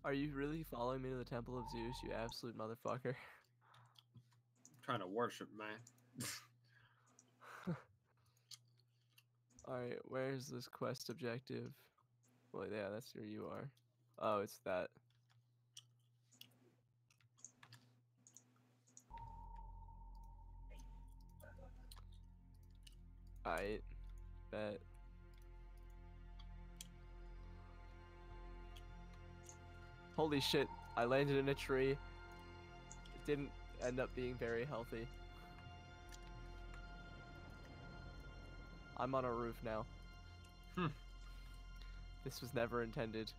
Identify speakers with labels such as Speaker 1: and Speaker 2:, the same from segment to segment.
Speaker 1: Are you really following me to the Temple of Zeus, you absolute motherfucker?
Speaker 2: I'm trying to worship, man.
Speaker 1: Alright, where's this quest objective? Well, yeah, that's where you are. Oh, it's that. Alright, bet. Holy shit, I landed in a tree. It didn't end up being very healthy. I'm on a roof now. This was never intended.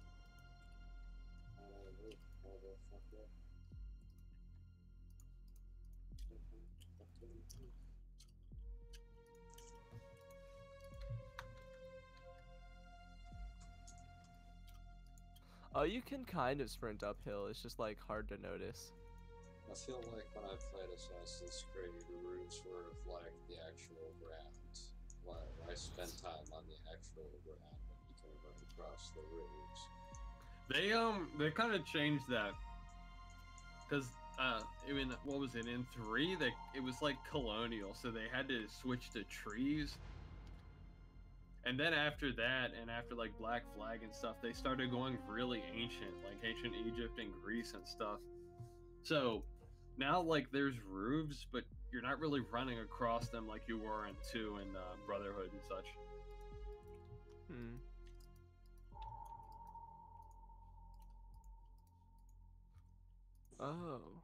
Speaker 1: Oh, you can kind of sprint uphill. It's just like hard to notice.
Speaker 3: I feel like when I played Assassin's Creed, the roofs were of like the actual ground. Like I spent time on the actual ground and you can run across the roofs.
Speaker 2: They kind of changed that because even what was it in 3? It was like colonial, so they had to switch to trees. And then after that, and after like Black Flag and stuff, they started going really ancient, like ancient Egypt and Greece and stuff. So now, like, there's roofs, but you're not really running across them like you were in 2 and Brotherhood and such.
Speaker 1: Hmm. Oh.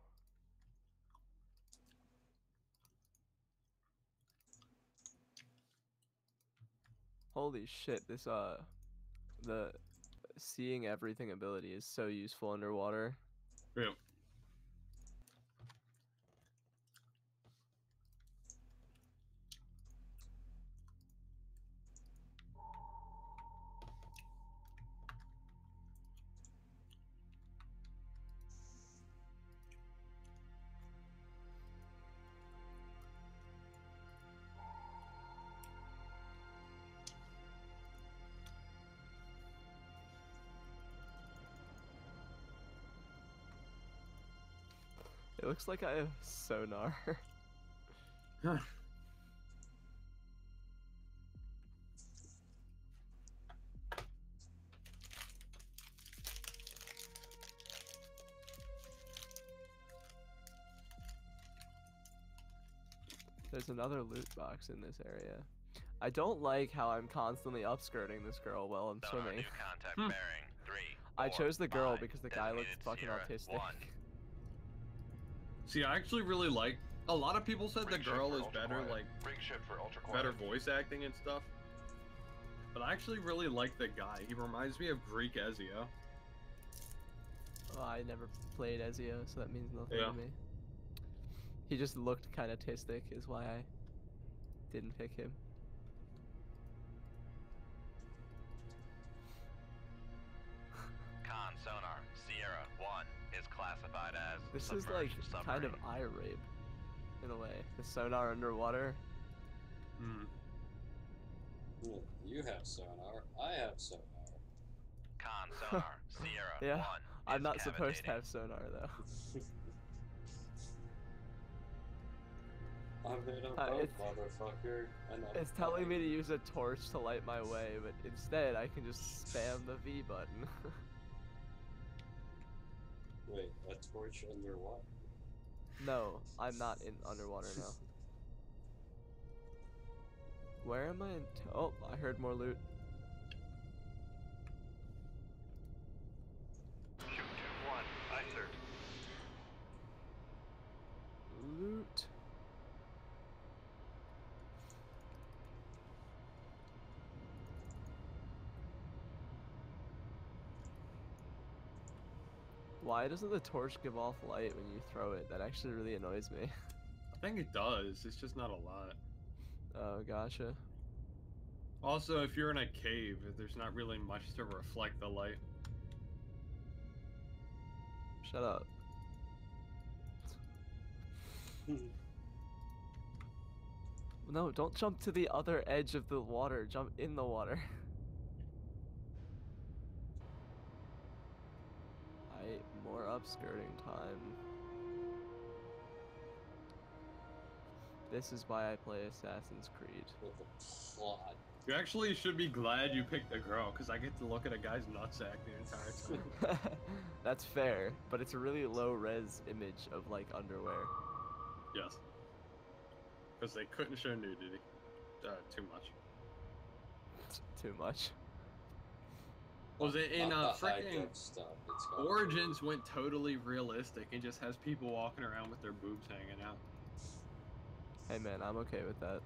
Speaker 1: Holy shit, this the seeing everything ability is so useful underwater.
Speaker 2: Yeah.
Speaker 1: It looks like I have sonar. There's another loot box in this area. I don't like how I'm constantly upskirting this girl while I'm
Speaker 4: Sonar
Speaker 1: swimming.
Speaker 4: new contact bearing 3.
Speaker 1: I
Speaker 4: 4,
Speaker 1: chose the girl
Speaker 4: 5,
Speaker 1: because the guy looks
Speaker 4: designated
Speaker 1: fucking
Speaker 4: Sierra
Speaker 1: autistic.
Speaker 4: 1.
Speaker 2: See, I actually really like. A lot of people said the
Speaker 5: Rig ship
Speaker 2: girl
Speaker 5: for
Speaker 2: is
Speaker 5: ultra
Speaker 2: better,
Speaker 5: quiet.
Speaker 2: like
Speaker 5: Rig ship for ultra quiet.
Speaker 2: better voice acting and stuff. But I actually really like the guy. He reminds me of Greek Ezio.
Speaker 1: Well, I never played Ezio, so that means nothing
Speaker 2: Yeah.
Speaker 1: to me. He just looked kind of autistic, is why I didn't pick him.
Speaker 4: Con sonar Sierra 1 is classified as
Speaker 1: This is like
Speaker 4: submerged
Speaker 1: kind of
Speaker 4: submarine.
Speaker 1: eye rape, in a way. The sonar underwater.
Speaker 2: Hmm.
Speaker 3: You have sonar. I have sonar.
Speaker 4: Con sonar Sierra
Speaker 1: Yeah,
Speaker 4: 1
Speaker 1: I'm
Speaker 4: is
Speaker 1: not supposed to
Speaker 4: cavitating.
Speaker 1: have sonar though.
Speaker 3: I'm in a
Speaker 1: Uh,
Speaker 3: boat,
Speaker 1: it's-
Speaker 3: motherfucker. And I'm
Speaker 1: It's telling me
Speaker 3: flying.
Speaker 1: to use a torch to light my way, but instead I can just spam the V button.
Speaker 3: Wait, a torch underwater?
Speaker 1: No, I'm not in underwater now. Where am I in oh, I heard more loot.
Speaker 5: Shoot 2-1. I sir.
Speaker 1: Loot. Why doesn't the torch give off light when you throw it? That actually really annoys me.
Speaker 2: I think it does. It's just not a lot.
Speaker 1: Oh, gotcha.
Speaker 2: Also, if you're in a cave, there's not really much to reflect the light.
Speaker 1: Shut up. No, don't jump to the other edge of the water. Jump in the water. skirting time. This is why I play Assassin's Creed.
Speaker 3: With the plot.
Speaker 2: You actually should be glad you picked a girl, because I get to look at a guy's nutsack the entire time.
Speaker 1: That's fair, but it's a really low res image of like underwear.
Speaker 2: Yes. Because they couldn't show nudity. Too much.
Speaker 1: Too much.
Speaker 2: Was it in
Speaker 3: Not the
Speaker 2: freaking
Speaker 3: high-def stuff. It's got
Speaker 2: Origins went totally realistic and just has people walking around with their boobs hanging out.
Speaker 1: Hey man, I'm okay with that.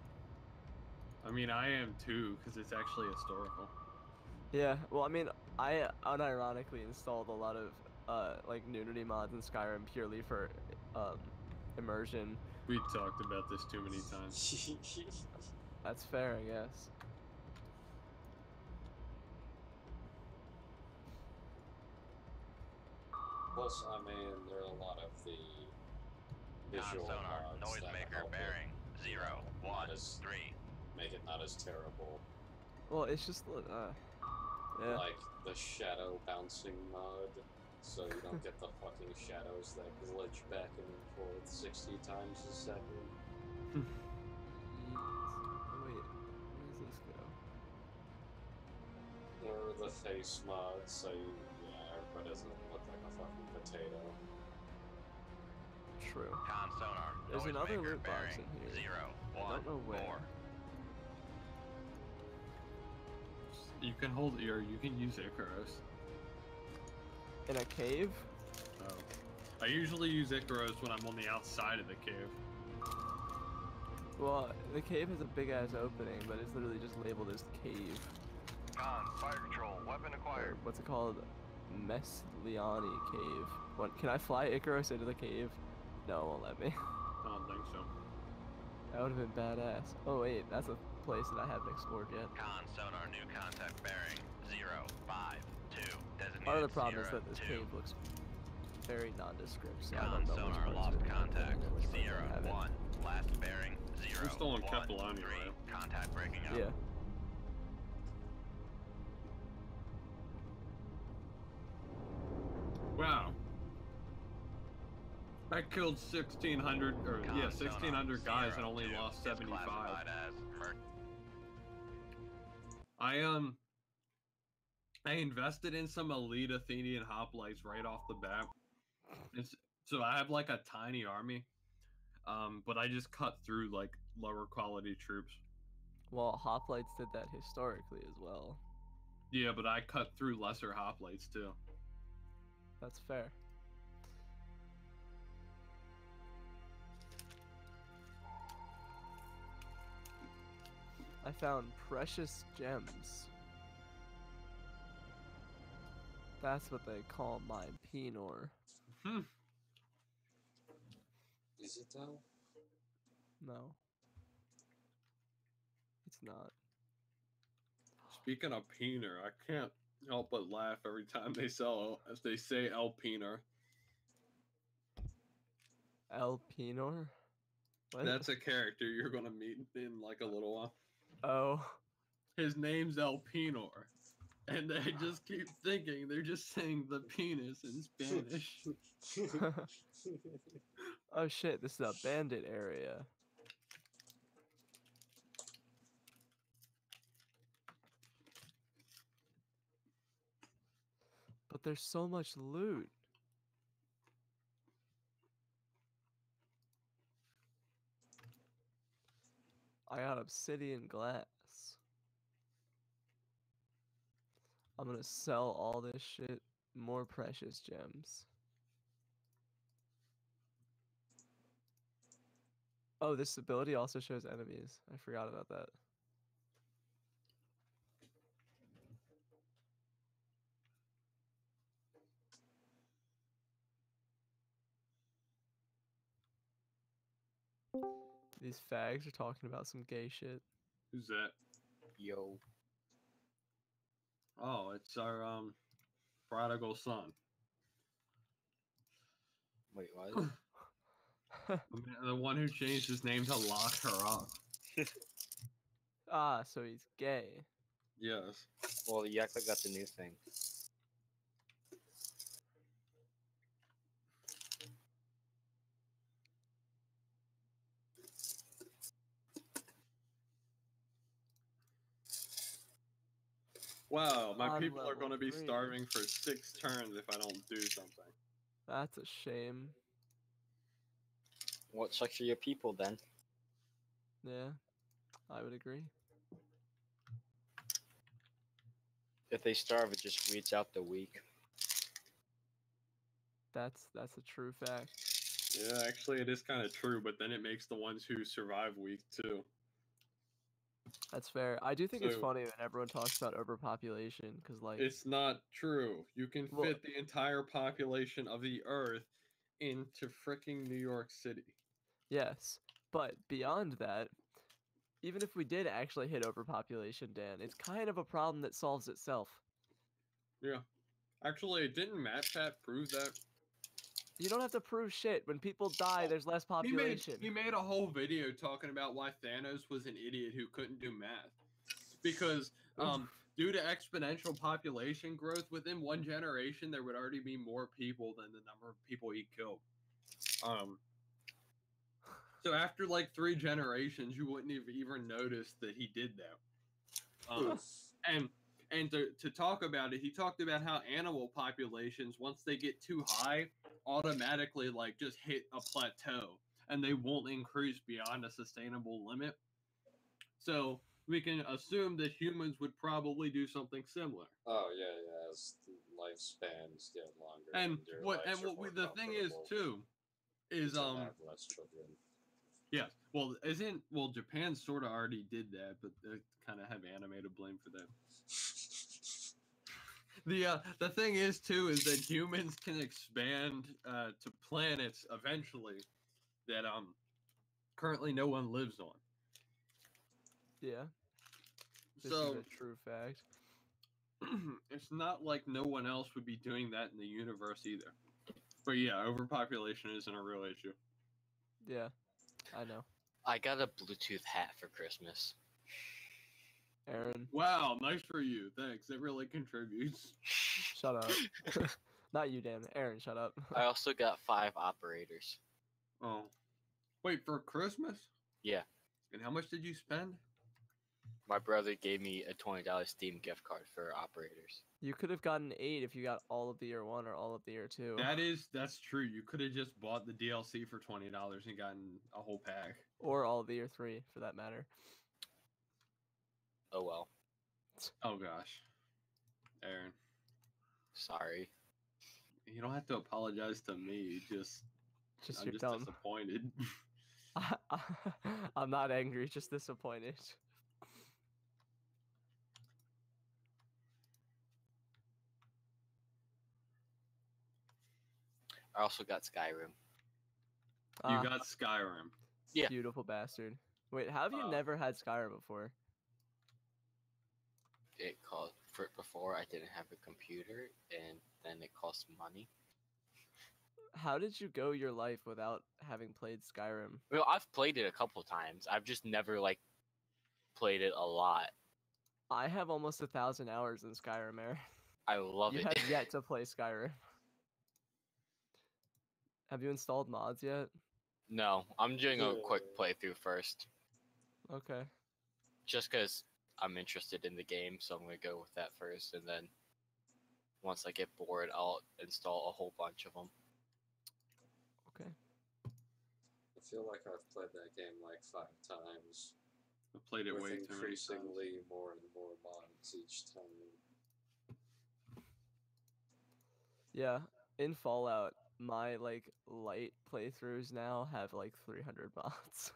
Speaker 2: I mean, I am too, because it's actually historical.
Speaker 1: Yeah, well, I mean, I unironically installed a lot of like nudity mods in Skyrim purely for immersion.
Speaker 2: We talked about this too many times.
Speaker 1: That's fair, I guess.
Speaker 3: Plus, I mean, there are a lot of the visual
Speaker 4: Non-sonar,
Speaker 3: mods that
Speaker 4: noisemaker
Speaker 3: help it
Speaker 4: bearing 0, 1,
Speaker 3: not as-
Speaker 4: 3.
Speaker 3: make it not as terrible.
Speaker 1: Well, it's just yeah.
Speaker 3: Like the shadow bouncing mod, so you don't get the fucking shadows that glitch back and forth 60 times a second.
Speaker 1: Wait, where does this go?
Speaker 3: Or the face mod, so everybody doesn't look like a fucking potato.
Speaker 1: True.
Speaker 4: Con-sonar,
Speaker 1: There's another
Speaker 4: noisemaker
Speaker 1: loot box
Speaker 4: bearing
Speaker 1: in here.
Speaker 4: 0,
Speaker 1: I
Speaker 4: 1,
Speaker 1: don't know where.
Speaker 4: 4.
Speaker 2: You can hold you can use Icaros.
Speaker 1: In a cave?
Speaker 2: Oh. I usually use Icaros when I'm on the outside of the cave.
Speaker 1: Well, the cave has a big ass opening, but it's literally just labeled as cave.
Speaker 5: Con, fire control, weapon
Speaker 1: Or
Speaker 5: acquired.
Speaker 1: what's it called? Mesliani Cave. What? Can I fly Icarus into the cave? No, it won't let me.
Speaker 2: I don't think so.
Speaker 1: That would have been badass. Oh wait, that's a place that I haven't explored yet.
Speaker 4: Con-sonar, new contact bearing 0, 5, 2. Designated
Speaker 1: Part of the problem is
Speaker 4: 0,
Speaker 1: that this
Speaker 4: 2.
Speaker 1: cave looks very nondescript, so I don't know which
Speaker 4: Con-sonar,
Speaker 1: parts
Speaker 4: lost
Speaker 1: are
Speaker 4: contact
Speaker 1: and which
Speaker 4: 0,
Speaker 1: parts I haven't.
Speaker 4: 1. Last bearing 0,
Speaker 2: We're still on
Speaker 4: 1,
Speaker 2: Kepalani,
Speaker 4: 3.
Speaker 2: right?
Speaker 4: Contact breaking up.
Speaker 1: Yeah.
Speaker 2: Wow. I killed 1,600, or yeah, 1,600 guys and only lost 75. I invested in some elite Athenian hoplites right off the bat. So I have like a tiny army, but I just cut through like lower quality troops.
Speaker 1: Well, hoplites did that historically as well.
Speaker 2: Yeah, but I cut through lesser hoplites too.
Speaker 1: That's fair. I found precious gems. That's what they call my Pinor.
Speaker 3: Is it though?
Speaker 1: No. It's not.
Speaker 2: Speaking of Peener, I can't help but laugh every time they say El Peener.
Speaker 1: El Pinor? What?
Speaker 2: That's a character you're gonna meet in like a little while.
Speaker 1: Oh.
Speaker 2: His name's El Pinor. And I just keep thinking they're just saying the penis in Spanish.
Speaker 1: Oh shit, this is a bandit area. But there's so much loot. I got obsidian glass. I'm gonna sell all this shit. More precious gems. Oh, this ability also shows enemies. I forgot about that. These fags are talking about some gay shit.
Speaker 2: Who's that?
Speaker 6: Yo.
Speaker 2: Oh, it's our prodigal son.
Speaker 6: Wait, what?
Speaker 2: The one who changed his name to Lock Her Up.
Speaker 1: Ah, so he's gay.
Speaker 2: Yes.
Speaker 6: Well, you actually got the new thing.
Speaker 2: Wow, my
Speaker 1: On
Speaker 2: people are
Speaker 1: level
Speaker 2: gonna be
Speaker 1: 3.
Speaker 2: starving for 6 turns if I don't do something.
Speaker 1: That's a shame.
Speaker 6: What sucks are your people then?
Speaker 1: Yeah, I would agree.
Speaker 6: If they starve, it just weeds out the weak.
Speaker 1: That's a true fact.
Speaker 2: Yeah, actually, it is kind of true, but then it makes the ones who survive weak too.
Speaker 1: That's fair. I do think it's
Speaker 2: So-
Speaker 1: funny when everyone talks about overpopulation because, like,
Speaker 2: It's not true. You can
Speaker 1: Well-
Speaker 2: fit the entire population of the Earth into freaking New York City.
Speaker 1: yes, but beyond that, even if we did actually hit overpopulation, Dan, it's kind of a problem that solves itself.
Speaker 2: Yeah. Actually, didn't MatPat prove that?
Speaker 1: You don't have to prove shit. When people die, there's less population.
Speaker 2: He made a whole video talking about why Thanos was an idiot who couldn't do math. Because due to exponential population growth within one generation, there would already be more people than the number of people he killed. So after like 3 generations, you wouldn't have even noticed that he did that.
Speaker 3: Oof.
Speaker 2: And to talk about it, he talked about how animal populations, once they get too high, automatically like just hit a plateau and they won't increase beyond a sustainable limit. So we can assume that humans would probably do something similar.
Speaker 3: Oh yeah, as the lifespans get longer.
Speaker 2: And
Speaker 3: your
Speaker 2: what
Speaker 3: lives are more
Speaker 2: the thing is
Speaker 3: comfortable,
Speaker 2: too
Speaker 3: you
Speaker 2: is
Speaker 3: can have less children.
Speaker 2: yes, well Japan sort of already did that, but they kind of have anime to blame for that. The thing is too is that humans can expand to planets eventually that currently no one lives on.
Speaker 1: Yeah, this
Speaker 2: So
Speaker 1: is a true fact.
Speaker 2: it's not like no one else would be doing that in the universe either. But yeah, overpopulation isn't a real issue.
Speaker 1: Yeah, I know.
Speaker 6: I got a Bluetooth hat for Christmas.
Speaker 1: Aaron,
Speaker 2: Wow, nice for you. Thanks. That really contributes.
Speaker 1: shut up. Not you, Dan. Aaron, shut up.
Speaker 6: I also got 5 operators.
Speaker 2: Oh. Wait, for Christmas?
Speaker 6: Yeah.
Speaker 2: And how much did you spend?
Speaker 6: My brother gave me a $20 Steam gift card for operators.
Speaker 1: You could have gotten 8 if you got all of the year 1 or all of the year 2.
Speaker 2: That's true. You could have just bought the DLC for $20 and gotten a whole pack.
Speaker 1: Or all of the year 3, for that matter.
Speaker 6: Oh well.
Speaker 2: Oh gosh. Aaron,
Speaker 6: Sorry.
Speaker 2: you don't have to apologize to me.
Speaker 1: Just
Speaker 2: I'm
Speaker 1: you're
Speaker 2: just
Speaker 1: dumb.
Speaker 2: disappointed.
Speaker 1: I'm not angry, just disappointed.
Speaker 6: I also got Skyrim.
Speaker 2: You got Skyrim.
Speaker 6: Yeah.
Speaker 1: Beautiful bastard. Wait, how have you
Speaker 2: Uh,
Speaker 1: never had Skyrim before?
Speaker 6: It cost before I didn't have a computer, and then it cost money.
Speaker 1: How did you go your life without having played Skyrim?
Speaker 6: Well, I've played it a couple times. I've just never like played it a lot.
Speaker 1: I have almost 1,000 hours in Skyrim, Aaron.
Speaker 6: I love
Speaker 1: You
Speaker 6: it.
Speaker 1: have yet to play Skyrim. Have you installed mods yet?
Speaker 6: No, I'm doing a quick playthrough first,
Speaker 1: Okay.
Speaker 6: just because I'm interested in the game, so I'm gonna go with that first, and then once I get bored, I'll install a whole bunch of them.
Speaker 1: Okay.
Speaker 3: I feel like I've played that game like 5 times.
Speaker 2: I played it
Speaker 3: with
Speaker 2: way too many times.
Speaker 3: increasingly more and more mods each time.
Speaker 1: Yeah, in Fallout, my like light playthroughs now have like 300 mods.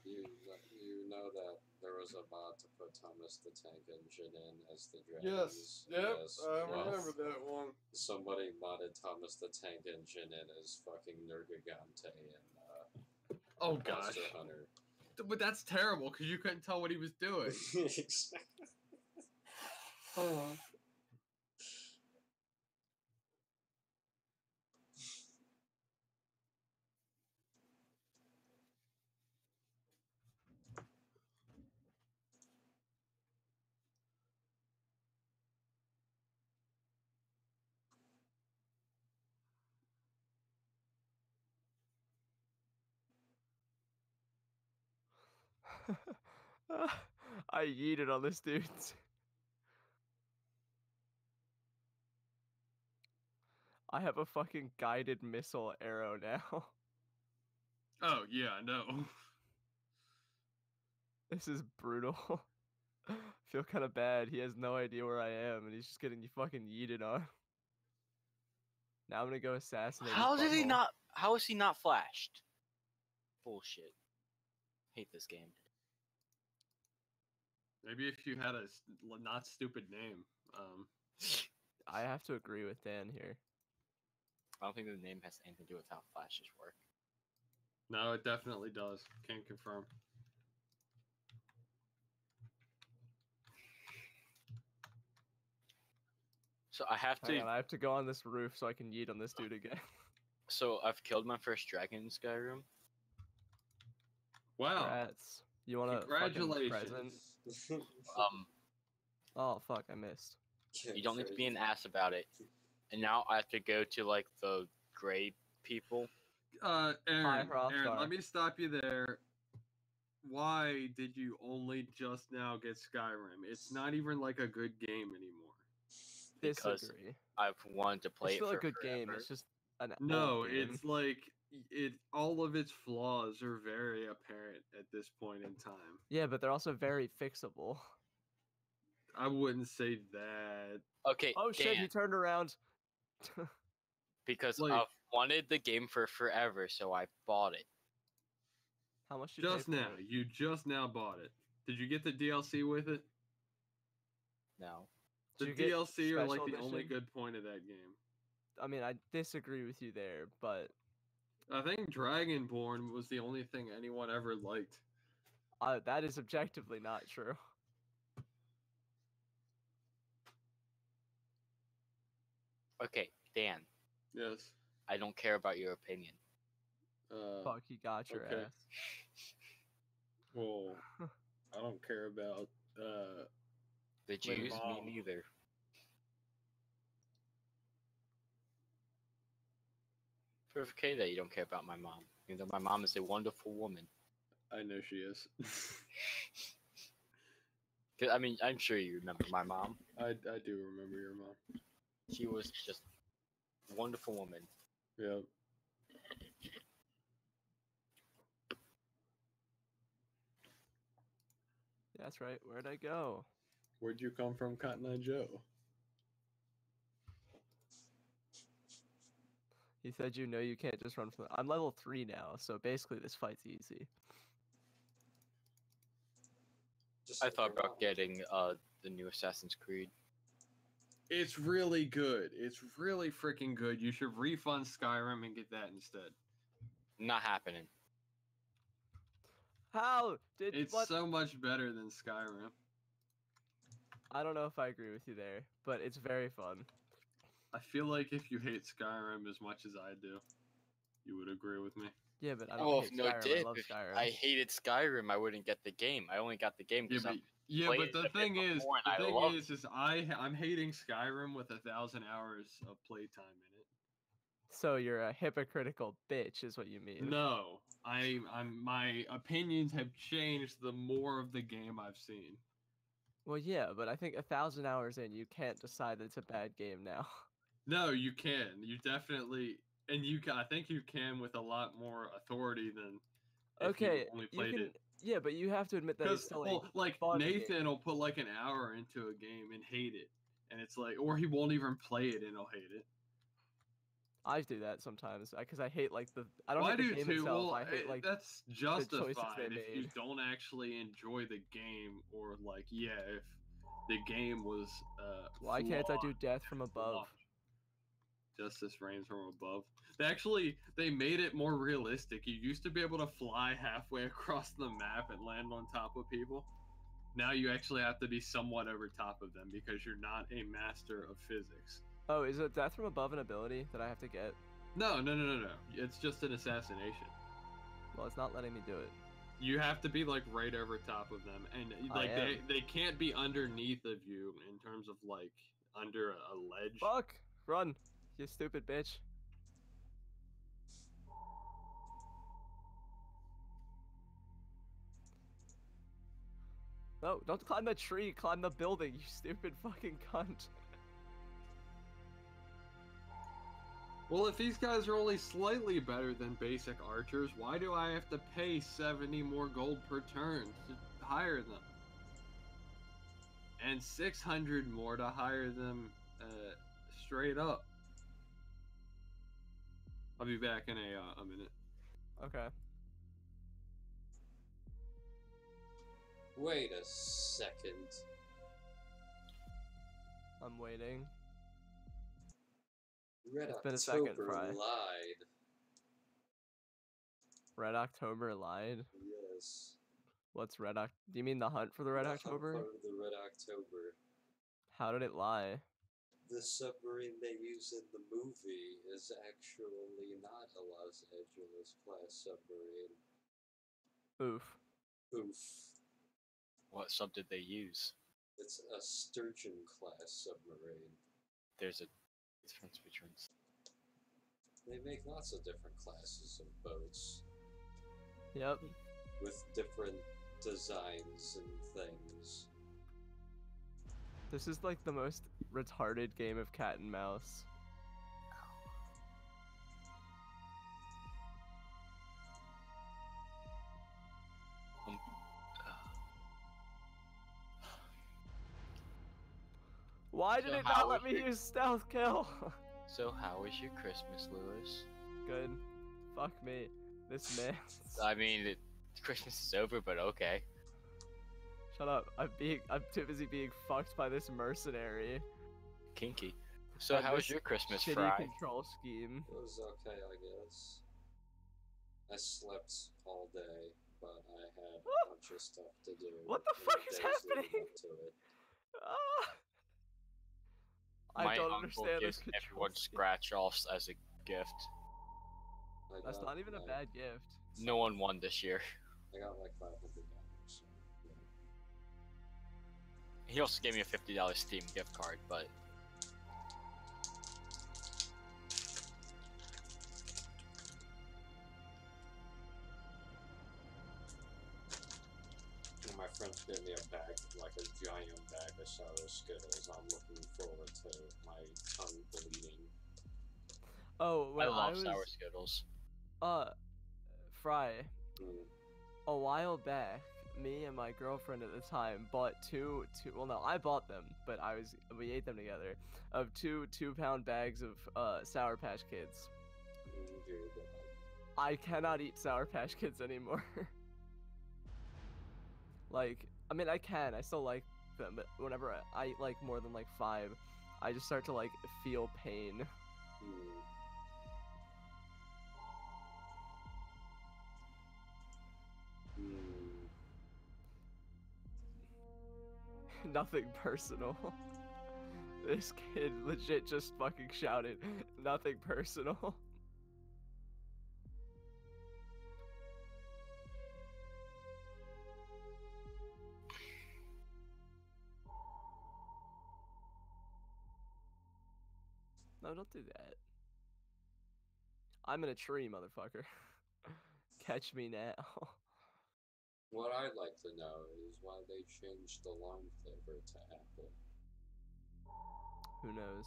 Speaker 3: You know that there was a mod to put Thomas the Tank Engine in as the
Speaker 2: Yes.
Speaker 3: dragons.
Speaker 2: Yep. I
Speaker 3: well,
Speaker 2: remember that one.
Speaker 3: Somebody modded Thomas the Tank Engine in as fucking Nergigante and
Speaker 2: Oh gosh.
Speaker 3: Monster Hunter.
Speaker 2: But that's terrible because you couldn't tell what he was doing.
Speaker 1: I yeeted on this dude. I have a fucking guided missile arrow now.
Speaker 2: Oh yeah, I know.
Speaker 1: This is brutal. Feel kind of bad. He has no idea where I am, and he's just getting fucking yeeted on. Now I'm gonna go assassinate.
Speaker 6: How
Speaker 1: his
Speaker 6: did he
Speaker 1: butthole.
Speaker 6: not? How is he not flashed? Bullshit. Hate this game.
Speaker 2: Maybe if you had a not stupid name.
Speaker 1: I have to agree with Dan here.
Speaker 6: I don't think the name has anything to do with how flashes work.
Speaker 2: No, it definitely does. Can confirm.
Speaker 6: So I have to.
Speaker 1: Hang on, I have to go on this roof so I can yeet on this dude again.
Speaker 6: So I've killed my first dragon in Skyrim.
Speaker 2: Wow.
Speaker 1: Congrats. You want a fucking present?
Speaker 2: Congratulations.
Speaker 1: Oh fuck, I missed.
Speaker 6: You don't need to be an ass about it. And now I have to go to like the gray people.
Speaker 2: Aaron,
Speaker 1: Rockstar.
Speaker 2: let me stop you there. Why did you only just now get Skyrim? It's not even like a good game anymore.
Speaker 6: Because
Speaker 1: Disagree.
Speaker 6: I've wanted to play
Speaker 1: It's still
Speaker 6: it
Speaker 1: a
Speaker 6: for
Speaker 1: good game.
Speaker 6: forever.
Speaker 1: It's just an
Speaker 2: No,
Speaker 1: old game.
Speaker 2: it's like all of its flaws are very apparent at this point in time.
Speaker 1: Yeah, but they're also very fixable.
Speaker 2: I wouldn't say that.
Speaker 6: Okay,
Speaker 1: Oh shit, he
Speaker 6: Dan,
Speaker 1: turned around.
Speaker 6: because
Speaker 2: like-
Speaker 6: I've wanted the game for forever, so I bought it.
Speaker 1: How much did you
Speaker 2: Just
Speaker 1: pay for
Speaker 2: now,
Speaker 1: it?
Speaker 2: you just now bought it. Did you get the DLC with it?
Speaker 6: No.
Speaker 2: The
Speaker 1: Did you get
Speaker 2: DLC are like
Speaker 1: special
Speaker 2: the only
Speaker 1: edition?
Speaker 2: good point of that game.
Speaker 1: I mean, I disagree with you there, but
Speaker 2: I think Dragonborn was the only thing anyone ever liked.
Speaker 1: that is objectively not true.
Speaker 6: Okay, Dan,
Speaker 2: Yes.
Speaker 6: I don't care about your opinion.
Speaker 1: Fuck, he got your
Speaker 2: okay.
Speaker 1: ass.
Speaker 2: Well, I don't care about.
Speaker 6: The Jews,
Speaker 2: mom.
Speaker 6: me neither. It's okay that you don't care about my mom. Even though my mom is a wonderful woman.
Speaker 2: I know she is.
Speaker 6: 'Cause, I mean, I'm sure you remember my mom.
Speaker 2: I do remember your mom.
Speaker 6: She was just a wonderful woman.
Speaker 2: Yep.
Speaker 1: Yeah, that's right. Where'd I go?
Speaker 2: Where'd you come from, Cotton Eye Joe?
Speaker 1: He said you know you can't just run from. I'm level 3 now, so basically this fight's easy.
Speaker 3: Just
Speaker 6: I
Speaker 3: like
Speaker 6: thought
Speaker 3: your
Speaker 6: about
Speaker 3: mom.
Speaker 6: getting the new Assassin's Creed.
Speaker 2: It's really good. It's really freaking good. You should refund Skyrim and get that instead.
Speaker 6: Not happening.
Speaker 1: How did
Speaker 2: It's
Speaker 1: what?
Speaker 2: so much better than Skyrim.
Speaker 1: I don't know if I agree with you there, but it's very fun.
Speaker 2: I feel like if you hate Skyrim as much as I do, you would agree with me.
Speaker 1: Yeah, but I don't
Speaker 6: Oh,
Speaker 1: hate
Speaker 6: if no
Speaker 1: Skyrim. I
Speaker 6: dip.
Speaker 1: love
Speaker 6: If
Speaker 1: Skyrim.
Speaker 6: I hated Skyrim, I wouldn't get the game. I only got the game
Speaker 2: Yeah,
Speaker 6: because
Speaker 2: but
Speaker 6: played it
Speaker 2: the
Speaker 6: a bit
Speaker 2: thing is,
Speaker 6: before and I loved
Speaker 2: is I'm hating Skyrim with 1,000 hours of playtime in it.
Speaker 1: So you're a hypocritical bitch, is what you mean.
Speaker 2: No, I'm my opinions have changed the more of the game I've seen.
Speaker 1: Well, yeah, but I think 1,000 hours in, you can't decide that it's a bad game now.
Speaker 2: No, you can. You definitely, and you can. I think you can with a lot more authority than if
Speaker 1: Okay,
Speaker 2: you only
Speaker 1: you
Speaker 2: played
Speaker 1: can.
Speaker 2: it.
Speaker 1: Yeah, but you have to admit that it's
Speaker 2: Because
Speaker 1: still
Speaker 2: well, like
Speaker 1: fun
Speaker 2: Nathan
Speaker 1: game.
Speaker 2: will put like an hour into a game and hate it, and it's like, or he won't even play it and he'll hate it.
Speaker 1: I do that sometimes because I hate like the. I don't
Speaker 2: Well, I
Speaker 1: hate
Speaker 2: do
Speaker 1: the game
Speaker 2: too.
Speaker 1: itself.
Speaker 2: Well,
Speaker 1: I hate like.
Speaker 2: that's
Speaker 1: choices
Speaker 2: justified
Speaker 1: they
Speaker 2: if you
Speaker 1: made.
Speaker 2: don't actually enjoy the game, or like, yeah, if the game was.
Speaker 1: Why can't I do
Speaker 2: flawed,
Speaker 1: death from above?
Speaker 2: flawed. Justice reigns from above. They made it more realistic. You used to be able to fly halfway across the map and land on top of people. Now you actually have to be somewhat over top of them because you're not a master of physics.
Speaker 1: Oh, is it death from above an ability that I have to get?
Speaker 2: No. It's just an assassination.
Speaker 1: Well, it's not letting me do it.
Speaker 2: You have to be like right over top of them, and
Speaker 1: I
Speaker 2: like
Speaker 1: am.
Speaker 2: they can't be underneath of you in terms of like under a ledge.
Speaker 1: Fuck! Run, you stupid bitch. No, don't climb the tree. Climb the building, you stupid fucking cunt.
Speaker 2: Well, if these guys are only slightly better than basic archers, why do I have to pay 70 more gold per turn to hire them? And 600 more to hire them straight up. I'll be back in a minute.
Speaker 1: Okay.
Speaker 3: Wait a second.
Speaker 1: I'm waiting.
Speaker 3: Red
Speaker 1: It's been a
Speaker 3: October
Speaker 1: second, Fry.
Speaker 3: lied.
Speaker 1: Red October lied.
Speaker 3: Yes.
Speaker 1: What's Red Oct? Do you mean the hunt for the Red
Speaker 3: The hunt
Speaker 1: October?
Speaker 3: for the Red October.
Speaker 1: How did it lie?
Speaker 3: The submarine they use in the movie is actually not a Los Angeles class submarine.
Speaker 1: Oof.
Speaker 3: Oof.
Speaker 6: What sub did they use?
Speaker 3: It's a Sturgeon class submarine.
Speaker 6: There's a difference between.
Speaker 3: They make lots of different classes of boats
Speaker 1: Yep.
Speaker 3: with different designs and things.
Speaker 1: This is like the most retarded game of cat and mouse. Why did
Speaker 6: So
Speaker 1: it
Speaker 6: how
Speaker 1: not let
Speaker 6: was
Speaker 1: me
Speaker 6: your-
Speaker 1: use stealth kill?
Speaker 6: So how was your Christmas, Lewis?
Speaker 1: Good. Fuck me. This man.
Speaker 6: I mean, Christmas is over, but okay.
Speaker 1: Shut up. I'm too busy being fucked by this mercenary.
Speaker 6: Kinky. So
Speaker 1: And
Speaker 6: how was
Speaker 1: this
Speaker 6: your Christmas,
Speaker 1: Shitty
Speaker 6: Fry?
Speaker 1: control scheme.
Speaker 3: It was okay, I guess. I slept all day, but I had a bunch of stuff to do.
Speaker 1: What the
Speaker 3: in
Speaker 1: fuck is
Speaker 3: days leading
Speaker 1: happening?
Speaker 3: up to it.
Speaker 1: Ah! I
Speaker 6: My
Speaker 1: don't
Speaker 6: uncle
Speaker 1: understand this
Speaker 6: gives
Speaker 1: control
Speaker 6: everyone
Speaker 1: scheme.
Speaker 6: scratch offs as a gift.
Speaker 3: I
Speaker 1: That's
Speaker 3: got,
Speaker 1: not even a
Speaker 3: like,
Speaker 1: bad gift.
Speaker 6: No one won this year.
Speaker 3: I got like $500, so yeah.
Speaker 6: He also gave me a $50 Steam gift card, but
Speaker 3: And my friends gave me a bag, like a giant bag of sour Skittles. I'm looking forward to my tongue bleeding.
Speaker 1: Oh, when
Speaker 6: I love
Speaker 1: was,
Speaker 6: sour Skittles.
Speaker 1: Fry,
Speaker 3: Mm.
Speaker 1: a while back, me and my girlfriend at the time bought well no, I bought them, but we ate them together, of two 2-pound bags of, Sour Patch Kids.
Speaker 3: Dear God.
Speaker 1: I cannot eat Sour Patch Kids anymore. Like, I mean, I can, I still like them, but whenever I eat, like, more than, like, 5, I just start to, like, feel pain.
Speaker 3: Mm. Mm.
Speaker 1: Nothing personal. This kid legit just fucking shouted, nothing personal. No, don't do that. I'm in a tree, motherfucker. Catch me now.
Speaker 3: What I'd like to know is why they changed the lime flavor to apple.
Speaker 1: Who knows?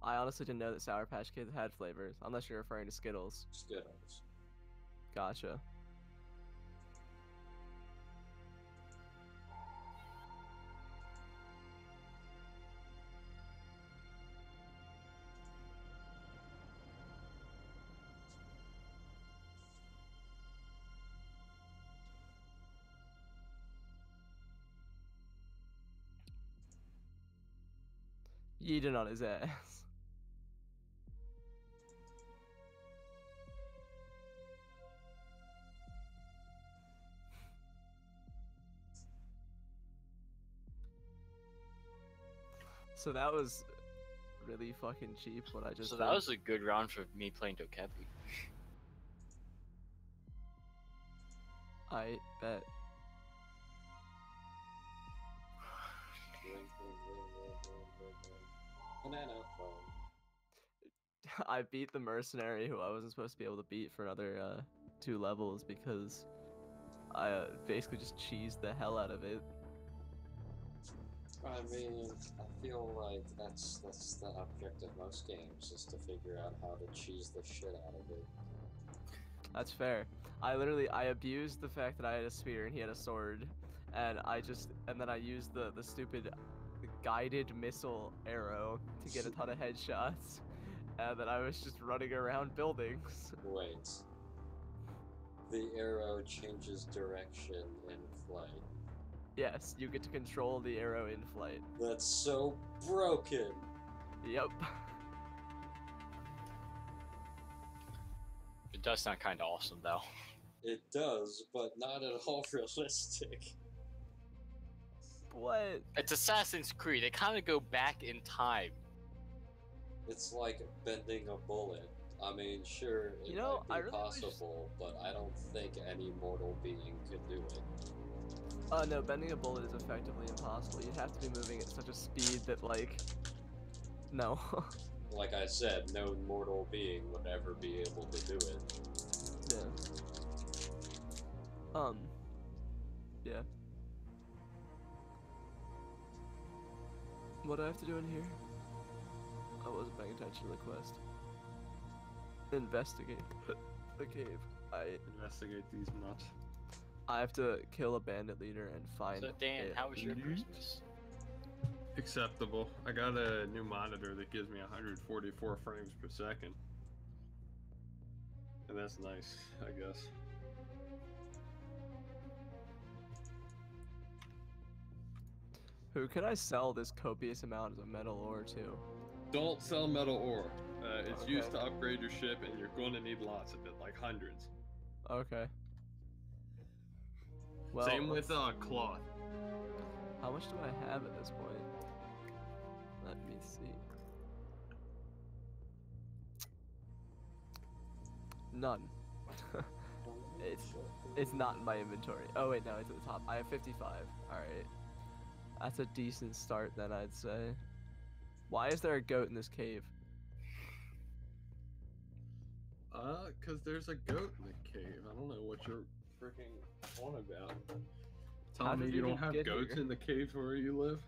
Speaker 1: I honestly didn't know that Sour Patch Kids had flavors, unless you're referring to Skittles.
Speaker 3: Skittles.
Speaker 1: Gotcha. Yeeted on his ass. So that was really fucking cheap what I just
Speaker 6: So
Speaker 1: did.
Speaker 6: that was a good round for me playing Dokepi.
Speaker 1: I bet.
Speaker 3: Ring, ring, ring, ring, ring, ring, ring. Banana phone.
Speaker 1: I beat the mercenary who I wasn't supposed to be able to beat for another 2 levels because I basically just cheesed the hell out of it.
Speaker 3: I mean, I feel like that's the object of most games, is to figure out how to cheese the shit out of it.
Speaker 1: That's fair. I abused the fact that I had a spear and he had a sword, and then I used the stupid guided missile arrow to get a ton of headshots, and then I was just running around buildings.
Speaker 3: Wait. The arrow changes direction in flight.
Speaker 1: Yes, you get to control the arrow in flight.
Speaker 3: That's so broken!
Speaker 1: Yep.
Speaker 6: It does sound kind of awesome, though.
Speaker 3: It does, but not at all realistic.
Speaker 1: What?
Speaker 6: It's Assassin's Creed. They kind of go back in time.
Speaker 3: It's like bending a bullet. I mean, sure, it
Speaker 1: You know,
Speaker 3: might
Speaker 1: I
Speaker 3: be
Speaker 1: really wish-
Speaker 3: possible, but I don't think any mortal being could do it.
Speaker 1: No, bending a bullet is effectively impossible. You'd have to be moving at such a speed that, like... No.
Speaker 3: Like I said, no mortal being would ever be able to do it.
Speaker 1: Yeah. Yeah. What do I have to do in here? I wasn't paying attention to the quest. Investigate the cave.
Speaker 2: Investigate these nuts.
Speaker 1: I have to kill a bandit leader and find
Speaker 6: So, Dan,
Speaker 1: it.
Speaker 6: how was your
Speaker 2: Yeet.
Speaker 6: Christmas?
Speaker 2: Acceptable. I got a new monitor that gives me 144 frames per second. And that's nice, I guess.
Speaker 1: Who can I sell this copious amount of metal ore to?
Speaker 2: Don't sell metal ore. It's used
Speaker 1: Okay.
Speaker 2: to upgrade your ship, and you're going to need lots of it, like hundreds.
Speaker 1: Okay. Well,
Speaker 2: Same with cloth.
Speaker 1: how much do I have at this point? Let me see. None. It's not in my inventory. Oh wait, no, it's at the top. I have 55. Alright. That's a decent start then, I'd say. Why is there a goat in this cave?
Speaker 2: Cause there's a goat in the cave. I don't know what you're freaking on about.
Speaker 1: How
Speaker 2: Tell me
Speaker 1: did
Speaker 2: you
Speaker 1: it
Speaker 2: don't
Speaker 1: even
Speaker 2: have
Speaker 1: get
Speaker 2: goats
Speaker 1: here?
Speaker 2: in the caves where you live?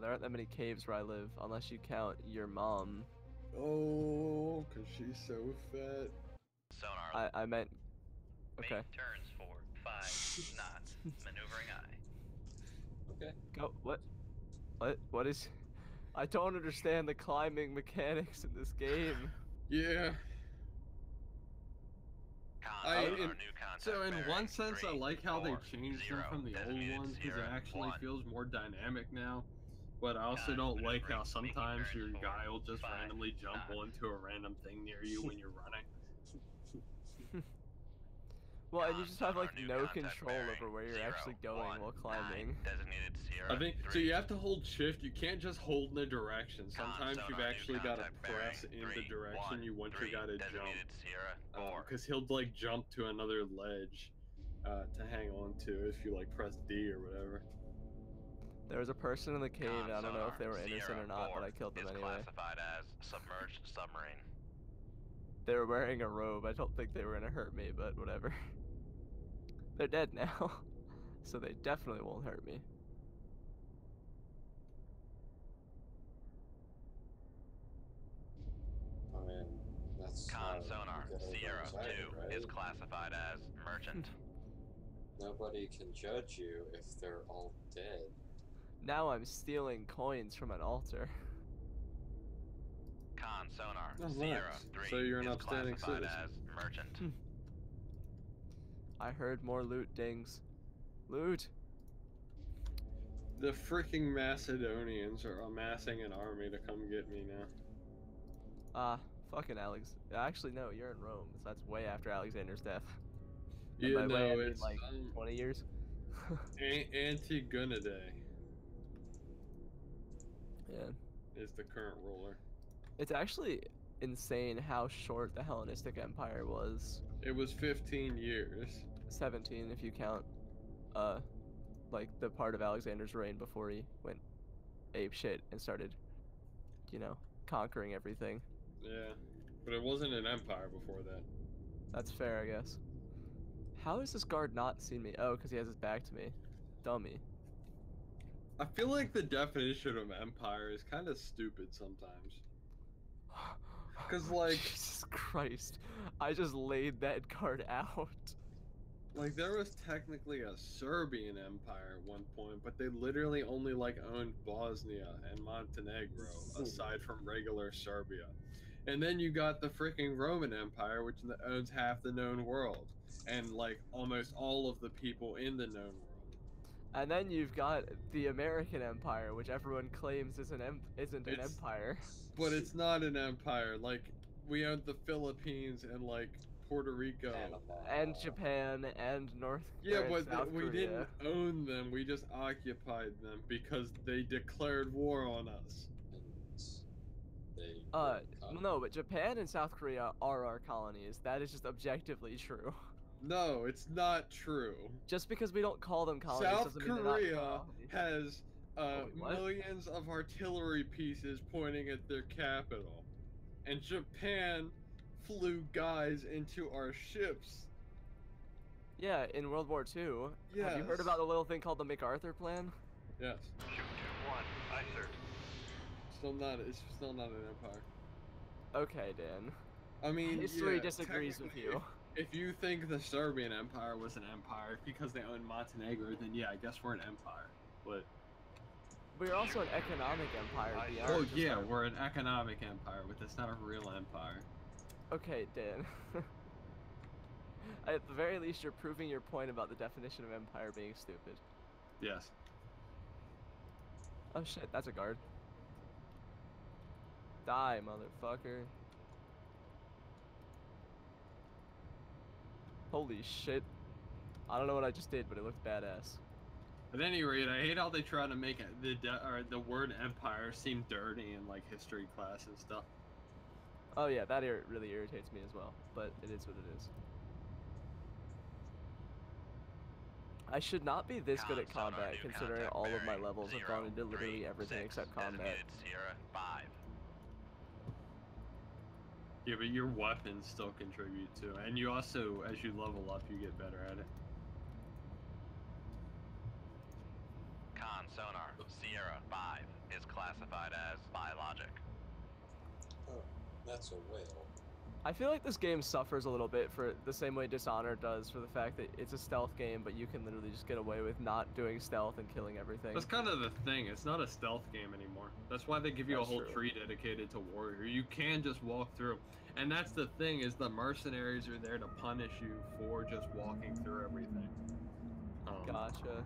Speaker 1: There aren't that many caves where I live, unless you count your mom.
Speaker 2: Oh, cause she's so fat.
Speaker 4: Sonar.
Speaker 1: I meant... Okay.
Speaker 4: Make turns for 5 knots. Maneuvering eye.
Speaker 3: Okay.
Speaker 1: Go. What? What is... I don't understand the climbing mechanics in this game.
Speaker 2: Yeah.
Speaker 4: Con,
Speaker 2: in-
Speaker 4: sonar, new contact
Speaker 2: So in
Speaker 4: bearing,
Speaker 2: one sense, I
Speaker 4: 3,
Speaker 2: like how they
Speaker 4: 4,
Speaker 2: changed them
Speaker 4: 0,
Speaker 2: from the old
Speaker 4: designated
Speaker 2: ones because it
Speaker 4: 0,
Speaker 2: actually
Speaker 4: 1.
Speaker 2: feels more dynamic now. But I also
Speaker 4: Con,
Speaker 2: don't like how
Speaker 4: maneuvering, making
Speaker 2: sometimes your
Speaker 4: turns
Speaker 2: guy
Speaker 4: for
Speaker 2: will just
Speaker 4: 5
Speaker 2: randomly jump
Speaker 4: knots.
Speaker 2: onto a random thing near you when you're running.
Speaker 1: Well, and you
Speaker 4: Con,
Speaker 1: just have like
Speaker 4: sonar, new
Speaker 1: no
Speaker 4: contact
Speaker 1: control
Speaker 4: bearing,
Speaker 1: over where you're
Speaker 4: 0,
Speaker 1: actually going
Speaker 4: 1,
Speaker 1: while
Speaker 4: 9,
Speaker 1: climbing.
Speaker 4: designated 0,
Speaker 2: I think so.
Speaker 4: 3.
Speaker 2: You have to hold shift. You can't just hold in a direction.
Speaker 4: Con,
Speaker 2: Sometimes you've
Speaker 4: sonar, new
Speaker 2: actually got to
Speaker 4: contact
Speaker 2: press
Speaker 4: bearing,
Speaker 2: in the
Speaker 4: 3,
Speaker 2: direction
Speaker 4: 1,
Speaker 2: you want
Speaker 4: 3,
Speaker 2: your guy to jump.
Speaker 4: designated 0, 4.
Speaker 2: Because he'll like jump to another ledge to hang on to if you like press D or whatever.
Speaker 1: There was a person in the cave,
Speaker 4: Con,
Speaker 1: and I don't know if
Speaker 4: sonar,
Speaker 1: they were innocent or
Speaker 4: 0,
Speaker 1: not, but
Speaker 4: 4
Speaker 1: I killed them
Speaker 4: is
Speaker 1: anyway.
Speaker 4: classified as submerged submarine.
Speaker 1: They were wearing a robe. I don't think they were gonna hurt me, but whatever. They're dead now, so they definitely won't hurt me.
Speaker 3: I mean, that's
Speaker 4: Con
Speaker 3: not
Speaker 4: sonar
Speaker 3: good over
Speaker 4: Sierra
Speaker 3: anxiety,
Speaker 4: 2
Speaker 3: right?
Speaker 4: is classified as merchant.
Speaker 3: Nobody can judge you if they're all dead.
Speaker 1: Now I'm stealing coins from an altar.
Speaker 4: Con sonar
Speaker 2: Oh,
Speaker 4: Sierra
Speaker 2: nice.
Speaker 4: 3
Speaker 2: So you're an
Speaker 4: is
Speaker 2: upstanding
Speaker 4: classified
Speaker 2: citizen.
Speaker 4: as merchant.
Speaker 1: I heard more loot dings. Loot!
Speaker 2: The freaking Macedonians are amassing an army to come get me now.
Speaker 1: Ah, fucking Alex. Actually, no, you're in Rome, so that's way after Alexander's death. And
Speaker 2: Yeah,
Speaker 1: by way, I
Speaker 2: no,
Speaker 1: mean,
Speaker 2: it's
Speaker 1: like 20 years.
Speaker 2: Antigonidae
Speaker 1: Yeah.
Speaker 2: is the current ruler.
Speaker 1: It's actually insane how short the Hellenistic Empire was.
Speaker 2: It was 15 years.
Speaker 1: 17 if you count, like the part of Alexander's reign before he went ape shit and started, you know, conquering everything.
Speaker 2: Yeah, but it wasn't an empire before that.
Speaker 1: That's fair, I guess. How has this guard not seen me? Oh, because he has his back to me. Dummy.
Speaker 2: I feel like the definition of empire is kind of stupid sometimes. 'Cause, like-
Speaker 1: Jesus Christ, I just laid that card out.
Speaker 2: Like, there was technically a Serbian empire at one point, but they literally only, like, owned Bosnia and Montenegro, aside from regular Serbia. And then you got the freaking Roman Empire, which owns half the known world, and, like, almost all of the people in the known world.
Speaker 1: And then you've got the American Empire, which everyone claims isn't an
Speaker 2: It's-
Speaker 1: empire.
Speaker 2: But it's not an empire. Like, we owned the Philippines and, like, Puerto Rico.
Speaker 3: Panama.
Speaker 1: And Japan and North
Speaker 2: Yeah,
Speaker 1: and
Speaker 2: but
Speaker 1: South
Speaker 2: we
Speaker 1: Korea.
Speaker 2: didn't own them. We just occupied them because they declared war on us.
Speaker 3: And they
Speaker 1: Well,
Speaker 3: were
Speaker 1: no, but Japan and South Korea are our colonies. That is just objectively true.
Speaker 2: No, it's not true.
Speaker 1: Just because we don't call them colonies
Speaker 2: South
Speaker 1: doesn't mean they're not
Speaker 2: Korea
Speaker 1: colonies.
Speaker 2: has
Speaker 1: Wait, what?
Speaker 2: millions of artillery pieces pointing at their capital. And Japan flew guys into our ships.
Speaker 1: Yeah, in World War II. Have you heard
Speaker 2: Yes.
Speaker 1: about the little thing called the MacArthur Plan?
Speaker 2: Yes.
Speaker 5: Shoot 2-1. Aye, sir.
Speaker 2: It's still not an empire.
Speaker 1: Okay, Dan.
Speaker 2: I mean,
Speaker 1: History
Speaker 2: yeah,
Speaker 1: disagrees with
Speaker 2: technically,
Speaker 1: you.
Speaker 2: If you think the Serbian Empire was an empire because they owned Montenegro, then yeah, I guess we're an empire. But
Speaker 1: We're also an economic empire.
Speaker 5: I-
Speaker 1: beyond
Speaker 2: oh
Speaker 1: just
Speaker 2: yeah,
Speaker 1: our-
Speaker 2: we're an economic empire, but that's not a real empire.
Speaker 1: Okay, Dan. At the very least, you're proving your point about the definition of empire being stupid.
Speaker 2: Yes.
Speaker 1: Oh shit, that's a guard. Die, motherfucker. Holy shit. I don't know what I just did, but it looked badass.
Speaker 2: At any rate, I hate how they try to make the word empire seem dirty in like history class and stuff.
Speaker 1: Oh yeah, that really irritates me as well, but it is what it is. I should not be this good at
Speaker 4: Con, sonar,
Speaker 1: combat,
Speaker 4: new
Speaker 1: considering
Speaker 4: contact
Speaker 1: all of my
Speaker 4: bearing,
Speaker 1: levels have
Speaker 4: 0,
Speaker 1: gone into
Speaker 4: 3,
Speaker 1: literally everything
Speaker 4: 6,
Speaker 1: except combat.
Speaker 4: designated Sierra 5.
Speaker 2: Yeah, but your weapons still contribute to, and you also, as you level up, you get better at it.
Speaker 4: Con sonar, Sierra 5 is classified as biologic.
Speaker 3: Oh, that's a whale.
Speaker 1: I feel like this game suffers a little bit for the same way Dishonored does, for the fact that it's a stealth game, but you can literally just get away with not doing stealth and killing everything.
Speaker 2: That's kind of the thing. It's not a stealth game anymore. That's why they give you
Speaker 1: That's
Speaker 2: a whole
Speaker 1: true.
Speaker 2: tree dedicated to warrior. You can just walk through, and that's the thing is the mercenaries are there to punish you for just walking through everything.
Speaker 1: Gotcha.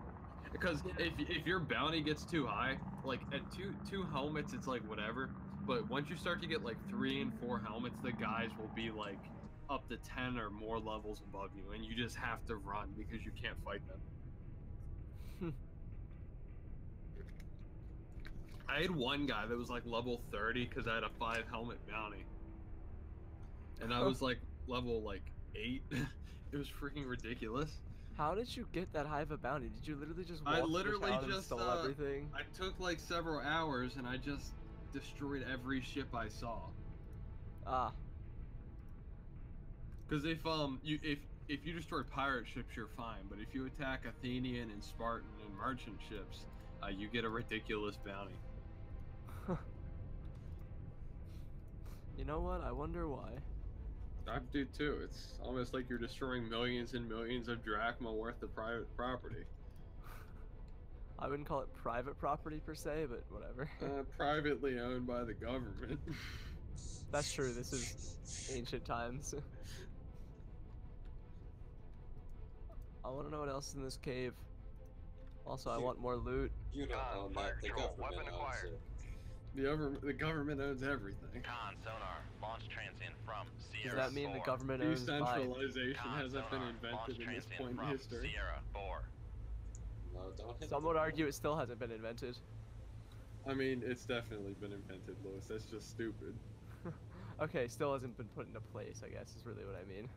Speaker 2: Because if your bounty gets too high, like at two helmets, it's like whatever. But once you start to get like 3 and 4 helmets, the guys will be like up to 10 or more levels above you, and you just have to run because you can't fight them. I had one guy that was like level 30 because I had a 5 helmet bounty, and I was like level like 8. It was freaking ridiculous.
Speaker 1: How did you get that high of a bounty? Did you literally just walk
Speaker 2: I
Speaker 1: through
Speaker 2: literally
Speaker 1: town and
Speaker 2: just,
Speaker 1: stole everything?
Speaker 2: I took like several hours and I just destroyed every ship I saw.
Speaker 1: Ah,
Speaker 2: Because if you destroy pirate ships, you're fine. But if you attack Athenian and Spartan and merchant ships, you get a ridiculous bounty.
Speaker 1: you know what? I wonder why.
Speaker 2: I do too. It's almost like you're destroying millions and millions of drachma worth of private property.
Speaker 1: I wouldn't call it private property per se, but whatever.
Speaker 2: Privately owned by the government.
Speaker 1: That's true. This is ancient times. I want to know what else is in this cave. Also, I want more loot.
Speaker 3: You don't own that. The
Speaker 5: Control,
Speaker 3: government
Speaker 5: weapon
Speaker 3: owns
Speaker 5: acquired.
Speaker 3: it.
Speaker 2: The government owns everything.
Speaker 4: Con sonar, launch transient from
Speaker 1: Does
Speaker 4: Sierra
Speaker 1: that mean the
Speaker 4: 4.
Speaker 1: government owns mine?
Speaker 2: Decentralization
Speaker 4: Con
Speaker 2: hasn't been
Speaker 4: sonar,
Speaker 2: invented
Speaker 4: launch
Speaker 2: in this
Speaker 4: transient
Speaker 2: point in
Speaker 4: from
Speaker 2: history.
Speaker 4: Sierra 4.
Speaker 3: No, don't hit
Speaker 1: Some
Speaker 3: the
Speaker 1: would
Speaker 3: wall.
Speaker 1: argue it still hasn't been invented.
Speaker 2: I mean, it's definitely been invented, Lewis. That's just stupid.
Speaker 1: Okay, still hasn't been put into place, I guess, is really what I mean.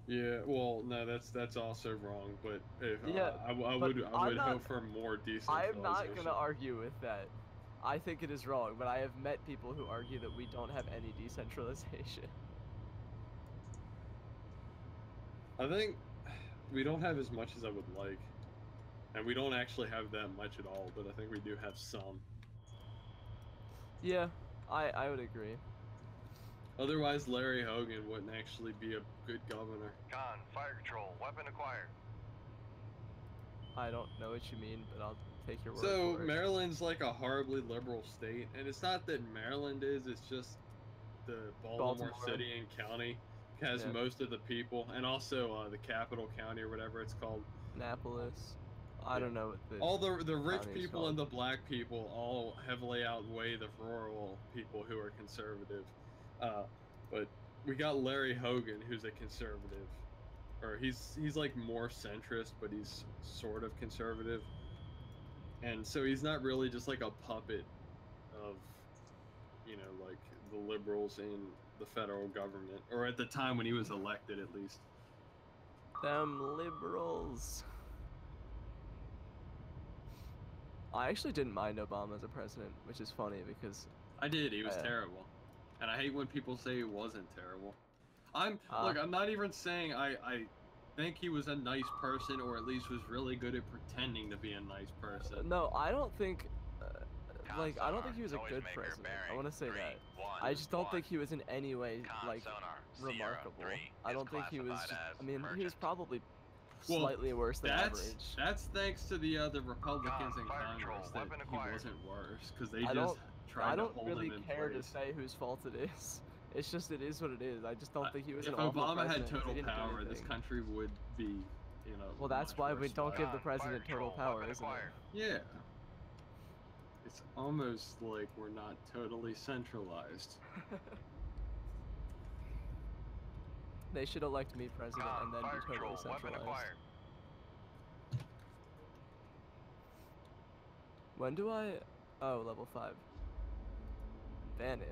Speaker 2: Yeah, well, no, that's also wrong. But if
Speaker 1: Yeah,
Speaker 2: I
Speaker 1: but
Speaker 2: would
Speaker 1: I'm not-
Speaker 2: hope for more
Speaker 1: I
Speaker 2: decentralization.
Speaker 1: am not going to argue with that. I think it is wrong, but I have met people who argue that we don't have any decentralization.
Speaker 2: I think we don't have as much as I would like. And we don't actually have that much at all, but I think we do have some.
Speaker 1: Yeah, I would agree.
Speaker 2: Otherwise, Larry Hogan wouldn't actually be a good governor.
Speaker 5: Con, fire control, weapon acquired.
Speaker 1: I don't know what you mean, but I'll take your word
Speaker 2: So
Speaker 1: for it.
Speaker 2: Maryland's like a horribly liberal state, and it's not that Maryland is, it's just the Baltimore City and County has
Speaker 1: Yeah.
Speaker 2: most of the people, and also the capital county or whatever it's called.
Speaker 1: Annapolis. I
Speaker 2: Yeah.
Speaker 1: don't know what the
Speaker 2: All the rich
Speaker 1: county is
Speaker 2: people and
Speaker 1: called.
Speaker 2: the black people all heavily outweigh the rural people who are conservative. But we got Larry Hogan, who's a conservative, or he's like more centrist, but he's sort of conservative, and so he's not really just like a puppet of, you know, like the liberals in the federal government, or at the time when he was elected, at least.
Speaker 1: Them liberals. I actually didn't mind Obama as a president, which is funny because
Speaker 2: I did. He was
Speaker 1: Yeah.
Speaker 2: terrible, and I hate when people say he wasn't terrible.
Speaker 1: Ah.
Speaker 2: Look. I'm not even saying I think he was a nice person, or at least was really good at pretending to be a nice person.
Speaker 1: no, I don't think
Speaker 4: Con
Speaker 1: like I don't
Speaker 4: sonar,
Speaker 1: think he was a good
Speaker 4: noisemaker
Speaker 1: president. I
Speaker 4: bearing
Speaker 1: want to say
Speaker 4: 3,
Speaker 1: that.
Speaker 4: 1,
Speaker 1: I just don't
Speaker 4: 1.
Speaker 1: think he was in any way
Speaker 4: Con
Speaker 1: like
Speaker 4: sonar,
Speaker 1: remarkable.
Speaker 4: Sierra 3
Speaker 1: I
Speaker 4: is
Speaker 1: don't think he was.
Speaker 4: classified as
Speaker 1: I mean, he was
Speaker 4: emergent.
Speaker 1: probably
Speaker 2: Well,
Speaker 1: slightly worse than average.
Speaker 2: That's thanks to the Republicans in
Speaker 5: Fire
Speaker 2: Congress
Speaker 5: control,
Speaker 2: that
Speaker 5: weapon
Speaker 2: he
Speaker 5: acquired.
Speaker 2: wasn't worse, because they
Speaker 1: I
Speaker 2: just
Speaker 1: don't-
Speaker 2: tried
Speaker 1: I don't
Speaker 2: to hold
Speaker 1: really
Speaker 2: him in
Speaker 1: care to
Speaker 2: place.
Speaker 1: say whose fault it is. It's just it is what it is. I just don't think he was
Speaker 2: If
Speaker 1: an awful
Speaker 2: Obama had
Speaker 1: president 'cause he
Speaker 2: total
Speaker 1: didn't do
Speaker 2: power, this
Speaker 1: anything.
Speaker 2: country would be, you know.
Speaker 1: Well, that's
Speaker 2: much
Speaker 1: why we
Speaker 2: worse
Speaker 1: don't give the
Speaker 2: off.
Speaker 1: president
Speaker 5: Fire
Speaker 1: total
Speaker 5: control,
Speaker 1: power,
Speaker 5: weapon
Speaker 1: isn't it?
Speaker 5: acquired.
Speaker 2: Yeah. It's almost like we're not totally centralized.
Speaker 1: They should elect me president
Speaker 5: Con,
Speaker 1: and then
Speaker 5: fire
Speaker 1: be totally
Speaker 5: control, weapon
Speaker 1: centralized.
Speaker 5: acquired.
Speaker 1: When do I? Oh, level 5. Vanish.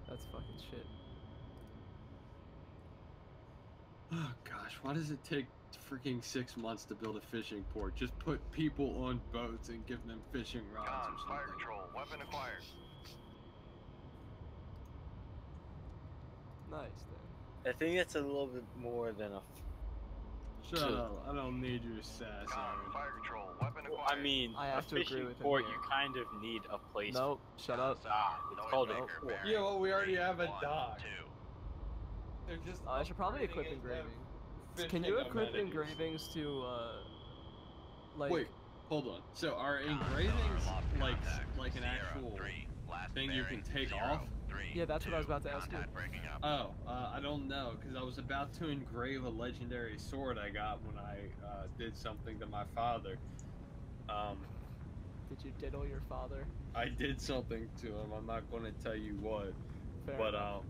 Speaker 1: That's fucking shit.
Speaker 2: Oh gosh, why does it take freaking 6 months to build a fishing port? Just put people on boats and give them fishing rods
Speaker 5: Con,
Speaker 2: or
Speaker 5: fire
Speaker 2: something.
Speaker 5: control, weapon acquired.
Speaker 1: Nice then.
Speaker 6: I think it's a little bit more than a.
Speaker 2: Shut up, I don't need your sass,
Speaker 5: Con,
Speaker 2: Aaron.
Speaker 5: fire control, weapon
Speaker 6: Well,
Speaker 5: acquired.
Speaker 6: I mean,
Speaker 1: I
Speaker 6: a
Speaker 1: have to agree
Speaker 6: fishing
Speaker 1: with him
Speaker 6: port,
Speaker 1: here.
Speaker 6: you kind of need a place.
Speaker 1: Nope. Shut up.
Speaker 6: It's called a
Speaker 5: Noisemaker
Speaker 6: port.
Speaker 5: bearing
Speaker 2: Yeah, well, we already
Speaker 5: 3,
Speaker 2: have a
Speaker 5: 1,
Speaker 2: dock.
Speaker 5: 2.
Speaker 2: They're just
Speaker 1: I should probably equip engraving. Can you equip engravings to like?
Speaker 2: Wait, hold on. So are
Speaker 5: Con,
Speaker 2: engravings
Speaker 5: sonar, lost
Speaker 2: like an
Speaker 5: contact.
Speaker 2: actual
Speaker 5: 3, last
Speaker 2: thing you can
Speaker 5: bearing,
Speaker 2: take
Speaker 5: 0,
Speaker 2: off?
Speaker 5: 3,
Speaker 1: Yeah, that's what I was
Speaker 5: 2,
Speaker 1: about to ask you.
Speaker 5: contact breaking up.
Speaker 2: I don't know, because I was about to engrave a legendary sword I got when I did something to my father.
Speaker 1: Did you diddle your father?
Speaker 2: I did something to him. I'm not going to tell you what,
Speaker 1: Fair
Speaker 2: but
Speaker 1: enough.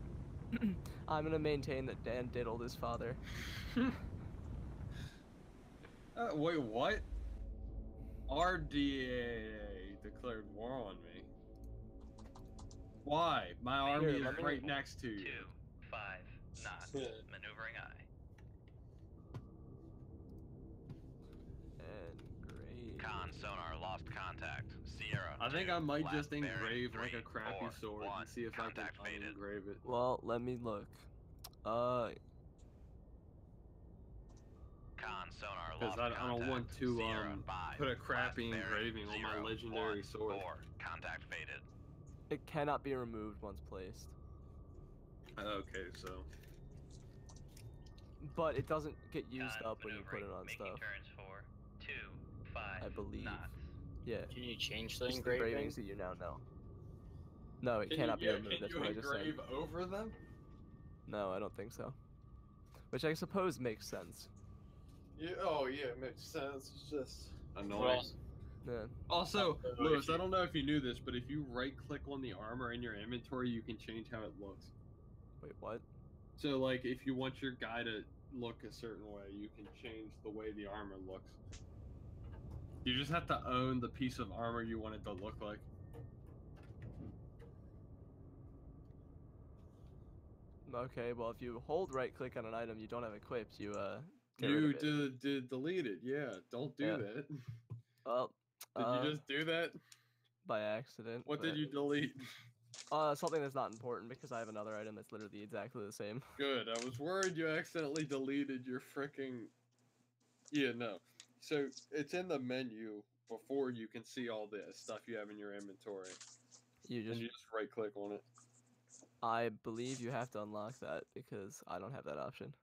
Speaker 1: I'm gonna maintain that Dan diddled his father.
Speaker 2: wait, what? RDA declared war on me. Why? My army
Speaker 1: Here,
Speaker 2: is
Speaker 1: let me-
Speaker 2: right next to
Speaker 5: 2,
Speaker 2: you.
Speaker 5: 5, knots, maneuvering eye.
Speaker 1: Engrave.
Speaker 5: Con, sonar, lost contact. Sierra.
Speaker 2: I think
Speaker 5: 2,
Speaker 2: I might
Speaker 5: last
Speaker 2: just
Speaker 5: bearing,
Speaker 2: engrave like
Speaker 5: 3,
Speaker 2: a crappy
Speaker 5: 4,
Speaker 2: sword
Speaker 5: 1,
Speaker 2: and see if I can
Speaker 5: contact faded.
Speaker 2: engrave it.
Speaker 1: Well, let me look.
Speaker 5: Con, sonar,
Speaker 2: Because
Speaker 5: lost
Speaker 2: I don't want
Speaker 5: contact.
Speaker 2: to
Speaker 5: Sierra, 5,
Speaker 2: put a crappy
Speaker 5: last bearing,
Speaker 2: engraving on my
Speaker 5: 0,
Speaker 2: legendary
Speaker 5: 1,
Speaker 2: sword.
Speaker 5: 4, contact faded.
Speaker 1: it cannot be removed once placed,
Speaker 2: Okay, so
Speaker 1: but it doesn't get used
Speaker 5: Con,
Speaker 1: up when you put it
Speaker 5: maneuvering,
Speaker 1: on
Speaker 5: making
Speaker 1: stuff.
Speaker 5: turns for 2, 5,
Speaker 1: I believe.
Speaker 5: knots.
Speaker 1: Yeah.
Speaker 6: Can you change the
Speaker 1: Just
Speaker 6: engraving?
Speaker 1: engravings that you now know. No, it cannot be removed. That's what I just said.
Speaker 2: over them?
Speaker 1: No, I don't think so. Which I suppose makes sense.
Speaker 2: Yeah. Oh, yeah, it makes sense. It's just annoying.
Speaker 6: Well,
Speaker 1: Yeah.
Speaker 2: Also,
Speaker 6: if
Speaker 2: Lewis,
Speaker 6: you-
Speaker 2: I don't know if you knew this, but if you right-click on the armor in your inventory, you can change how it looks.
Speaker 1: Wait, what?
Speaker 2: So, like, if you want your guy to look a certain way, you can change the way the armor looks. You just have to own the piece of armor you want it to look like.
Speaker 1: Okay, well, if you hold right click on an item you don't have equipped, you get
Speaker 2: You
Speaker 1: rid of it.
Speaker 2: delete it, yeah. Don't do
Speaker 1: Yeah.
Speaker 2: that.
Speaker 1: Well,
Speaker 2: Did you just do that?
Speaker 1: by accident?
Speaker 2: What
Speaker 1: but-
Speaker 2: did you delete?
Speaker 1: Something that's not important because I have another item that's literally exactly the same.
Speaker 2: Good. I was worried you accidentally deleted your fricking Yeah, no. So it's in the menu before you can see all the stuff you have in your inventory,
Speaker 1: You
Speaker 2: and
Speaker 1: just,
Speaker 2: you just right click on it.
Speaker 1: I believe you have to unlock that because I don't have that option.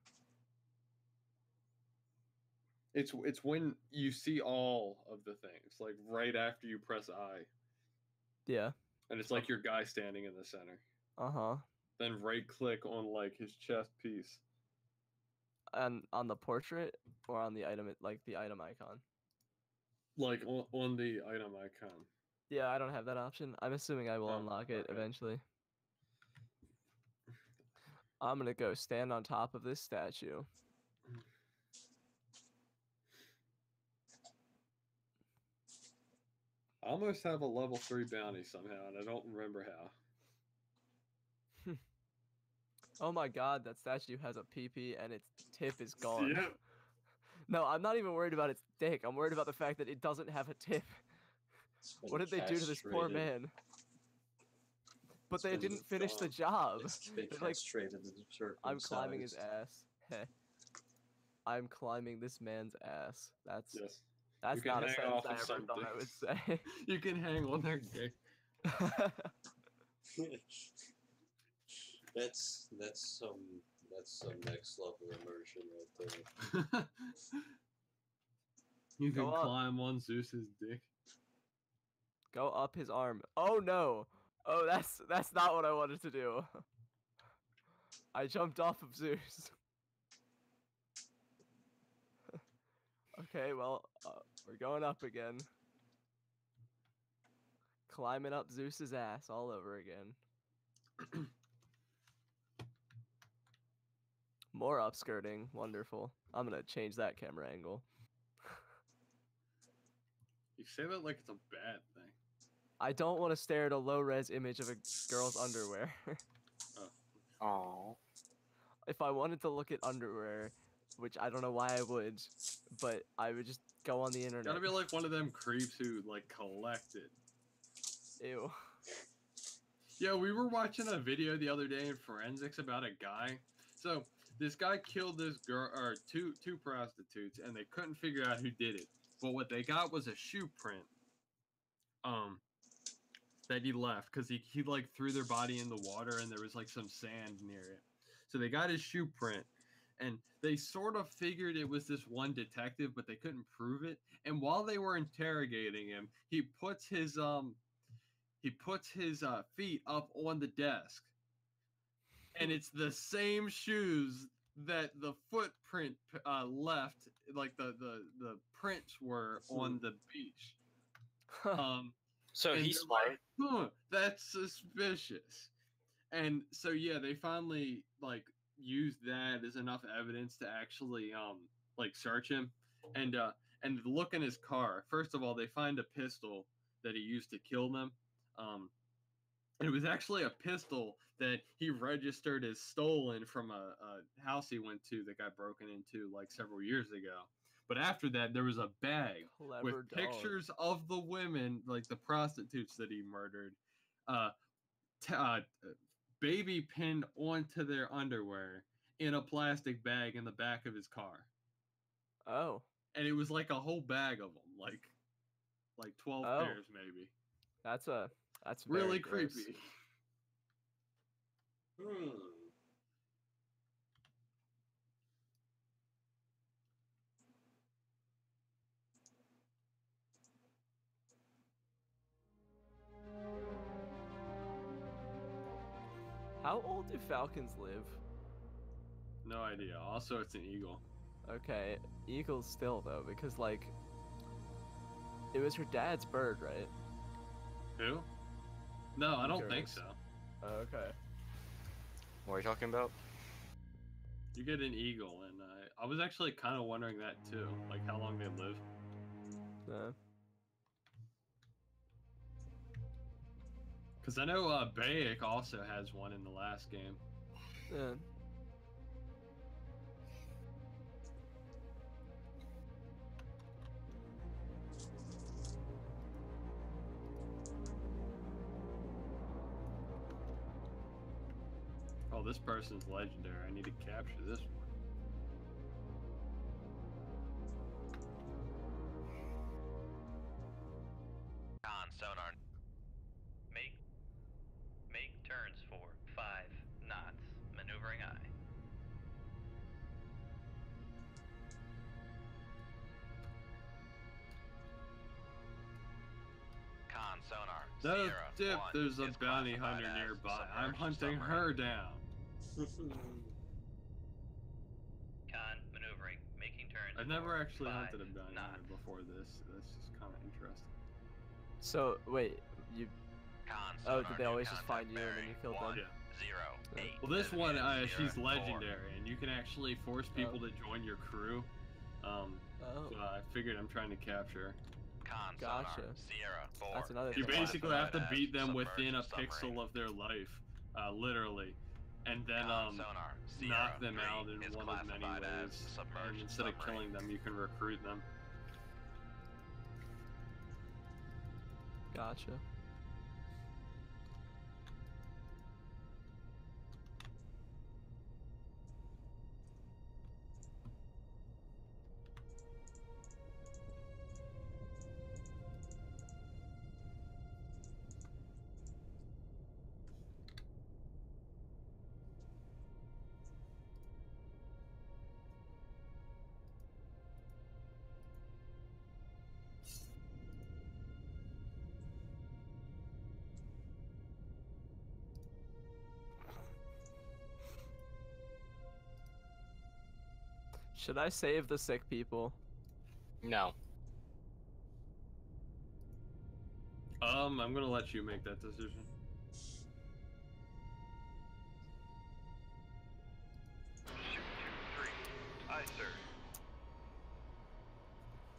Speaker 2: It's when you see all of the things, like right after you press I,
Speaker 1: Yeah.
Speaker 2: and it's like your guy standing in the center.
Speaker 1: Uh-huh.
Speaker 2: Then right click on like his chest piece.
Speaker 1: And on the portrait or on the item, like the item icon.
Speaker 2: Like on the item icon.
Speaker 1: Yeah, I don't have that option. I'm assuming I will
Speaker 2: Oh,
Speaker 1: unlock it
Speaker 2: okay.
Speaker 1: eventually. I'm gonna go stand on top of this statue.
Speaker 2: I almost have a level 3 bounty somehow, and I don't remember how.
Speaker 1: Oh my god, that statue has a PP and its tip is gone.
Speaker 2: Yeah.
Speaker 1: No, I'm not even worried about its dick. I'm worried about the fact that it doesn't have a tip.
Speaker 3: It's been
Speaker 1: What did they do to this poor
Speaker 3: castrated.
Speaker 1: man? But
Speaker 3: It's
Speaker 1: they
Speaker 3: been
Speaker 1: didn't finish the
Speaker 3: gone.
Speaker 1: job.
Speaker 3: It's been
Speaker 1: They're like,
Speaker 3: castrated and
Speaker 1: I'm climbing his
Speaker 3: circumcised.
Speaker 1: ass. Heh. I'm climbing this man's ass. That's
Speaker 2: Yes.
Speaker 1: that's
Speaker 2: can
Speaker 1: not a
Speaker 2: hang
Speaker 1: sentence
Speaker 2: off
Speaker 1: I
Speaker 2: of
Speaker 1: ever
Speaker 2: some
Speaker 1: thought I would say.
Speaker 2: You can hang on their dick.
Speaker 3: That's some next level immersion right there.
Speaker 2: You can
Speaker 1: Go up.
Speaker 2: climb on Zeus's dick.
Speaker 1: Go up his arm. Oh no. Oh, that's not what I wanted to do. I jumped off of Zeus. Okay, well, we're going up again. Climbing up Zeus's ass all over again. More upskirting. Wonderful. I'm gonna change that camera angle.
Speaker 2: You say that like it's a bad thing.
Speaker 1: I don't want to stare at a low-res image of a girl's underwear.
Speaker 6: Aww.
Speaker 1: If I wanted to look at underwear, which I don't know why I would, but I would just go on the internet.
Speaker 2: Gotta be like one of them creeps who like collect it.
Speaker 1: Ew.
Speaker 2: Yeah, we were watching a video the other day in forensics about a guy. So this guy killed this girl or two prostitutes, and they couldn't figure out who did it. But what they got was a shoe print. That he left because he like threw their body in the water and there was like some sand near it. So they got his shoe print, and they sort of figured it was this one detective, but they couldn't prove it. And while they were interrogating him, he puts his feet up on the desk, and it's the same shoes that the footprint left, like the prints were on the beach.
Speaker 6: So
Speaker 2: And
Speaker 6: he's
Speaker 2: they're
Speaker 6: smart.
Speaker 2: like, huh, that's suspicious. And so yeah, they finally like used that as enough evidence to actually like search him. And look in his car. First of all, they find a pistol that he used to kill them. And it was actually a pistol that he registered as stolen from a house he went to that got broken into like several years ago. But after that, there was a bag
Speaker 1: Clever
Speaker 2: with
Speaker 1: dog.
Speaker 2: pictures of the women, like the prostitutes that he murdered, baby pinned onto their underwear in a plastic bag in the back of his car.
Speaker 1: Oh.
Speaker 2: And it was like a whole bag of them, like 12
Speaker 1: Oh.
Speaker 2: pairs maybe.
Speaker 1: That's
Speaker 2: Really
Speaker 1: very gross.
Speaker 2: creepy.
Speaker 1: How old do falcons live?
Speaker 2: No idea. Also, it's an eagle.
Speaker 1: Okay, eagles still though, because like it was her dad's bird, right?
Speaker 2: Who? No, I don't think
Speaker 1: Eagles.
Speaker 2: so.
Speaker 1: Okay.
Speaker 6: What are you talking about?
Speaker 2: You get an eagle, and I was actually kind of wondering that too, like how long they live. Because I know Bayek also has one in the last game.
Speaker 1: Yeah.
Speaker 2: Oh, this person's legendary. I need to capture this one. No,
Speaker 4: 0,
Speaker 2: Dip,
Speaker 4: 1
Speaker 2: there's a
Speaker 4: is
Speaker 2: bounty
Speaker 4: classified
Speaker 2: hunter
Speaker 4: as
Speaker 2: nearby. I'm
Speaker 4: submerged
Speaker 2: hunting
Speaker 4: submarine.
Speaker 2: her down.
Speaker 5: Con, maneuvering, making turns.
Speaker 2: I've never
Speaker 5: for
Speaker 2: actually
Speaker 5: 5
Speaker 2: hunted a bounty
Speaker 5: knots.
Speaker 2: hunter before this. This is kind of interesting.
Speaker 1: So wait, you?
Speaker 4: Con,
Speaker 1: Oh,
Speaker 4: sonar
Speaker 1: did they
Speaker 4: new
Speaker 1: always just
Speaker 4: contact
Speaker 1: find you and then you
Speaker 4: bearing
Speaker 1: killed them?
Speaker 4: 1,
Speaker 2: Yeah.
Speaker 4: 0,
Speaker 1: Yeah.
Speaker 4: 8.
Speaker 2: Well, this
Speaker 4: Is
Speaker 2: one,
Speaker 4: 0,
Speaker 2: she's
Speaker 4: 4.
Speaker 2: legendary, and you can actually force people to join your crew.
Speaker 1: Oh,
Speaker 2: So I figured I'm trying to capture her.
Speaker 4: Con,
Speaker 1: Gotcha.
Speaker 4: sonar, Sierra 4.
Speaker 1: That's another
Speaker 2: You
Speaker 1: thing.
Speaker 2: basically have to
Speaker 4: classified
Speaker 2: beat
Speaker 4: as
Speaker 2: them within a
Speaker 4: submerged
Speaker 2: pixel
Speaker 4: submarine.
Speaker 2: of their life, literally, and then
Speaker 4: Con, sonar,
Speaker 2: knock
Speaker 4: Sierra
Speaker 2: them
Speaker 4: 3
Speaker 2: out in
Speaker 4: is
Speaker 2: one of many
Speaker 4: classified as
Speaker 2: ways. And
Speaker 4: submerged
Speaker 2: instead of
Speaker 4: submarine.
Speaker 2: killing them, you can recruit them.
Speaker 1: gotcha. Should I save the sick people?
Speaker 6: No.
Speaker 2: I'm gonna let you make that decision.
Speaker 4: Shoot 2, 3. Aye, sir.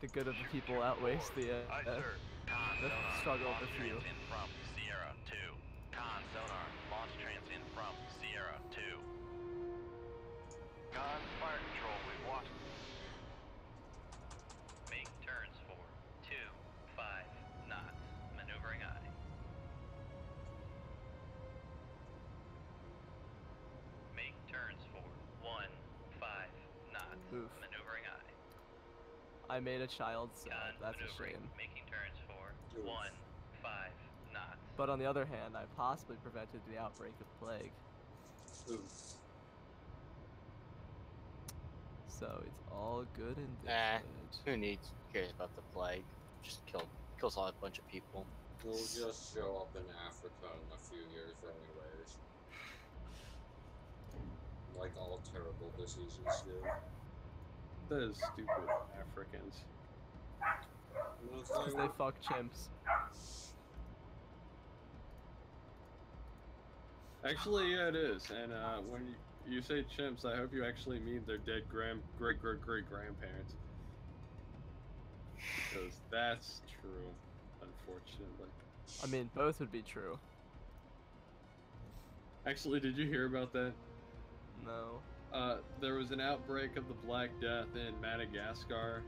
Speaker 1: The good of the people outweighs the
Speaker 4: Aye, sir. Con,
Speaker 1: the
Speaker 4: sonar,
Speaker 1: struggle of
Speaker 4: launch
Speaker 1: the few.
Speaker 4: transient from Sierra 2. Con, sonar, launch transient from Sierra 2. Con, fire control, we've lost.
Speaker 5: Make turns for 2, 5 knots. Maneuvering aye. Make turns for 1, 5 knots.
Speaker 1: Oof.
Speaker 5: Maneuvering aye.
Speaker 1: I made a child sad.
Speaker 5: Con,
Speaker 1: That's a
Speaker 5: maneuvering,
Speaker 1: shame.
Speaker 5: making turns for
Speaker 3: Oof.
Speaker 5: 1, 5 knots.
Speaker 1: But on the other hand, I possibly prevented the outbreak of plague.
Speaker 3: Oof.
Speaker 1: So it's all good and
Speaker 6: Nah.
Speaker 1: good.
Speaker 6: Who cares about the plague? Just kills all a bunch of people.
Speaker 3: We'll just show up in Africa in a few years anyways. Like all terrible diseases do.
Speaker 2: Those stupid Africans.
Speaker 3: And it's
Speaker 1: Because
Speaker 3: like,
Speaker 1: they fuck chimps.
Speaker 2: Actually, yeah, it is. And when you say chimps, I hope you actually mean their dead great-great-great-grandparents. Because that's true, unfortunately.
Speaker 1: I mean, both would be true.
Speaker 2: Actually, did you hear about that?
Speaker 1: No.
Speaker 2: There was an outbreak of the Black Death in Madagascar,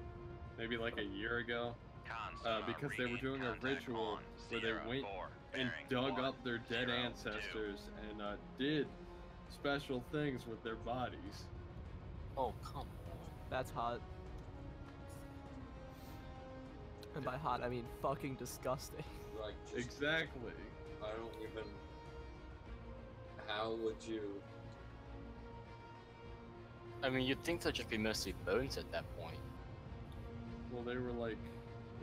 Speaker 2: maybe like a year ago,
Speaker 4: Con, sonar,
Speaker 2: because they were
Speaker 4: regain
Speaker 2: doing a
Speaker 4: contact
Speaker 2: ritual
Speaker 4: on
Speaker 2: where they
Speaker 4: Sierra
Speaker 2: went
Speaker 4: 4,
Speaker 2: and
Speaker 4: bearing
Speaker 2: dug
Speaker 4: 1,
Speaker 2: up their dead
Speaker 4: 0, 2.
Speaker 2: ancestors and did special things with their bodies.
Speaker 6: Oh, come on.
Speaker 1: That's hot. And by hot, I mean fucking disgusting.
Speaker 3: like just,
Speaker 2: Exactly.
Speaker 3: I don't even. How would you?
Speaker 6: I mean, you'd think they'd just be mostly bones at that point.
Speaker 2: Well, they were like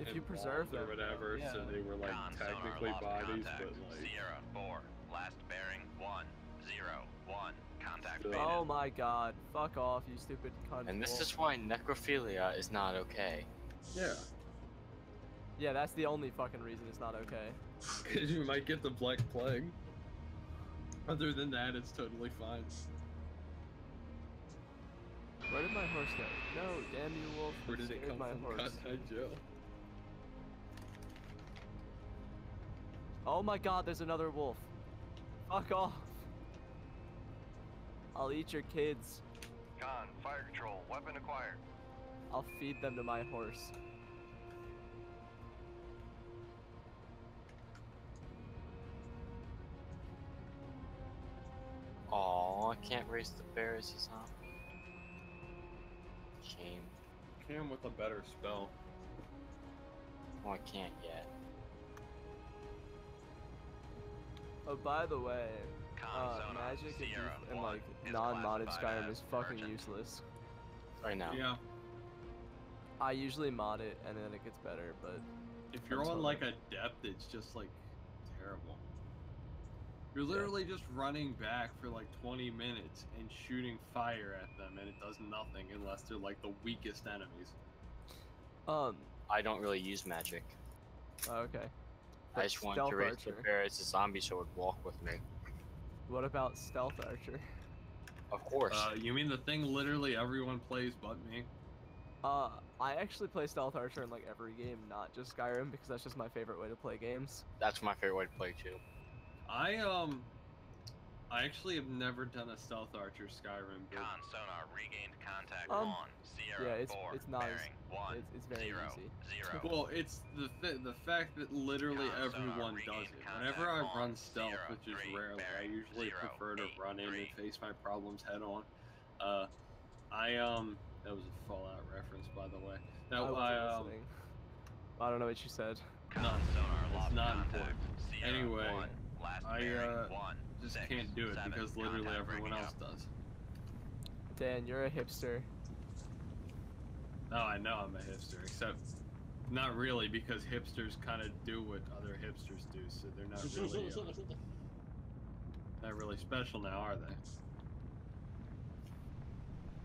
Speaker 1: If you preserve them,
Speaker 2: embalmed or whatever,
Speaker 1: yeah.
Speaker 2: so they were like
Speaker 4: Con, sonar,
Speaker 2: technically
Speaker 4: lost
Speaker 2: bodies,
Speaker 4: contact.
Speaker 2: but like
Speaker 4: Sierra 4, last bearing 1, 0, 1. Contact faded.
Speaker 1: Oh my god. Fuck off, you stupid cunt.
Speaker 6: And this
Speaker 1: wolf.
Speaker 6: is why necrophilia is not okay.
Speaker 2: yeah,
Speaker 1: Yeah, that's the only fucking reason it's not okay.
Speaker 2: because you might get the Black Plague. Other than that, it's totally fine.
Speaker 1: Where did my horse go? No, damn you, wolf.
Speaker 2: Where
Speaker 1: you
Speaker 2: did it
Speaker 1: scared
Speaker 2: come
Speaker 1: my
Speaker 2: from?
Speaker 1: horse.
Speaker 2: Cotton Eye Joe.
Speaker 1: Oh my god, there's another wolf. Fuck off. I'll eat your kids.
Speaker 4: Con, fire control, weapon acquired.
Speaker 1: I'll feed them to my horse.
Speaker 6: Aw, I can't raise the bear as a zombie. Shame.
Speaker 2: Cam with a better spell.
Speaker 6: Well, I can't yet.
Speaker 1: Oh, by the way,
Speaker 4: Con, sonar,
Speaker 1: magic and,
Speaker 4: Sierra
Speaker 1: and
Speaker 4: 1
Speaker 1: like
Speaker 4: is
Speaker 1: non-modded
Speaker 4: classified
Speaker 1: Skyrim
Speaker 4: as
Speaker 1: is fucking
Speaker 4: emergent.
Speaker 1: useless.
Speaker 6: Right now.
Speaker 2: Yeah.
Speaker 1: I usually mod it and then it gets better, but
Speaker 2: If you're
Speaker 1: Until
Speaker 2: on like a depth, it's just like terrible. You're literally just running back for like 20 minutes and shooting fire at them, and it does nothing unless they're like the weakest enemies.
Speaker 6: I don't really use magic.
Speaker 1: Okay.
Speaker 6: I just want
Speaker 1: Stealth
Speaker 6: to raise the
Speaker 1: archer.
Speaker 6: bear as a zombie so it would walk with me.
Speaker 1: What about stealth archer?
Speaker 6: Of course.
Speaker 2: You mean the thing literally everyone plays but me?
Speaker 1: I actually play stealth archer in like every game, not just Skyrim, because that's just my favorite way to play games.
Speaker 6: That's my favorite way to play too.
Speaker 2: I actually have never done a stealth archer Skyrim. But...
Speaker 4: Con sonar regained contact
Speaker 1: Um,
Speaker 4: on Sierra
Speaker 1: yeah, it's
Speaker 4: 4,
Speaker 1: not as-
Speaker 4: bearing 1,
Speaker 1: it's very
Speaker 4: 0,
Speaker 1: easy.
Speaker 4: 0.
Speaker 2: Well, it's the fact that literally
Speaker 4: Con sonar
Speaker 2: everyone does
Speaker 4: regained
Speaker 2: it.
Speaker 4: contact
Speaker 2: Whenever I
Speaker 4: on
Speaker 2: run stealth,
Speaker 4: 0,
Speaker 2: which is
Speaker 4: 3,
Speaker 2: rarely, I
Speaker 4: bearing
Speaker 2: usually
Speaker 4: 0,
Speaker 2: prefer to
Speaker 4: 8,
Speaker 2: run in
Speaker 4: 3.
Speaker 2: and face my problems head on. That was a Fallout reference, by the way.
Speaker 1: I
Speaker 2: Now,
Speaker 1: wasn't listening. I don't know what you said.
Speaker 4: Con
Speaker 2: No,
Speaker 4: sonar
Speaker 2: it's
Speaker 4: lost
Speaker 2: not
Speaker 4: contact.
Speaker 2: important.
Speaker 4: Sierra
Speaker 2: Anyway,
Speaker 4: 1, last
Speaker 2: I,
Speaker 4: bearing 1,
Speaker 2: just
Speaker 4: 6,
Speaker 2: can't do it
Speaker 4: 7,
Speaker 2: because literally
Speaker 4: contact
Speaker 2: everyone
Speaker 4: breaking
Speaker 2: else
Speaker 4: up.
Speaker 2: does.
Speaker 1: Dan, you're a hipster.
Speaker 2: No, I know I'm a hipster, except not really because hipsters kind of do what other hipsters do, so they're not really not really special now, are they?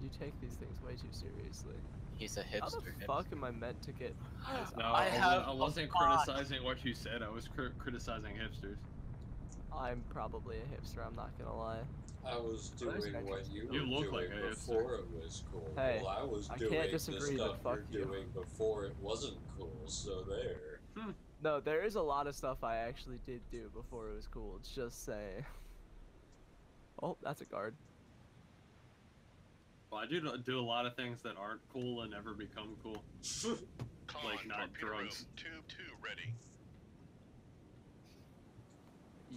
Speaker 1: You take these things way too seriously.
Speaker 6: He's a
Speaker 1: How
Speaker 6: hipster.
Speaker 1: the fuck am I meant to get this?
Speaker 2: No,
Speaker 6: I
Speaker 2: I wasn't criticizing what you said. I was criticizing hipsters.
Speaker 1: I'm probably a hipster, I'm not gonna lie.
Speaker 3: I was
Speaker 1: What is
Speaker 3: doing
Speaker 1: that?
Speaker 3: what you
Speaker 2: You
Speaker 3: were
Speaker 2: look like
Speaker 3: doing
Speaker 2: a hipster.
Speaker 3: before it was cool.
Speaker 1: Hey,
Speaker 3: well, I was
Speaker 1: I
Speaker 3: doing
Speaker 1: can't
Speaker 3: the
Speaker 1: disagree, but
Speaker 3: stuff
Speaker 1: fuck
Speaker 3: you're
Speaker 1: you.
Speaker 3: doing before it wasn't cool, so there.
Speaker 1: No, there is a lot of stuff I actually did do before it was cool. It's just saying. Oh, that's a guard.
Speaker 2: Well, I do a lot of things that aren't cool and never become cool.
Speaker 7: Con,
Speaker 2: Like not
Speaker 7: torpedo room,
Speaker 2: drugs.
Speaker 7: Tube 2 ready.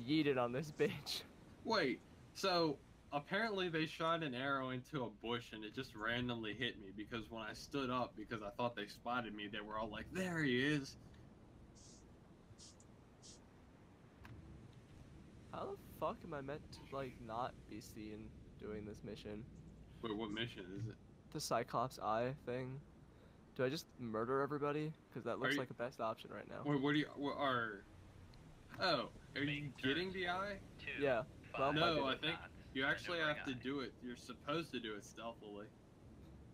Speaker 1: Yeet it on this bitch.
Speaker 2: Wait, so apparently they shot an arrow into a bush and it just randomly hit me because when I stood up because I thought they spotted me, they were all like, "There he is."
Speaker 1: How the fuck am I meant to, like, not be seen doing this mission?
Speaker 2: Wait, what mission is it?
Speaker 1: The Cyclops Eye thing? Do I just murder everybody? Because that looks
Speaker 2: you-
Speaker 1: like the best option right now.
Speaker 2: What do you? What are? Oh, are you
Speaker 4: Make
Speaker 2: getting
Speaker 4: turns
Speaker 2: the eye?
Speaker 4: 2,
Speaker 1: Yeah, well,
Speaker 4: 5,
Speaker 2: No, I
Speaker 4: 6
Speaker 2: think
Speaker 4: knots,
Speaker 2: you actually
Speaker 4: maneuvering
Speaker 2: have to
Speaker 4: eye.
Speaker 2: do it. You're supposed to do it stealthily.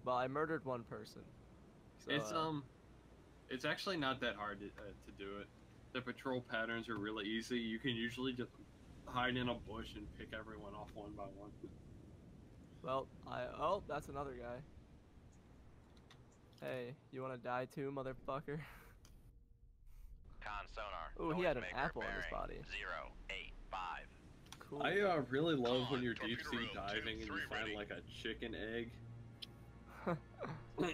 Speaker 1: Well, I murdered one person. So,
Speaker 2: It's actually not that hard to do it. The patrol patterns are really easy. You can usually just hide in a bush and pick everyone off one by one.
Speaker 1: Well, oh, that's another guy. Hey, you wanna die too, motherfucker?
Speaker 4: Con sonar.
Speaker 1: Ooh, he had an
Speaker 4: noisemaker
Speaker 1: apple on his
Speaker 4: bearing
Speaker 1: body.
Speaker 4: 0, 8, 5.
Speaker 1: Cool.
Speaker 2: I really love when
Speaker 7: Con,
Speaker 2: you're deep
Speaker 7: torpedo
Speaker 2: sea
Speaker 7: room,
Speaker 2: diving and you
Speaker 7: 2-3
Speaker 2: find
Speaker 7: ready.
Speaker 2: like a chicken egg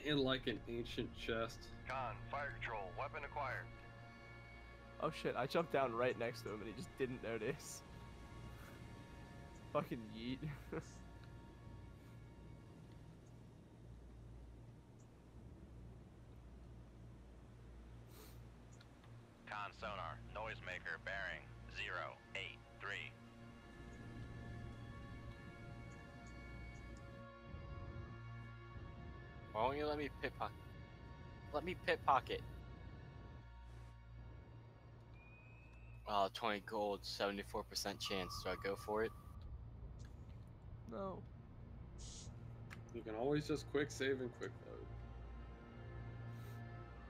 Speaker 2: in like an ancient chest.
Speaker 4: Con, fire control, weapon acquired.
Speaker 1: Oh shit, I jumped down right next to him and he just didn't notice. Fucking yeet.
Speaker 4: Con sonar, noisemaker bearing 0, 8, 3.
Speaker 6: Why won't you let me pickpocket? Let me pickpocket. 20 gold, 74% chance. Do I go for it?
Speaker 1: No.
Speaker 2: You can always just quick save and quick load.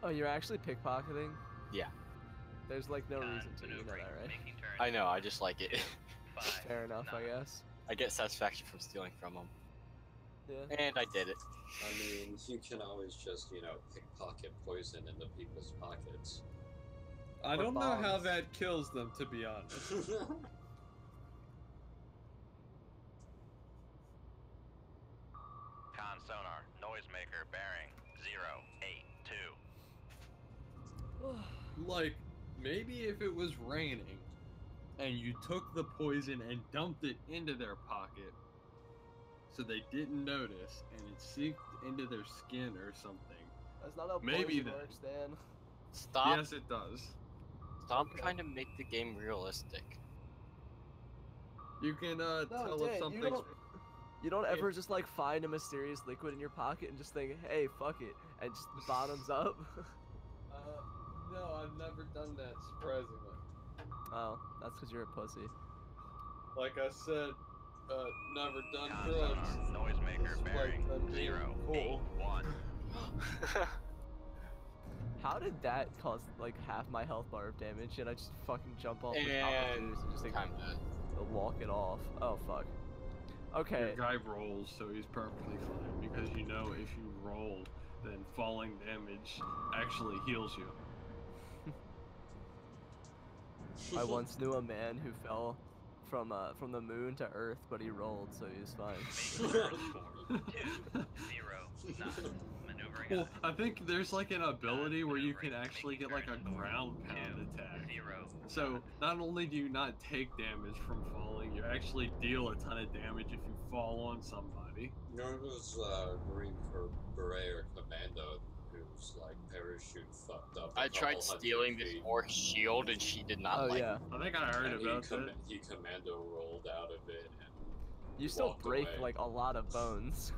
Speaker 1: Oh, you're actually pickpocketing?
Speaker 6: Yeah.
Speaker 1: There's like no
Speaker 4: Con,
Speaker 1: reason to, you know
Speaker 4: maneuvering,
Speaker 1: that, right?
Speaker 4: making turns.
Speaker 6: I know, I just like it.
Speaker 4: 5,
Speaker 1: Fair enough, I
Speaker 4: 9.
Speaker 1: guess.
Speaker 6: I get satisfaction from stealing from them.
Speaker 1: Yeah.
Speaker 6: And I did it.
Speaker 3: I mean, you can always just, pickpocket poison into people's pockets.
Speaker 2: I
Speaker 1: Or
Speaker 2: don't know how
Speaker 1: bombs.
Speaker 2: that kills them, to be honest.
Speaker 4: Con sonar, noisemaker bearing 0, 8, 2.
Speaker 2: Like, maybe if it was raining and you took the poison and dumped it into their pocket so they didn't notice and it seeped into their skin or something.
Speaker 1: That's not how
Speaker 2: Maybe
Speaker 1: poison
Speaker 2: then.
Speaker 1: works, Dan.
Speaker 6: Stop.
Speaker 2: Yes, it does.
Speaker 6: Stop
Speaker 1: Okay.
Speaker 6: trying to make the game realistic.
Speaker 2: You can tell
Speaker 1: Dan,
Speaker 2: if something's.
Speaker 1: You don't ever just like find a mysterious liquid in your pocket and just think, hey, fuck it, and just bottoms up.
Speaker 2: No, I've never done that, surprisingly.
Speaker 1: Oh, that's because you're a pussy.
Speaker 2: Like I said, never done
Speaker 4: Con
Speaker 2: drugs.
Speaker 4: sonar, noisemaker
Speaker 2: Despite
Speaker 4: bearing
Speaker 2: them being
Speaker 4: 0,
Speaker 2: cool.
Speaker 4: 8, 1.
Speaker 1: How did that cause like half my health bar of damage, and I just fucking jump off the top of
Speaker 6: And
Speaker 1: Zeus and just like
Speaker 6: time to
Speaker 1: walk it off? Oh fuck. Okay.
Speaker 2: Your guy rolls, so he's perfectly fine because you know if you roll, then falling damage actually heals you.
Speaker 1: I once knew a man who fell from the moon to Earth, but he rolled, so he was fine.
Speaker 5: Making turns for 2, 0 knots. Maneuvering
Speaker 2: Well,
Speaker 5: out.
Speaker 2: I think there's like an ability where you can
Speaker 5: Maneuvering,
Speaker 2: actually
Speaker 5: making
Speaker 2: get like a
Speaker 5: turns for
Speaker 2: ground pound
Speaker 5: 2,
Speaker 2: attack.
Speaker 5: 0
Speaker 2: So
Speaker 5: knots.
Speaker 2: not only do you not take damage from falling, you actually deal a ton of damage if you fall on somebody.
Speaker 3: You know who's Marine Beret or Commando who's like parachute fucked up?
Speaker 6: I
Speaker 3: a
Speaker 6: tried
Speaker 3: couple hundred
Speaker 6: stealing this
Speaker 3: feet,
Speaker 6: orc shield and she did not
Speaker 1: Oh
Speaker 6: like
Speaker 1: yeah.
Speaker 6: it.
Speaker 2: I think I heard
Speaker 3: and
Speaker 2: about that.
Speaker 3: he commando rolled out of it and
Speaker 1: You still
Speaker 3: walked
Speaker 1: break
Speaker 3: away.
Speaker 1: like a lot of bones.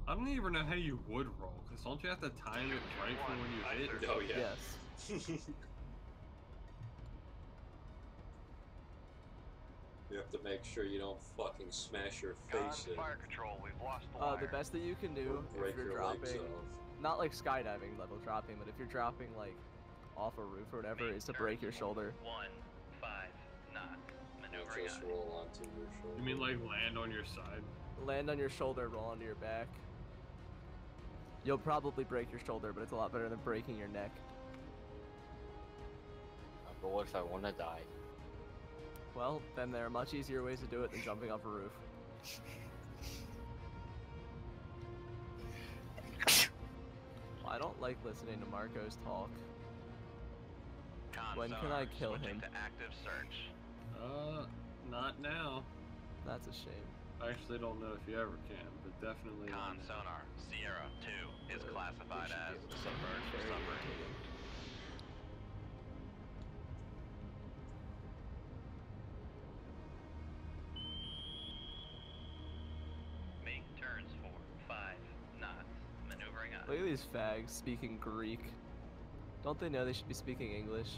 Speaker 2: I don't even know how you would roll, because don't you have to time it right for when you hit?
Speaker 3: Oh yeah.
Speaker 1: Yes.
Speaker 3: You have to make sure you don't fucking smash your
Speaker 4: Con
Speaker 3: face in
Speaker 4: fire control, we've lost the wire.
Speaker 1: The best that you can do
Speaker 3: or break
Speaker 1: if you're
Speaker 3: your legs
Speaker 1: dropping,
Speaker 3: off.
Speaker 1: not like skydiving level dropping, but if you're dropping like off a roof or whatever, is to break your shoulder.
Speaker 5: 1, 5 knots.
Speaker 3: Don't
Speaker 5: Maneuvering
Speaker 3: just
Speaker 5: out.
Speaker 3: roll onto your shoulder.
Speaker 2: You mean like land on your side?
Speaker 1: Land on your shoulder, roll onto your back. You'll probably break your shoulder, but it's a lot better than breaking your neck.
Speaker 6: But what if I want to die?
Speaker 1: Well, then there are much easier ways to do it than jumping off a roof. I don't like listening to Marcos talk.
Speaker 4: Con
Speaker 1: When can
Speaker 4: sonar,
Speaker 1: I kill
Speaker 4: switching
Speaker 1: him?
Speaker 4: to active search.
Speaker 2: Not now.
Speaker 1: That's a shame.
Speaker 2: I actually don't know if you ever can, but definitely
Speaker 4: Con
Speaker 2: not now.
Speaker 4: sonar, Sierra 2 is
Speaker 1: We
Speaker 4: classified
Speaker 1: should be
Speaker 4: as
Speaker 1: able to
Speaker 4: submerged
Speaker 1: very
Speaker 4: submarine.
Speaker 1: irritating.
Speaker 5: Make turns for 5 knots. Maneuvering out.
Speaker 1: Look at these fags speaking Greek. Don't they know they should be speaking English?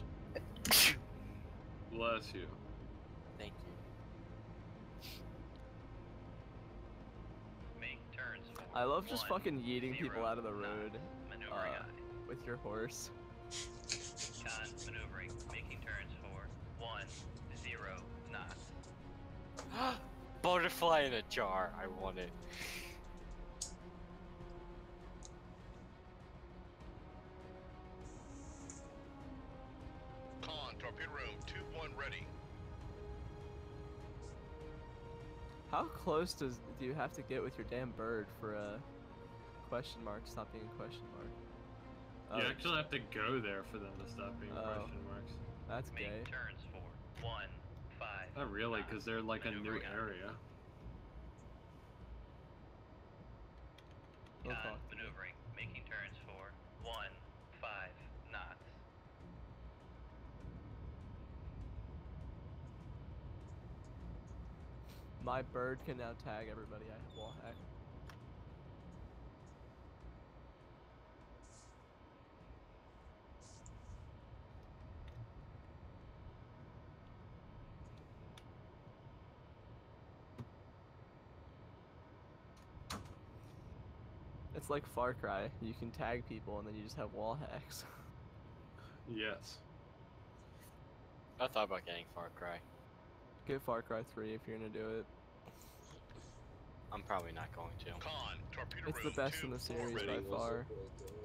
Speaker 2: Bless you.
Speaker 6: Thank you.
Speaker 5: Make turns for
Speaker 1: I love just
Speaker 5: 1,
Speaker 1: fucking yeeting people
Speaker 5: 0
Speaker 1: out of the
Speaker 5: knots.
Speaker 1: road
Speaker 5: Maneuvering
Speaker 1: uh,
Speaker 5: out.
Speaker 1: with your horse.
Speaker 5: Con maneuvering. Making turns for 1, 0 knots.
Speaker 6: Butterfly in a jar. I want it.
Speaker 7: Con, torpedo room 2-1 ready.
Speaker 1: How close do you have to get with your damn bird for a question mark to stop being a question mark?
Speaker 2: You
Speaker 1: Oh,
Speaker 2: actually have to go there for them to stop being
Speaker 1: Oh.
Speaker 2: question marks.
Speaker 1: that's
Speaker 5: Make
Speaker 1: gay.
Speaker 5: turns for 1, 5.
Speaker 2: Not really, because they're like a new
Speaker 5: Maneuvering out.
Speaker 2: area.
Speaker 1: Don't
Speaker 5: Con
Speaker 1: talk to me.
Speaker 5: maneuvering. Making turns for 1, 5 knots.
Speaker 1: My bird can now tag everybody I have wall hack. It's like Far Cry. You can tag people and then you just have wall hacks.
Speaker 2: Yes.
Speaker 6: I thought about getting Far Cry.
Speaker 1: Get Far Cry 3 if you're gonna do it.
Speaker 6: I'm probably not going to.
Speaker 7: Con, torpedo
Speaker 1: It's the
Speaker 7: room
Speaker 1: best in the
Speaker 7: 2-4
Speaker 1: series
Speaker 7: ready.
Speaker 1: by
Speaker 3: Was it
Speaker 1: far.
Speaker 3: right there?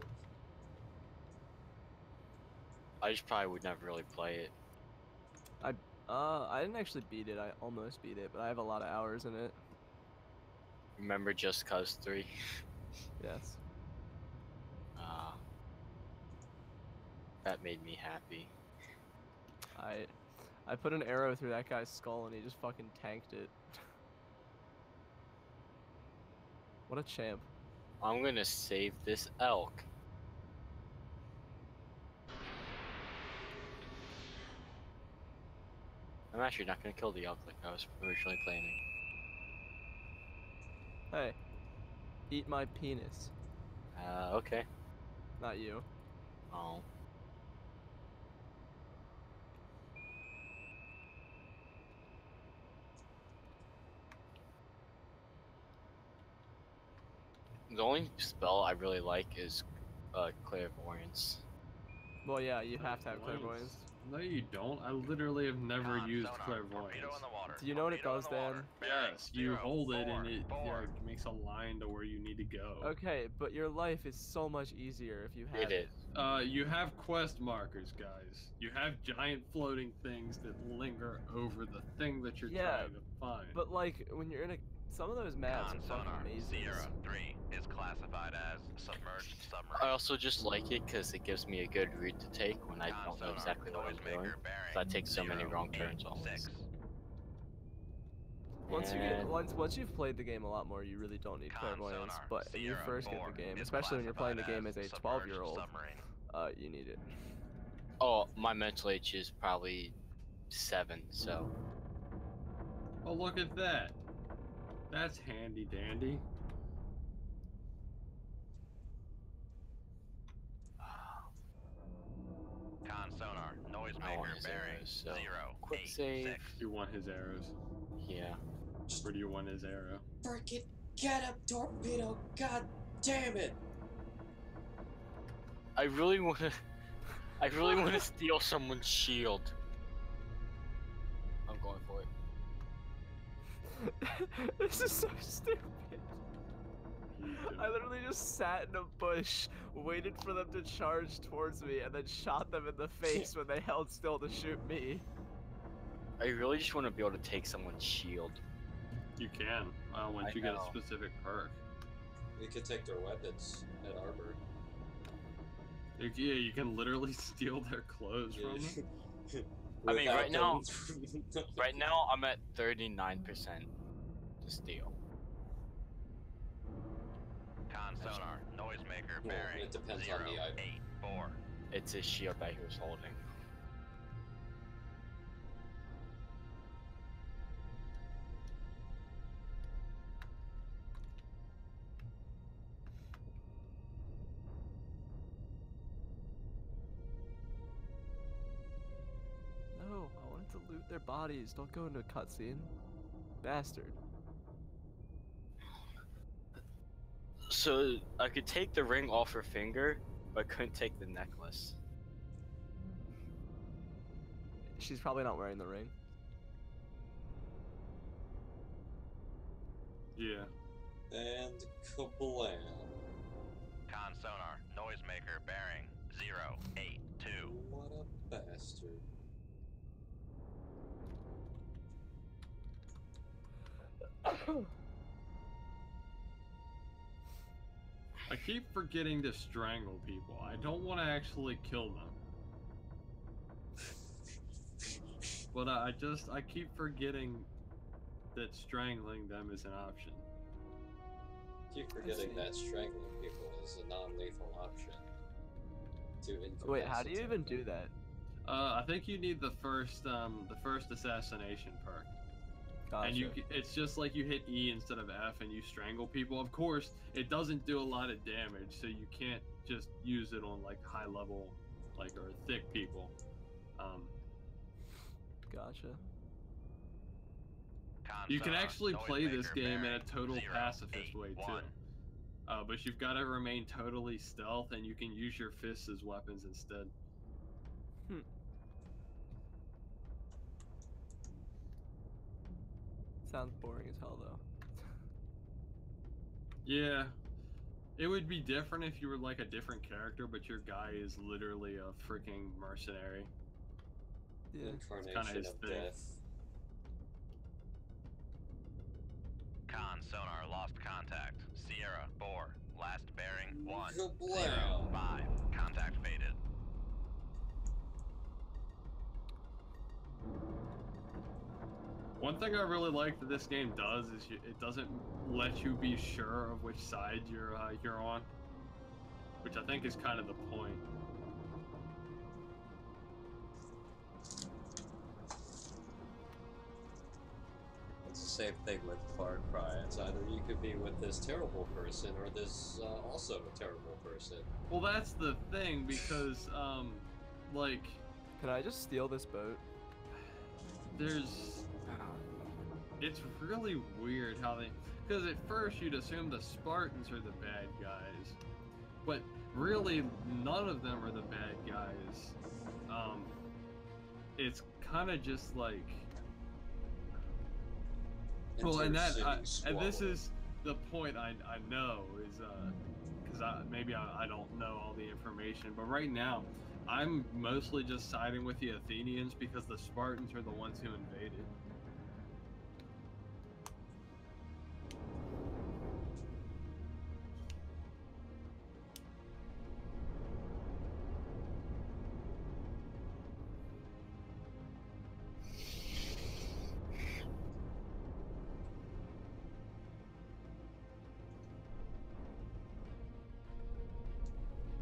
Speaker 6: I just probably would never really play it.
Speaker 1: I didn't actually beat it. I almost beat it, but I have a lot of hours in it.
Speaker 6: Remember Just Cause 3?
Speaker 1: Yes.
Speaker 6: That made me happy.
Speaker 1: I put an arrow through that guy's skull and he just fucking tanked it. What a champ.
Speaker 6: I'm gonna save this elk. I'm actually not gonna kill the elk like I was originally planning.
Speaker 1: Hey. Eat my penis.
Speaker 6: Okay.
Speaker 1: Not you.
Speaker 6: Oh. The only spell I really like is clairvoyance.
Speaker 1: Well, yeah, you have to have clairvoyance.
Speaker 2: No, you don't. I literally have never
Speaker 4: Con,
Speaker 2: used
Speaker 4: sonar,
Speaker 2: clairvoyance.
Speaker 4: torpedo in the water.
Speaker 1: Do you know what it
Speaker 4: Torpedo in
Speaker 1: does,
Speaker 4: the water.
Speaker 1: Dan?
Speaker 4: Bearing
Speaker 2: Yes, you
Speaker 4: 0,
Speaker 2: hold it
Speaker 4: 4,
Speaker 2: and it
Speaker 4: 4.
Speaker 2: makes a line to where you need to go.
Speaker 1: Okay, but your life is so much easier if you have
Speaker 6: It is.
Speaker 2: You have quest markers, guys. You have giant floating things that linger over the thing that you're
Speaker 1: Yeah,
Speaker 2: trying to find.
Speaker 1: But like when you're in a some of those maps
Speaker 4: Con,
Speaker 1: are fucking
Speaker 4: sonar,
Speaker 1: mazes.
Speaker 4: Sierra 3 is classified as submerged submarine.
Speaker 6: I also just like it because it gives me a good route to take when I
Speaker 4: Con,
Speaker 6: don't know
Speaker 4: sonar,
Speaker 6: exactly what I'm doing.
Speaker 4: noisemaker, bearing
Speaker 6: 'Cause I take so many
Speaker 4: 0,
Speaker 6: wrong
Speaker 4: 8,
Speaker 6: turns always.
Speaker 4: 6.
Speaker 6: And
Speaker 1: Once you've played the game a lot more, you really don't need
Speaker 4: Con,
Speaker 1: clairvoyance.
Speaker 4: sonar,
Speaker 1: But when you
Speaker 4: Sierra
Speaker 1: first get
Speaker 4: 4
Speaker 1: the game,
Speaker 4: is
Speaker 1: especially when you're playing the
Speaker 4: classified
Speaker 1: game as a
Speaker 4: submerged
Speaker 1: 12-year-old,
Speaker 4: submarine.
Speaker 1: you need it.
Speaker 6: oh, my mental age is probably 7, so
Speaker 2: Oh, look at that. That's handy dandy.
Speaker 4: Con, sonar,
Speaker 6: I want
Speaker 4: noisemaker,
Speaker 6: his
Speaker 4: bearing
Speaker 6: arrows, so
Speaker 4: 0,
Speaker 6: quick
Speaker 4: 8,
Speaker 6: save.
Speaker 4: 6.
Speaker 2: You want his arrows.
Speaker 6: Yeah.
Speaker 2: Where do you want his arrow?
Speaker 3: Freaking get him, torpedo! God damn it!
Speaker 6: I really want to. I really want to steal someone's shield. I'm going for it.
Speaker 1: This is so stupid. I literally just sat in a bush, waited for them to charge towards me, and then shot them in the face when they held still to shoot me.
Speaker 6: I really just want to be able to take someone's shield.
Speaker 2: You can. Once
Speaker 6: I
Speaker 2: you get a
Speaker 6: know.
Speaker 2: specific perk.
Speaker 3: We could take their weapons and armor.
Speaker 2: Yeah, you can literally steal their clothes from them.
Speaker 6: I mean, right now-
Speaker 3: them-
Speaker 6: Right now, I'm at 39% to steal.
Speaker 4: Con, sonar, noisemaker,
Speaker 3: Well,
Speaker 4: bearing
Speaker 3: it depends
Speaker 4: 0,
Speaker 3: on the item.
Speaker 4: 8, 4.
Speaker 6: It's his shield that he was holding.
Speaker 1: No, I wanted to loot their bodies. Don't go into a cutscene. Bastard.
Speaker 6: So I could take the ring off her finger, but I couldn't take the necklace.
Speaker 1: She's probably not wearing the ring.
Speaker 2: Yeah.
Speaker 3: And kablam.
Speaker 4: Con, sonar, noisemaker, bearing 0, 8, 2.
Speaker 3: What a bastard.
Speaker 2: I keep forgetting to strangle people. I don't want to actually kill them. But I keep forgetting that strangling them is an option.
Speaker 3: Keep forgetting
Speaker 1: see.
Speaker 3: that strangling people is a non-lethal option. To
Speaker 1: Wait, how do you even
Speaker 3: incapacitate
Speaker 1: do that?
Speaker 2: I think you need the first assassination perk.
Speaker 1: Gotcha.
Speaker 2: And it's just like you hit E instead of F and you strangle people. Of course, it doesn't do a lot of damage, so you can't just use it on like high level, or thick people.
Speaker 1: Gotcha.
Speaker 4: Con,
Speaker 2: You can
Speaker 4: sonar,
Speaker 2: actually play this
Speaker 4: noisemaker,
Speaker 2: game in a
Speaker 4: bearing
Speaker 2: total
Speaker 4: 0,
Speaker 2: pacifist
Speaker 4: 8,
Speaker 2: way
Speaker 4: 1.
Speaker 2: too. But you've got to remain totally stealth, and you can use your fists as weapons instead.
Speaker 1: Sounds boring as hell though.
Speaker 2: Yeah, it would be different if you were like a different character, but your guy is literally a freaking mercenary.
Speaker 1: Yeah.
Speaker 3: incarnation
Speaker 2: his
Speaker 3: of
Speaker 2: thing.
Speaker 3: death.
Speaker 4: Con, sonar, lost contact. Sierra 4, last bearing 1, 0,
Speaker 3: Kablam.
Speaker 4: 5. Contact faded.
Speaker 2: One thing I really like that this game does is it doesn't let you be sure of which side you're on, which I think is kind of the point.
Speaker 3: It's the same thing with Far Cry. It's either you could be with this terrible person or this also a terrible person.
Speaker 2: Well, that's the thing because like
Speaker 1: Can I just steal this boat?
Speaker 2: it's really weird how they Because at first you'd assume the Spartans are the bad guys, but really none of them are the bad guys. It's kind of just like, well, and this is the point I know is because maybe I don't know all the information, but right now I'm mostly just siding with the Athenians because the Spartans are the ones who invaded.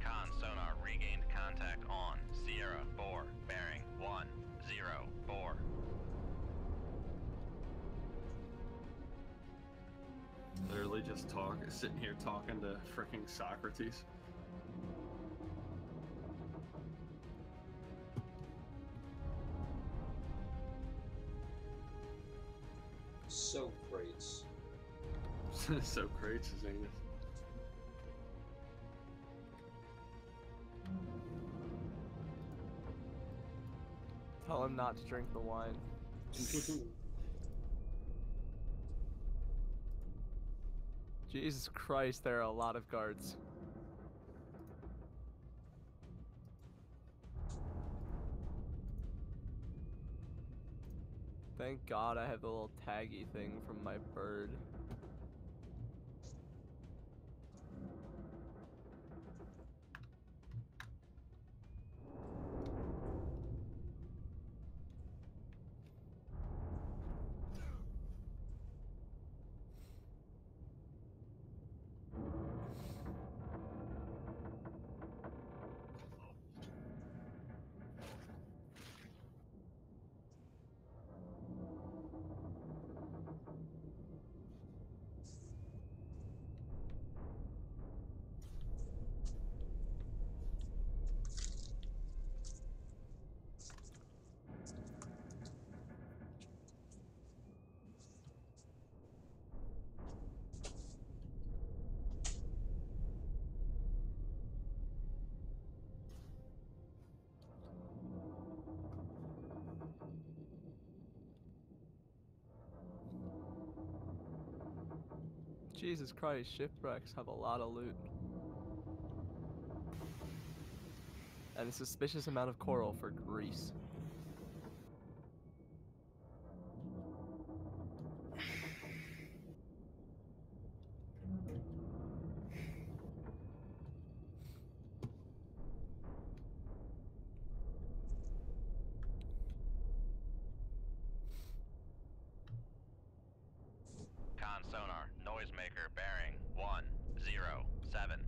Speaker 4: Con sonar regained contact on Sierra 4, bearing 104.
Speaker 2: Literally just sitting here talking to freaking Socrates.
Speaker 3: Socrates.
Speaker 2: Socrates is English.
Speaker 1: Tell him not to drink the wine. Jesus Christ, there are a lot of guards. Thank God I have the little taggy thing from my bird. Jesus Christ, shipwrecks have a lot of loot. And a suspicious amount of coral for Greece.
Speaker 4: Con sonar, noisemaker bearing 107.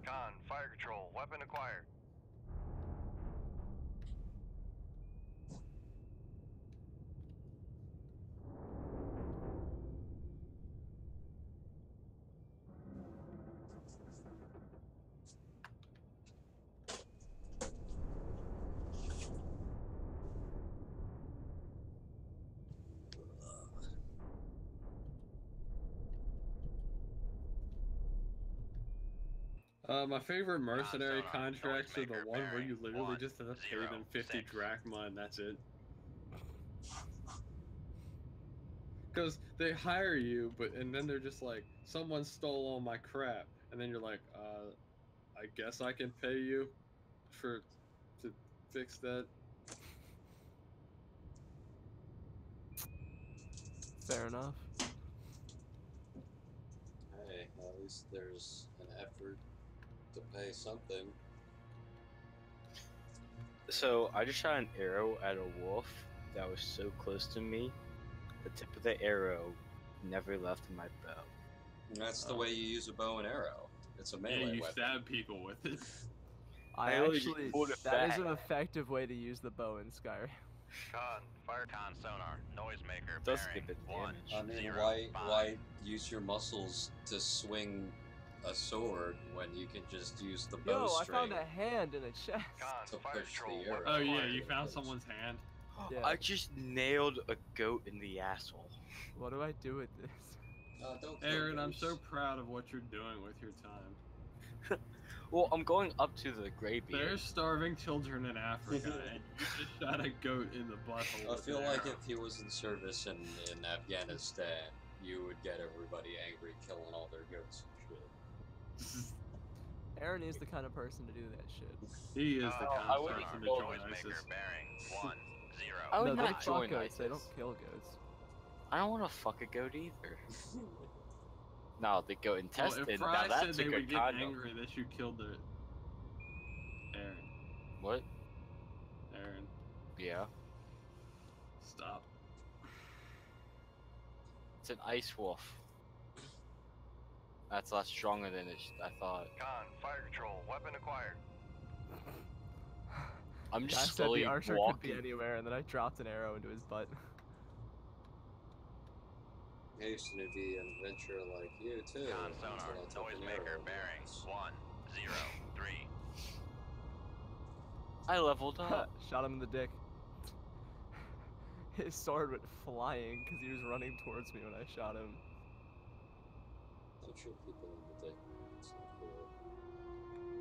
Speaker 7: Con, fire control, weapon acquired.
Speaker 2: My favorite mercenary
Speaker 4: sonar,
Speaker 2: contracts are the
Speaker 4: noisemaker
Speaker 2: one where you
Speaker 4: bearing
Speaker 2: literally just have to pay them 50
Speaker 4: 106.
Speaker 2: drachma and that's it. Because they hire you, and then they're just like, someone stole all my crap, and then you're like, I guess I can pay you to fix that.
Speaker 1: Fair enough.
Speaker 3: Hey, at least there's an effort to pay something.
Speaker 6: So I just shot an arrow at a wolf that was so close to me. The tip of the arrow never left my bow.
Speaker 3: And that's the way you use a bow and arrow. It's a melee
Speaker 2: Yeah, you
Speaker 3: weapon.
Speaker 2: stab people with it.
Speaker 1: I
Speaker 6: I only
Speaker 1: actually,
Speaker 6: pulled it
Speaker 1: that is
Speaker 6: back.
Speaker 1: an effective way to use the bow in Skyrim.
Speaker 7: Con, fire.
Speaker 4: Con sonar, noisemaker,
Speaker 6: Does
Speaker 4: bearing
Speaker 6: give it
Speaker 4: 1,
Speaker 6: damage.
Speaker 3: I mean,
Speaker 4: 0,
Speaker 3: why
Speaker 4: 5.
Speaker 3: why use your muscles to swing a sword when you can just use the
Speaker 1: Yo, I
Speaker 3: bowstring
Speaker 1: found a hand in a chest.
Speaker 7: Con,
Speaker 3: to
Speaker 7: fire
Speaker 3: push
Speaker 7: control.
Speaker 3: the arrow?
Speaker 2: Oh yeah,
Speaker 7: acquired.
Speaker 2: you found someone's hand.
Speaker 1: Yeah.
Speaker 6: I just nailed a goat in the asshole.
Speaker 1: What do I do with this?
Speaker 3: Don't kill
Speaker 2: Aaron, I'm
Speaker 3: goats.
Speaker 2: so proud of what you're doing with your time.
Speaker 6: Well, I'm going up to the Greybeard.
Speaker 2: There's starving children in Africa, and you just shot a goat in the butthole.
Speaker 3: I
Speaker 2: with
Speaker 3: feel
Speaker 2: an
Speaker 3: like
Speaker 2: arrow.
Speaker 3: if he was in service in Afghanistan, you would get everybody angry, killing all their goats and shit.
Speaker 1: Aaron is the kind of person to do that shit.
Speaker 2: He is the
Speaker 4: Oh,
Speaker 2: kind
Speaker 6: I
Speaker 2: of
Speaker 6: wouldn't
Speaker 2: person to
Speaker 6: go
Speaker 2: join
Speaker 4: Noisemaker,
Speaker 2: ISIS.
Speaker 4: bearing 1, 0.
Speaker 6: I would
Speaker 1: No, they
Speaker 6: not
Speaker 1: fuck
Speaker 6: join
Speaker 1: goats. They don't
Speaker 6: ISIS.
Speaker 1: kill goats.
Speaker 6: I don't want to fuck a goat either. No, the goat
Speaker 2: Well,
Speaker 6: intestine.
Speaker 2: if
Speaker 6: now
Speaker 2: Fry said
Speaker 6: that's a
Speaker 2: they
Speaker 6: good
Speaker 2: would get
Speaker 6: condom.
Speaker 2: angry that you killed the Aaron.
Speaker 6: What?
Speaker 2: Aaron,
Speaker 6: Yeah.
Speaker 2: stop.
Speaker 6: It's an ice wolf. That's less stronger than I thought.
Speaker 7: Con, fire control. Weapon acquired.
Speaker 6: I'm
Speaker 1: I
Speaker 6: just
Speaker 1: said
Speaker 6: slowly
Speaker 1: the archer
Speaker 6: walking.
Speaker 1: could be anywhere, and then I dropped an arrow into his butt.
Speaker 3: I used to be an adventurer like you too.
Speaker 4: Con
Speaker 3: until
Speaker 4: sonar,
Speaker 3: I took an arrow
Speaker 4: noisemaker,
Speaker 3: in the
Speaker 4: bearing
Speaker 3: ass.
Speaker 4: 1, 0, 3.
Speaker 6: I leveled up.
Speaker 1: Shot him in the dick. His sword went flying because he was running towards me when I shot him.
Speaker 3: Don't shoot people in the dick. It's not cool.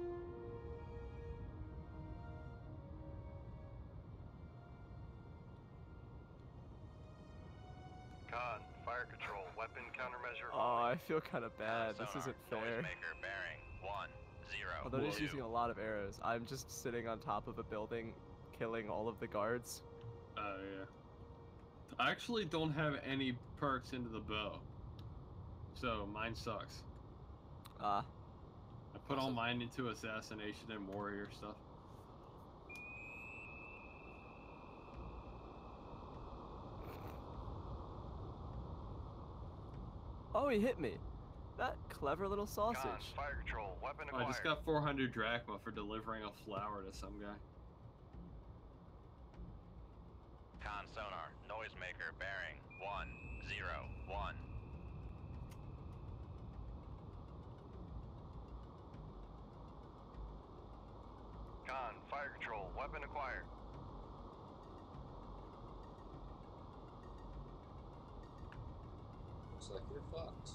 Speaker 7: Con, fire control. Weapon countermeasure.
Speaker 1: Oh, I feel kind of bad.
Speaker 4: Con
Speaker 1: This
Speaker 4: sonar,
Speaker 1: isn't fair.
Speaker 4: Noisemaker, bearing 1, 0,
Speaker 1: Although he's
Speaker 4: 2.
Speaker 1: using a lot of arrows, I'm just sitting on top of a building, killing all of the guards.
Speaker 2: Oh yeah. I actually don't have any perks into the bow, so mine sucks.
Speaker 1: Ah,
Speaker 2: I put all
Speaker 6: Awesome.
Speaker 2: mine into assassination and warrior stuff.
Speaker 1: oh, he hit me. That clever little
Speaker 7: Con,
Speaker 1: sausage.
Speaker 7: fire control. Weapon
Speaker 2: I
Speaker 7: acquired.
Speaker 2: just got 400 drachma for delivering a flower to some guy.
Speaker 4: Con sonar, noisemaker, bearing 1, 0, 1.
Speaker 7: Con, fire control. Weapon acquired.
Speaker 3: Looks like you're fucked.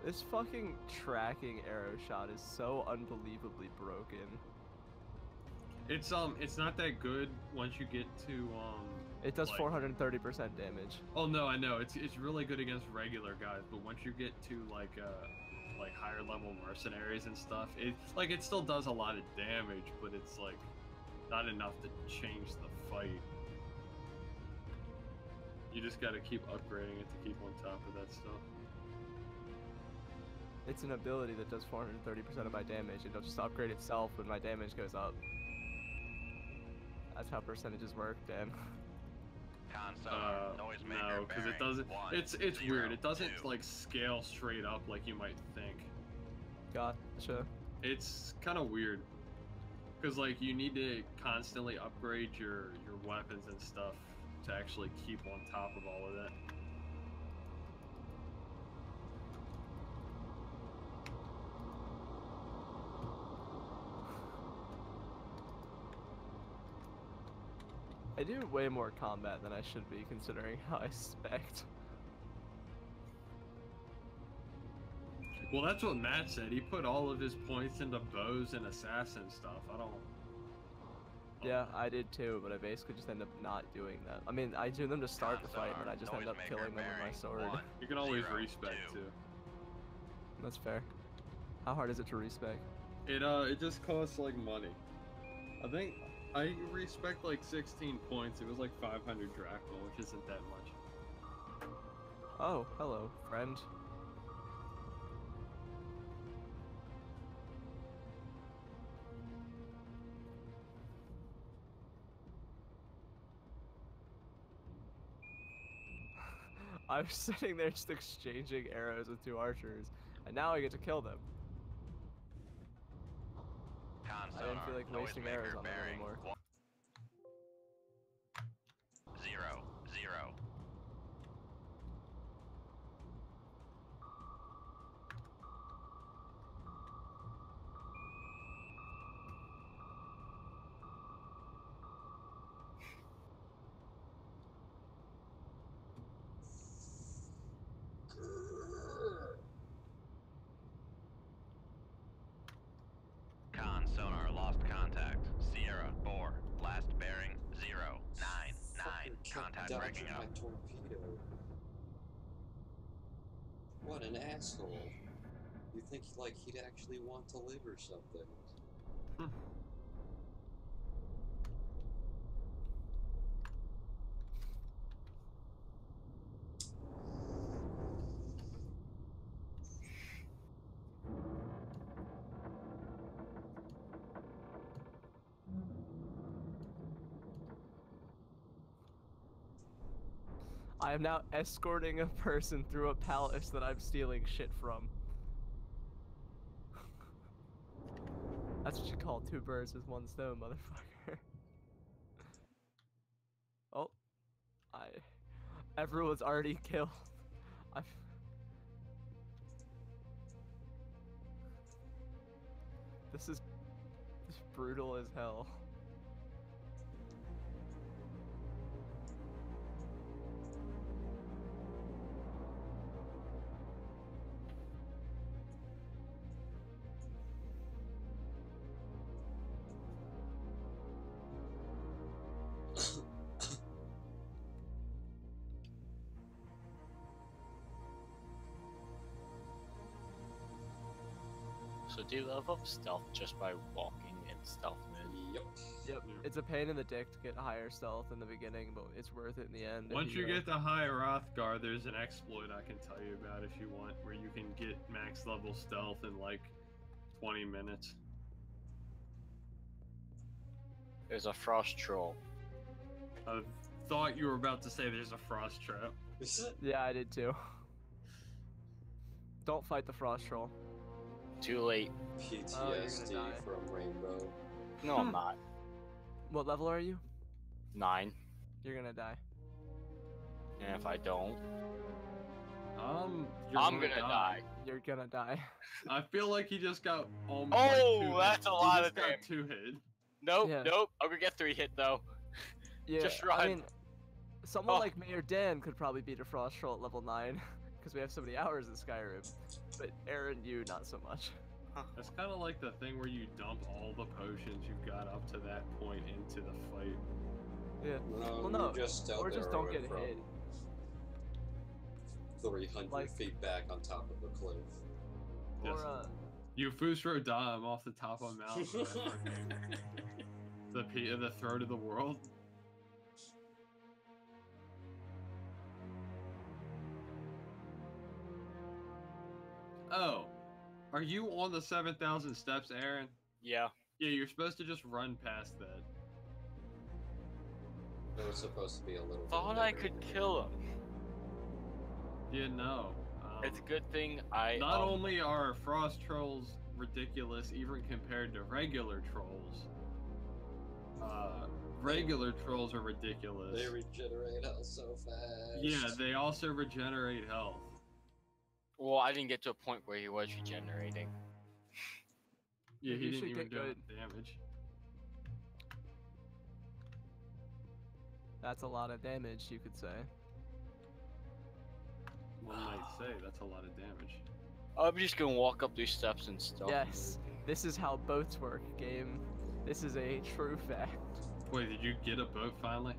Speaker 1: This fucking tracking arrow shot is so unbelievably broken.
Speaker 2: It's not that good once you get to
Speaker 1: It does
Speaker 2: like-
Speaker 1: 430% damage.
Speaker 2: Oh no, I know it's really good against regular guys, but once you get to like higher level mercenaries and stuff, it still does a lot of damage, but it's like not enough to change the fight. You just gotta keep upgrading it to keep on top of that stuff.
Speaker 1: It's an ability that does 430% of my damage. It'll just upgrade itself when my damage goes up. That's how percentages work, Dan.
Speaker 4: Con sonar,
Speaker 2: No,
Speaker 4: noisemaker,
Speaker 2: because it
Speaker 4: bearing
Speaker 2: doesn't.
Speaker 4: 1,
Speaker 2: It's
Speaker 4: 0,
Speaker 2: weird. It doesn't
Speaker 4: 2.
Speaker 2: like scale straight up like you might think.
Speaker 1: Gotcha.
Speaker 2: It's kind of weird because like you need to constantly upgrade your weapons and stuff to actually keep on top of all of that.
Speaker 1: I do way more combat than I should be, considering how I spect.
Speaker 2: Well, that's what Matt said. He put all of his points into bows and assassin stuff. I don't.
Speaker 1: Yeah, I did too, but I basically just end up not doing that. I mean, I do them to start the fight, and then I just end up
Speaker 4: Noisemaker,
Speaker 1: killing them with my
Speaker 4: bearing
Speaker 1: sword.
Speaker 4: 1,
Speaker 2: You can always
Speaker 4: 0,
Speaker 2: respec
Speaker 4: 2.
Speaker 2: too.
Speaker 1: That's fair. How hard is it to respec?
Speaker 2: It just costs like money. I think I respec like 16 points. It was like 500 drachma, which isn't that much.
Speaker 1: Oh, hello, friend. I was sitting there just exchanging arrows with two archers, and now I get to kill them. I didn't feel
Speaker 4: Sonar,
Speaker 1: like wasting arrows
Speaker 4: noisemaker
Speaker 1: on them
Speaker 4: bearing
Speaker 1: anymore.
Speaker 4: 0, 0. Con, sonar, lost contact. Sierra, Boar, last bearing, 0, 9, 9.
Speaker 3: Fucker kept
Speaker 4: Contact
Speaker 3: dodging
Speaker 4: breaking
Speaker 3: my
Speaker 4: up.
Speaker 3: torpedo. What an asshole. You think like he'd actually want to live or something.
Speaker 1: I am now escorting a person through a palace that I'm stealing shit from. That's what you call 2 birds with 1 stone, motherfucker. Oh. Everyone's already killed. This is brutal as hell.
Speaker 6: So do you level up stealth just by walking in stealth mode?
Speaker 3: Yep.
Speaker 1: Yep, it's a pain in the dick to get higher stealth in the beginning, but it's worth it in the end. if
Speaker 2: Once you
Speaker 1: uh,
Speaker 2: get to high Rothgar, there's an exploit I can tell you about if you want, where you can get max level stealth in like 20 minutes.
Speaker 6: There's a frost troll.
Speaker 2: I thought you were about to say there's a frost trap.
Speaker 1: Yeah, I did too. Don't fight the frost troll.
Speaker 6: Too late.
Speaker 3: PTSD
Speaker 1: die.
Speaker 3: from Rainbow.
Speaker 6: No, I'm not.
Speaker 1: What level are you?
Speaker 6: 9.
Speaker 1: You're gonna die.
Speaker 6: And if I don't,
Speaker 2: You're
Speaker 6: I'm gonna die.
Speaker 1: You're gonna die.
Speaker 2: I feel like he just got almost.
Speaker 6: Oh,
Speaker 2: like, 2
Speaker 6: that's
Speaker 2: hit.
Speaker 6: a lot
Speaker 2: He
Speaker 6: of
Speaker 2: just got
Speaker 6: damage.
Speaker 2: 2 hit.
Speaker 6: Nope,
Speaker 1: Yeah.
Speaker 6: nope. I'm gonna get 3 hit though.
Speaker 1: Yeah,
Speaker 6: Just
Speaker 1: I
Speaker 6: run.
Speaker 1: mean, someone
Speaker 6: Oh.
Speaker 1: like me or Dan could probably beat a frost troll at level 9, because we have so many hours in Skyrim. But Aaron, you not so much.
Speaker 2: That's kind of like the thing where you dump all the potions you've got up to that point into the fight.
Speaker 1: Yeah.
Speaker 3: No,
Speaker 1: Well, no,
Speaker 3: you just stealth
Speaker 1: or just don't
Speaker 3: arrow
Speaker 1: get
Speaker 3: it from
Speaker 1: hit.
Speaker 3: 300
Speaker 1: Like-
Speaker 3: feet back on top of a cliff.
Speaker 2: Yes.
Speaker 1: Or
Speaker 2: You Fusro Dam off the top of a mountain. the throat of the world. Oh, are you on the 7,000 steps, Aaron?
Speaker 6: Yeah.
Speaker 2: Yeah, you're supposed to just run past that.
Speaker 3: There was supposed to be a little. bit
Speaker 6: Thought
Speaker 3: of
Speaker 6: I
Speaker 3: better
Speaker 6: could
Speaker 3: area.
Speaker 6: kill him.
Speaker 2: Yeah, no.
Speaker 6: It's a good thing I.
Speaker 2: Not only are frost trolls ridiculous, even compared to regular trolls, regular trolls are ridiculous.
Speaker 3: They regenerate health so fast.
Speaker 2: Yeah, they also regenerate health.
Speaker 6: Well, I didn't get to a point where he was regenerating.
Speaker 2: Yeah,
Speaker 1: You
Speaker 2: he didn't
Speaker 1: should
Speaker 2: even
Speaker 1: get
Speaker 2: do
Speaker 1: good.
Speaker 2: damage.
Speaker 1: that's a lot of damage, you could say.
Speaker 2: One might say that's a lot of damage.
Speaker 6: I'm just gonna walk up these steps and stealth
Speaker 1: Yes, this is how boats work, game. This is a true fact.
Speaker 2: Wait, did you get a boat finally?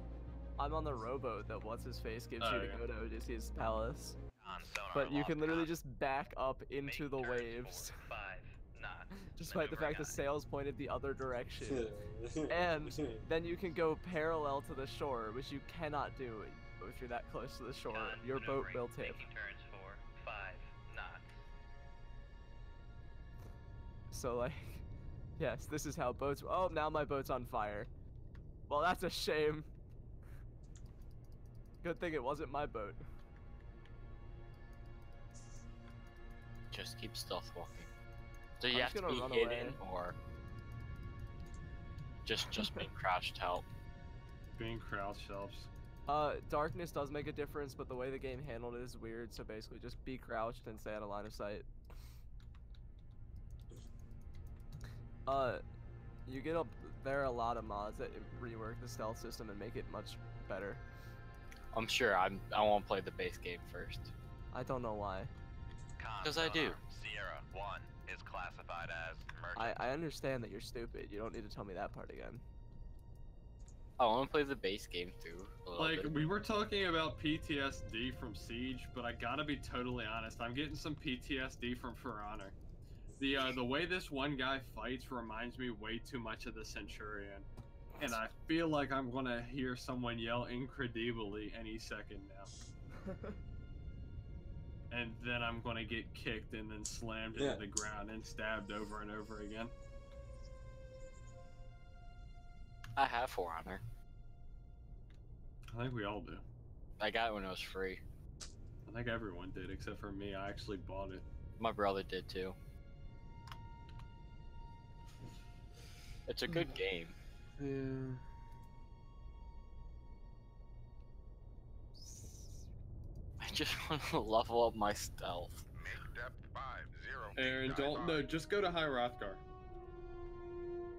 Speaker 1: I'm on the rowboat that what's-his-face gives
Speaker 2: Oh,
Speaker 1: you to
Speaker 2: yeah.
Speaker 1: go to Odysseus' palace.
Speaker 4: On sonar,
Speaker 1: But you
Speaker 4: lost
Speaker 1: can literally
Speaker 4: con-
Speaker 1: just back up into
Speaker 5: Make
Speaker 1: the
Speaker 5: turns
Speaker 1: waves,
Speaker 5: for 5 knots.
Speaker 1: despite the fact the
Speaker 5: maneuvering
Speaker 1: sails pointed the other direction. And then you can go parallel to the shore, which you cannot do if you're that close to the shore.
Speaker 5: on.
Speaker 1: Your boat
Speaker 5: Maneuvering,
Speaker 1: will tip.
Speaker 5: Making turns for 5 knots.
Speaker 1: So like, yes, this is how boats. Oh, now my boat's on fire. Well, that's a shame. Good thing it wasn't my boat.
Speaker 6: Just keep stealth walking. So you
Speaker 1: I'm
Speaker 6: have
Speaker 1: just
Speaker 6: to
Speaker 1: gonna
Speaker 6: be
Speaker 1: run
Speaker 6: hidden,
Speaker 1: away.
Speaker 6: or Just being crouched help.
Speaker 2: Being crouched helps.
Speaker 1: Darkness does make a difference, but the way the game handled it is weird. So basically, just be crouched and stay out of line of sight. You get there are a lot of mods that rework the stealth system and make it much better.
Speaker 6: I'm sure I won't play the base game first.
Speaker 1: I don't know why.
Speaker 6: Because I do.
Speaker 4: Sierra 1 is classified as merchant.
Speaker 1: I understand that you're stupid. You don't need to tell me that part again.
Speaker 6: I want to play the base game through. A little
Speaker 2: Like,
Speaker 6: bit.
Speaker 2: we were talking about PTSD from Siege, but I gotta be totally honest. I'm getting some PTSD from For Honor. The way this one guy fights reminds me way too much of the Centurion. And I feel like I'm gonna hear someone yell incredibly any second now. And then I'm gonna get kicked and then slammed into the ground and stabbed over and over again.
Speaker 6: I have For Honor.
Speaker 2: I think we all do.
Speaker 6: I got it when it was free.
Speaker 2: I think everyone did except for me. I actually bought it.
Speaker 6: My brother did too. It's a good game.
Speaker 2: Yeah.
Speaker 6: I just want to level up my stealth.
Speaker 7: Make depth 50.
Speaker 2: Aaron, don't no. Just go to High Rothgar.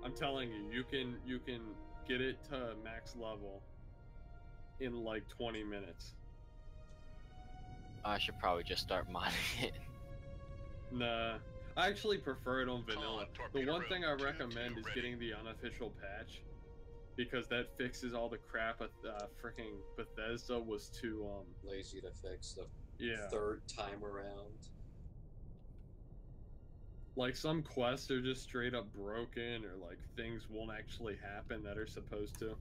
Speaker 2: I'm telling you, you can get it to max level in like 20 minutes.
Speaker 6: I should probably just start modding it.
Speaker 2: Nah, I actually prefer it on vanilla. The
Speaker 7: torpedo
Speaker 2: one thing I
Speaker 7: room,
Speaker 2: recommend
Speaker 7: 2-2
Speaker 2: is
Speaker 7: ready.
Speaker 2: getting the unofficial patch, because that fixes all the crap freaking Bethesda was too
Speaker 3: Lazy to fix the
Speaker 2: yeah.
Speaker 3: third time around.
Speaker 2: Like some quests are just straight up broken, or like things won't actually happen that are supposed to.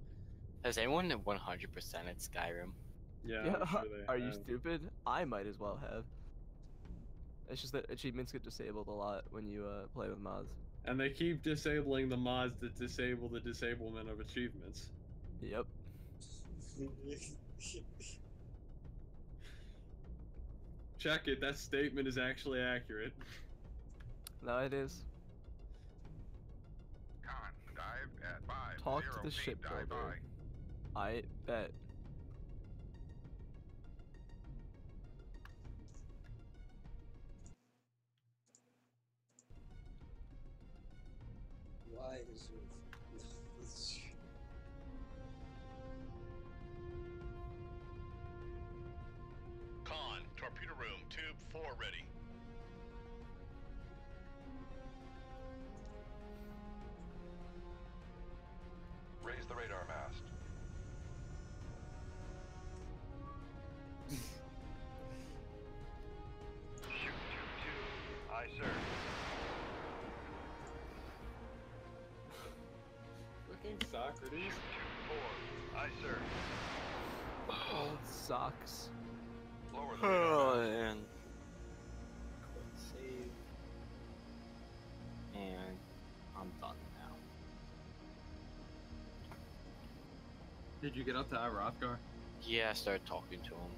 Speaker 6: Has anyone 100%ed Skyrim?
Speaker 2: Yeah,
Speaker 1: Yeah,
Speaker 2: I'm sure they
Speaker 1: are you
Speaker 2: have.
Speaker 1: stupid? I might as well have. It's just that achievements get disabled a lot when you play with mods.
Speaker 2: And they keep disabling the mods that disable the disablement of achievements.
Speaker 1: Yep.
Speaker 2: Check it, that statement is actually accurate.
Speaker 1: No, it is.
Speaker 7: Con, dive at 5.
Speaker 1: Talk to
Speaker 7: 0
Speaker 1: the
Speaker 7: feet,
Speaker 1: shipbuilder.
Speaker 7: dive by.
Speaker 1: I bet.
Speaker 3: Why is it?
Speaker 7: Con, torpedo room, tube 4 ready. Raise the radar mast. Shoot tube 2. Aye, sir.
Speaker 2: Fucking Socrates.
Speaker 7: Tube 4. Aye, sir.
Speaker 1: Old socks.
Speaker 7: Lower the radar mast.
Speaker 6: and quick save. And I'm done now.
Speaker 2: Did you get up to Rothgar?
Speaker 6: Yeah, I started talking to him.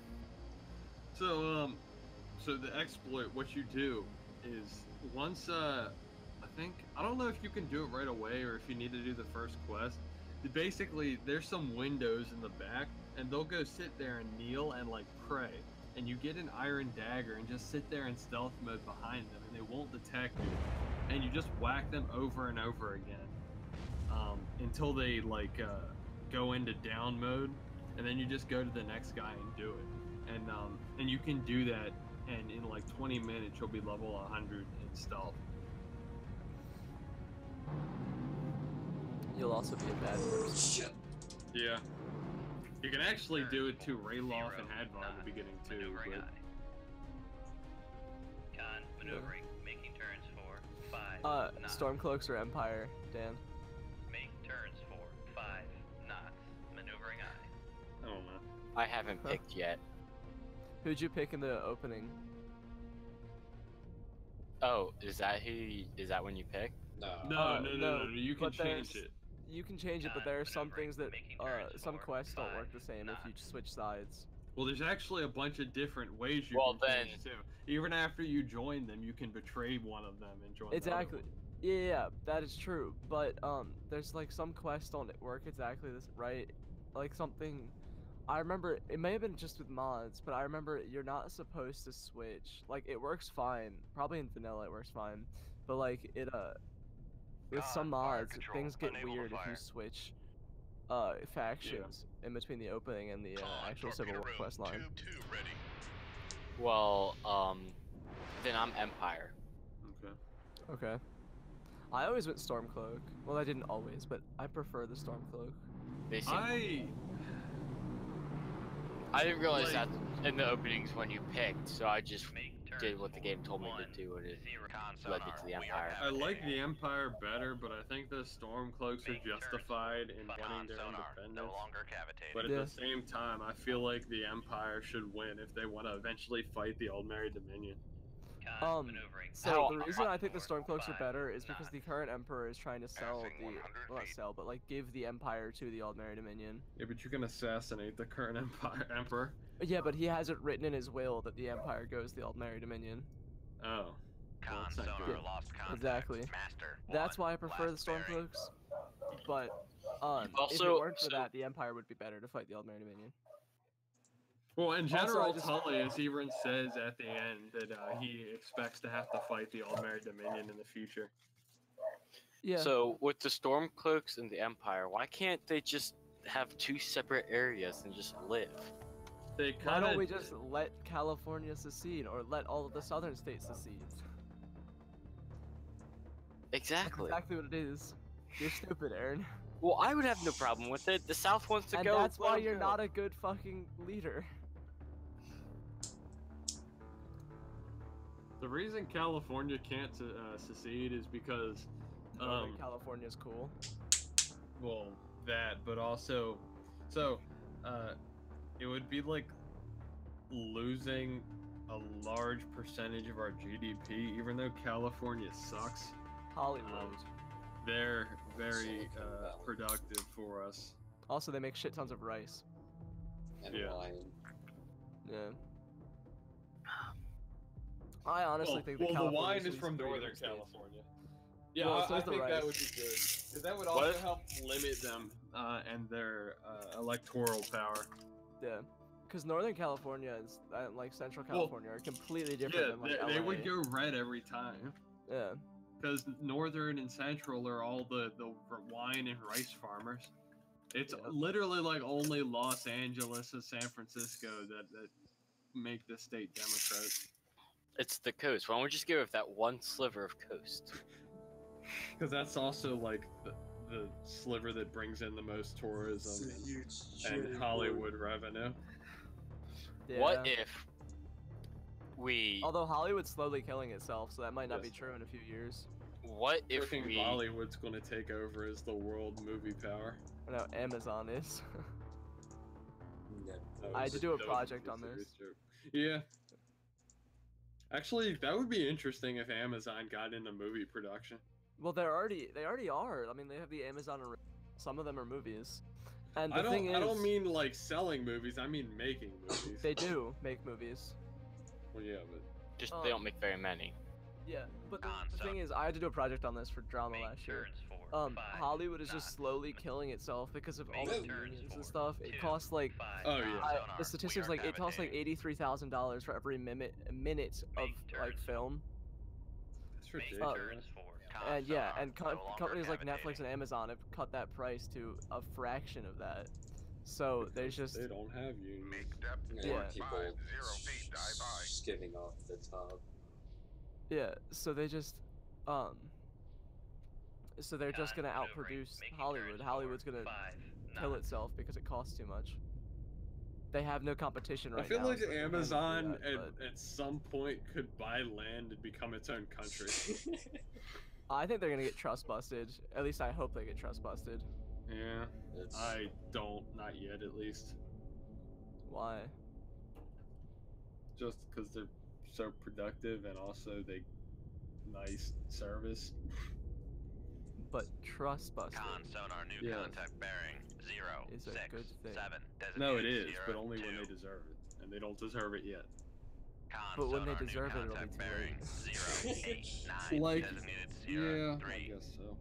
Speaker 2: So the exploit, what you do is once I don't know if you can do it right away or if you need to do the first quest. Basically, there's some windows in the back, and they'll go sit there and kneel and like pray, and you get an iron dagger and just sit there in stealth mode behind them, and they won't detect you, and you just whack them over and over again until they like go into down mode, and then you just go to the next guy and do it, and you can do that, and in like 20 minutes you'll be level 100 in stealth.
Speaker 1: You'll also be a bad person.
Speaker 3: Shit.
Speaker 2: Yeah. You can actually do it to Rayloff and Hadvar at the beginning too,
Speaker 5: Maneuvering
Speaker 2: but
Speaker 5: eye. Con, maneuvering, making turns for 5 knots.
Speaker 1: Stormcloaks or Empire, Dan?
Speaker 5: Make turns for 5 knots. Maneuvering eye.
Speaker 2: I don't know.
Speaker 6: I haven't picked yet.
Speaker 1: Who'd you pick in the opening?
Speaker 6: Oh, is that when you pick?
Speaker 3: No.
Speaker 2: No. You can
Speaker 1: but
Speaker 2: change
Speaker 1: there's-
Speaker 2: it.
Speaker 1: You can change it, but
Speaker 5: Con,
Speaker 1: there are some
Speaker 5: maneuvering,
Speaker 1: things that
Speaker 5: making turns
Speaker 1: some
Speaker 5: for
Speaker 1: quests don't
Speaker 5: 5
Speaker 1: work the same if you
Speaker 5: knots.
Speaker 1: switch sides.
Speaker 2: Well, there's actually a bunch of different ways you
Speaker 6: Well,
Speaker 2: can change too. Even after you join them, you can betray one of them and join the other
Speaker 1: Exactly.
Speaker 2: one.
Speaker 1: Yeah, that is true. But there's like some quests don't work exactly this right. Like something, I remember it may have been just with mods, but I remember you're not supposed to switch. Like it works fine. Probably in vanilla it works fine, but like it with some
Speaker 7: Con, fire
Speaker 1: mods
Speaker 7: control,
Speaker 1: things get
Speaker 7: unable to
Speaker 1: weird if you
Speaker 7: fire.
Speaker 1: switch factions in between the opening and the actual Civil War quest line.
Speaker 6: Well, then I'm Empire.
Speaker 2: Okay.
Speaker 1: Okay. I always went Stormcloak. Well, I didn't always, but I prefer the Stormcloak.
Speaker 6: They seem
Speaker 2: I
Speaker 6: I didn't realize
Speaker 2: like-
Speaker 6: that in the openings when you picked, so I just
Speaker 5: Make
Speaker 6: did
Speaker 5: turns
Speaker 6: what the
Speaker 5: for
Speaker 6: game told me
Speaker 5: 1,
Speaker 6: to do, and it
Speaker 5: 0.
Speaker 4: Con
Speaker 6: led me
Speaker 4: sonar,
Speaker 6: to the
Speaker 4: we are
Speaker 6: Empire.
Speaker 2: I like the Empire better, but I think the Stormcloaks are
Speaker 5: Make turns
Speaker 2: justified in
Speaker 5: for
Speaker 2: wanting
Speaker 4: Con
Speaker 2: their
Speaker 4: sonar,
Speaker 2: independence.
Speaker 4: no longer cavitating.
Speaker 2: But at
Speaker 1: Yeah.
Speaker 2: the same time, I feel like the Empire should win if they want to eventually fight the Aldmeri Dominion.
Speaker 5: Con maneuvering.
Speaker 1: So the
Speaker 6: How-
Speaker 1: reason I think the
Speaker 5: for
Speaker 1: Stormcloaks are
Speaker 5: 5
Speaker 1: better is because
Speaker 5: knots.
Speaker 1: the current Emperor is trying to sell
Speaker 7: Passing
Speaker 1: the,
Speaker 7: 100
Speaker 1: well, not
Speaker 7: feet.
Speaker 1: sell, but like give the Empire to the Aldmeri Dominion.
Speaker 2: Yeah, but you can assassinate the current Emperor.
Speaker 1: Yeah, but he has it written in his will that the Empire goes to the Aldmeri Dominion.
Speaker 2: Oh.
Speaker 4: Con
Speaker 2: that's not
Speaker 4: sonar,
Speaker 2: good.
Speaker 4: lost contact.
Speaker 1: Exactly.
Speaker 4: Master.
Speaker 1: That's
Speaker 4: 1,
Speaker 1: why I prefer the
Speaker 4: last bearing.
Speaker 1: Stormcloaks. But if it
Speaker 6: Also-
Speaker 1: weren't for
Speaker 6: so-
Speaker 1: that, the Empire would be better to fight the Aldmeri Dominion.
Speaker 2: Well, in
Speaker 1: Also, I
Speaker 2: general,
Speaker 1: just-
Speaker 2: Tullius even says at the end that he expects to have to fight the Aldmeri Dominion in the future.
Speaker 1: Yeah.
Speaker 6: So with the Stormcloaks and the Empire, why can't they just have two separate areas and just live?
Speaker 2: They
Speaker 1: Why
Speaker 2: kind
Speaker 1: don't we
Speaker 2: of
Speaker 1: just let California secede, or let all of the southern states secede? That's
Speaker 6: Exactly.
Speaker 1: exactly what it is. You're stupid, Aaron.
Speaker 6: Well, I would have no problem with it. The South wants to
Speaker 1: And
Speaker 6: go.
Speaker 1: that's
Speaker 6: let
Speaker 1: why
Speaker 6: 'em
Speaker 1: you're
Speaker 6: go.
Speaker 1: not a good fucking leader.
Speaker 2: the reason California can't secede is because,
Speaker 1: Northern California's cool.
Speaker 2: well, that, but also, so, it would be like losing a large percentage of our GDP, even though California sucks.
Speaker 1: Hollywood.
Speaker 2: They're very
Speaker 3: Silicon Valley.
Speaker 2: productive for us.
Speaker 1: Also, they make shit tons of rice.
Speaker 3: And
Speaker 2: Yeah.
Speaker 3: wine.
Speaker 1: Yeah. I honestly think that
Speaker 2: the
Speaker 1: California
Speaker 2: wine is
Speaker 1: needs
Speaker 2: from
Speaker 1: three
Speaker 2: Northern
Speaker 1: different states.
Speaker 2: California. Yeah,
Speaker 1: Well,
Speaker 2: I
Speaker 1: so is the
Speaker 2: think that
Speaker 1: rice.
Speaker 2: would be good. Because that would also
Speaker 6: What?
Speaker 2: help limit them and their electoral power.
Speaker 1: Yeah. Because Northern California is like Central
Speaker 2: Well,
Speaker 1: California are completely different
Speaker 2: Yeah,
Speaker 1: than like
Speaker 2: they
Speaker 1: LA.
Speaker 2: would go red every time.
Speaker 1: Yeah.
Speaker 2: Because Northern and Central are all the wine and rice farmers. It's
Speaker 1: Yep.
Speaker 2: literally like only Los Angeles and San Francisco that make the state Democrat.
Speaker 6: It's the coast. Why don't we just give it that one sliver of coast?
Speaker 2: Because that's also like the sliver that brings in the most tourism and Hollywood revenue.
Speaker 1: Yeah.
Speaker 6: What if we?
Speaker 1: Although Hollywood's slowly killing itself, so that might not be
Speaker 2: Yes.
Speaker 1: true in a few years.
Speaker 6: What if
Speaker 2: Freaking
Speaker 6: we?
Speaker 2: Bollywood's going to take over as the world movie power.
Speaker 1: I know Amazon is.
Speaker 2: That
Speaker 1: I had
Speaker 2: was
Speaker 1: to
Speaker 2: a-
Speaker 1: do a
Speaker 2: that was
Speaker 1: project on
Speaker 2: serious
Speaker 1: this.
Speaker 2: joke. Yeah. Actually, that would be interesting if Amazon got into movie production.
Speaker 1: Well, they already are. I mean, they have the Amazon. Some of them are movies, and the
Speaker 2: I
Speaker 1: thing is,
Speaker 2: don't mean like selling movies. I mean making movies.
Speaker 1: they do make movies.
Speaker 2: Well, yeah, but
Speaker 6: Just they don't make very many.
Speaker 1: Yeah, but the
Speaker 4: Concept.
Speaker 1: thing is, I had to do a project on this for drama
Speaker 5: Make
Speaker 1: last year.
Speaker 5: turns for 5
Speaker 1: Hollywood is just
Speaker 5: knots.
Speaker 1: slowly killing itself because of all
Speaker 5: Make
Speaker 1: the
Speaker 5: turns
Speaker 1: unions and
Speaker 5: for
Speaker 1: stuff. It
Speaker 5: 2,
Speaker 1: costs like
Speaker 5: 5
Speaker 2: Oh, yeah.
Speaker 5: knots.
Speaker 4: Sonar,
Speaker 1: the statistics
Speaker 4: we are
Speaker 1: like it costs like
Speaker 4: cavitating.
Speaker 1: $83,000 for every minute of
Speaker 5: Make
Speaker 1: like
Speaker 5: turns.
Speaker 1: film.
Speaker 2: it's
Speaker 5: Make
Speaker 2: ridiculous.
Speaker 5: turns for
Speaker 4: Con
Speaker 1: And yeah,
Speaker 4: sonar,
Speaker 1: and
Speaker 4: no longer
Speaker 1: companies like Netflix
Speaker 4: cavitating.
Speaker 1: and Amazon have cut that price to a fraction of that. So there's
Speaker 2: Because
Speaker 1: just
Speaker 2: they don't have unions.
Speaker 7: Make depth
Speaker 1: Yeah.
Speaker 7: 150 feet, die by.
Speaker 3: skimming off the top.
Speaker 1: yeah, so they just so they're just
Speaker 5: Con
Speaker 1: gonna
Speaker 5: maneuvering.
Speaker 1: outproduce
Speaker 5: Making
Speaker 1: Hollywood.
Speaker 5: turns
Speaker 1: Hollywood's
Speaker 5: for
Speaker 1: gonna
Speaker 5: 5
Speaker 1: kill
Speaker 5: knots.
Speaker 1: itself because it costs too much. They have no competition right
Speaker 2: I feel
Speaker 1: now.
Speaker 2: like
Speaker 1: so they can't
Speaker 2: Amazon
Speaker 1: do that, but
Speaker 2: at some point could buy land and become its own country.
Speaker 1: I think they're gonna get trust busted. At least I hope they get trust busted.
Speaker 2: Yeah,
Speaker 3: It's,
Speaker 2: I don't, not yet at least.
Speaker 1: Why?
Speaker 2: Just because they're so productive and also they nice service.
Speaker 1: But trust busted.
Speaker 4: Con sonar, new
Speaker 2: Yeah.
Speaker 4: contact bearing. 0,
Speaker 1: Is a
Speaker 4: 6,
Speaker 1: good thing.
Speaker 4: 7.
Speaker 2: No, it
Speaker 4: designated
Speaker 2: is, but
Speaker 4: 0,
Speaker 2: only when
Speaker 4: 2.
Speaker 2: they deserve it, and they don't deserve it yet.
Speaker 4: Con
Speaker 1: But when they
Speaker 4: sonar, new
Speaker 1: deserve it, it'll be
Speaker 4: contact
Speaker 1: too
Speaker 4: bearing
Speaker 1: late.
Speaker 4: 089,
Speaker 2: Like,
Speaker 4: designated Sierra
Speaker 2: yeah,
Speaker 4: 3.
Speaker 2: I guess so.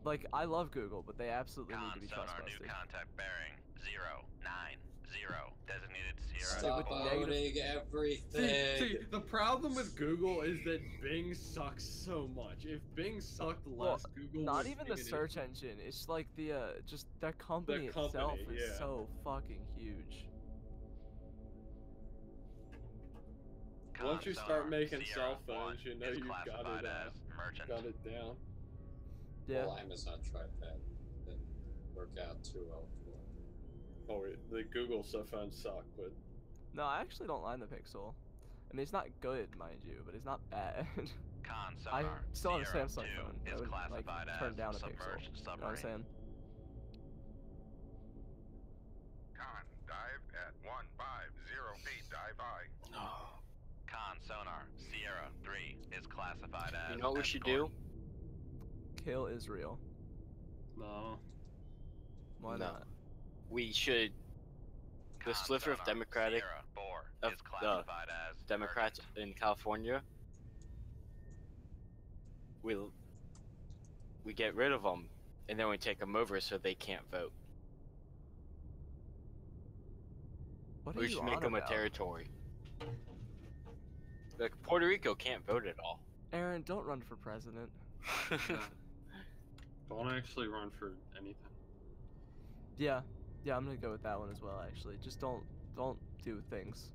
Speaker 1: Like, I love Google, but they absolutely need to
Speaker 4: Con
Speaker 1: be
Speaker 4: sonar,
Speaker 1: trust
Speaker 4: new
Speaker 1: busted.
Speaker 4: contact bearing 090, designated Sierra
Speaker 3: Stop
Speaker 4: 4.
Speaker 1: negative-
Speaker 3: owning everything.
Speaker 2: See, the problem with Google is that Bing sucks so much. If Bing sucked
Speaker 1: Well,
Speaker 2: less, Google
Speaker 1: Not
Speaker 2: would
Speaker 1: even
Speaker 2: be
Speaker 1: the
Speaker 2: an
Speaker 1: search
Speaker 2: issue.
Speaker 1: engine. It's like the just that company itself
Speaker 2: company,
Speaker 1: is
Speaker 2: yeah.
Speaker 1: so fucking huge.
Speaker 2: Once you
Speaker 4: Con
Speaker 2: start
Speaker 4: sonar,
Speaker 2: making
Speaker 4: Sierra
Speaker 2: cell phones,
Speaker 4: 1
Speaker 2: you know
Speaker 4: is
Speaker 2: you've got
Speaker 4: classified
Speaker 2: it,
Speaker 4: as merchant.
Speaker 2: got it down.
Speaker 1: Yeah.
Speaker 3: Well, Amazon tried that. Didn't work out too well for them.
Speaker 2: Oh, the Google cell phones suck, but
Speaker 1: No, I actually don't mind the Pixel. I mean, it's not good, mind you, but it's not bad.
Speaker 4: Con
Speaker 1: I
Speaker 4: sonar,
Speaker 1: still have a
Speaker 4: Sierra
Speaker 1: Samsung
Speaker 4: 2
Speaker 1: phone. I
Speaker 4: is
Speaker 1: wouldn't like
Speaker 4: classified
Speaker 1: turn
Speaker 4: as
Speaker 1: down a Pixel.
Speaker 4: submerged
Speaker 1: You know what I'm
Speaker 4: submarine.
Speaker 1: saying?
Speaker 7: Con, dive at 150 feet, dive high.
Speaker 4: Con sonar, Sierra 3 is classified as
Speaker 6: You know what we should
Speaker 4: escort.
Speaker 6: do?
Speaker 1: Kill Israel.
Speaker 2: no.
Speaker 1: Why
Speaker 6: No.
Speaker 1: not?
Speaker 6: We should. The
Speaker 4: Con
Speaker 6: sliver of
Speaker 4: sonar,
Speaker 6: Democratic
Speaker 4: Sierra 4
Speaker 6: of
Speaker 4: is classified as
Speaker 6: Democrats in California. We get rid of them, and then we take them over so they can't vote.
Speaker 1: What are
Speaker 6: We
Speaker 1: you
Speaker 6: should
Speaker 1: on
Speaker 6: make them a
Speaker 1: about?
Speaker 6: territory. Like Puerto Rico can't vote at all.
Speaker 1: Aaron, don't run for president.
Speaker 2: Don't actually run for anything.
Speaker 1: Yeah, I'm gonna go with that one as well. Actually, just don't do things.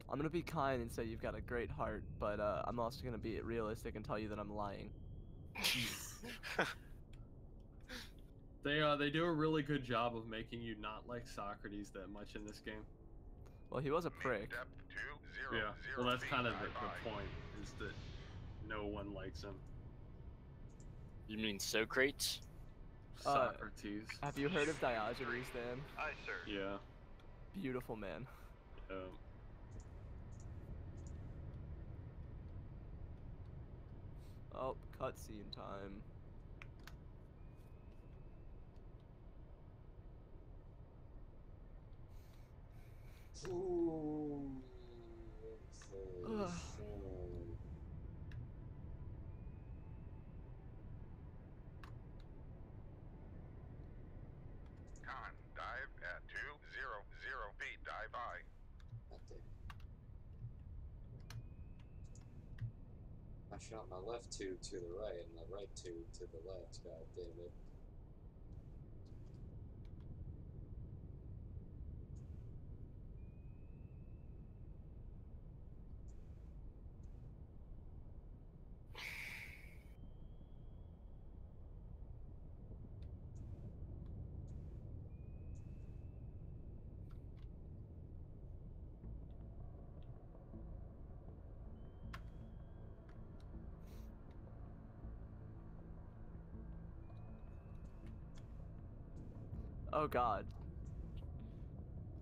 Speaker 1: I'm gonna be kind and say you've got a great heart, but I'm also gonna be realistic and tell you that I'm lying.
Speaker 2: They do a really good job of making you not like Socrates that much in this game.
Speaker 1: Well, he was a prick.
Speaker 7: Depth 200
Speaker 2: Yeah. Well, that's
Speaker 7: feet,
Speaker 2: kind of
Speaker 7: dive high.
Speaker 2: the point, is that no one likes him.
Speaker 6: You mean Socrates?
Speaker 2: Socrates.
Speaker 1: Have you heard of Diogenes, Dan?
Speaker 7: Aye, sir.
Speaker 2: Yeah.
Speaker 1: Beautiful man. Oh, cutscene time.
Speaker 3: Ooh.
Speaker 1: Ugh.
Speaker 7: Con, dive at 200 feet, dive high.
Speaker 3: I shot my left tube to the right and the right tube to the left, god damn it.
Speaker 1: Oh god.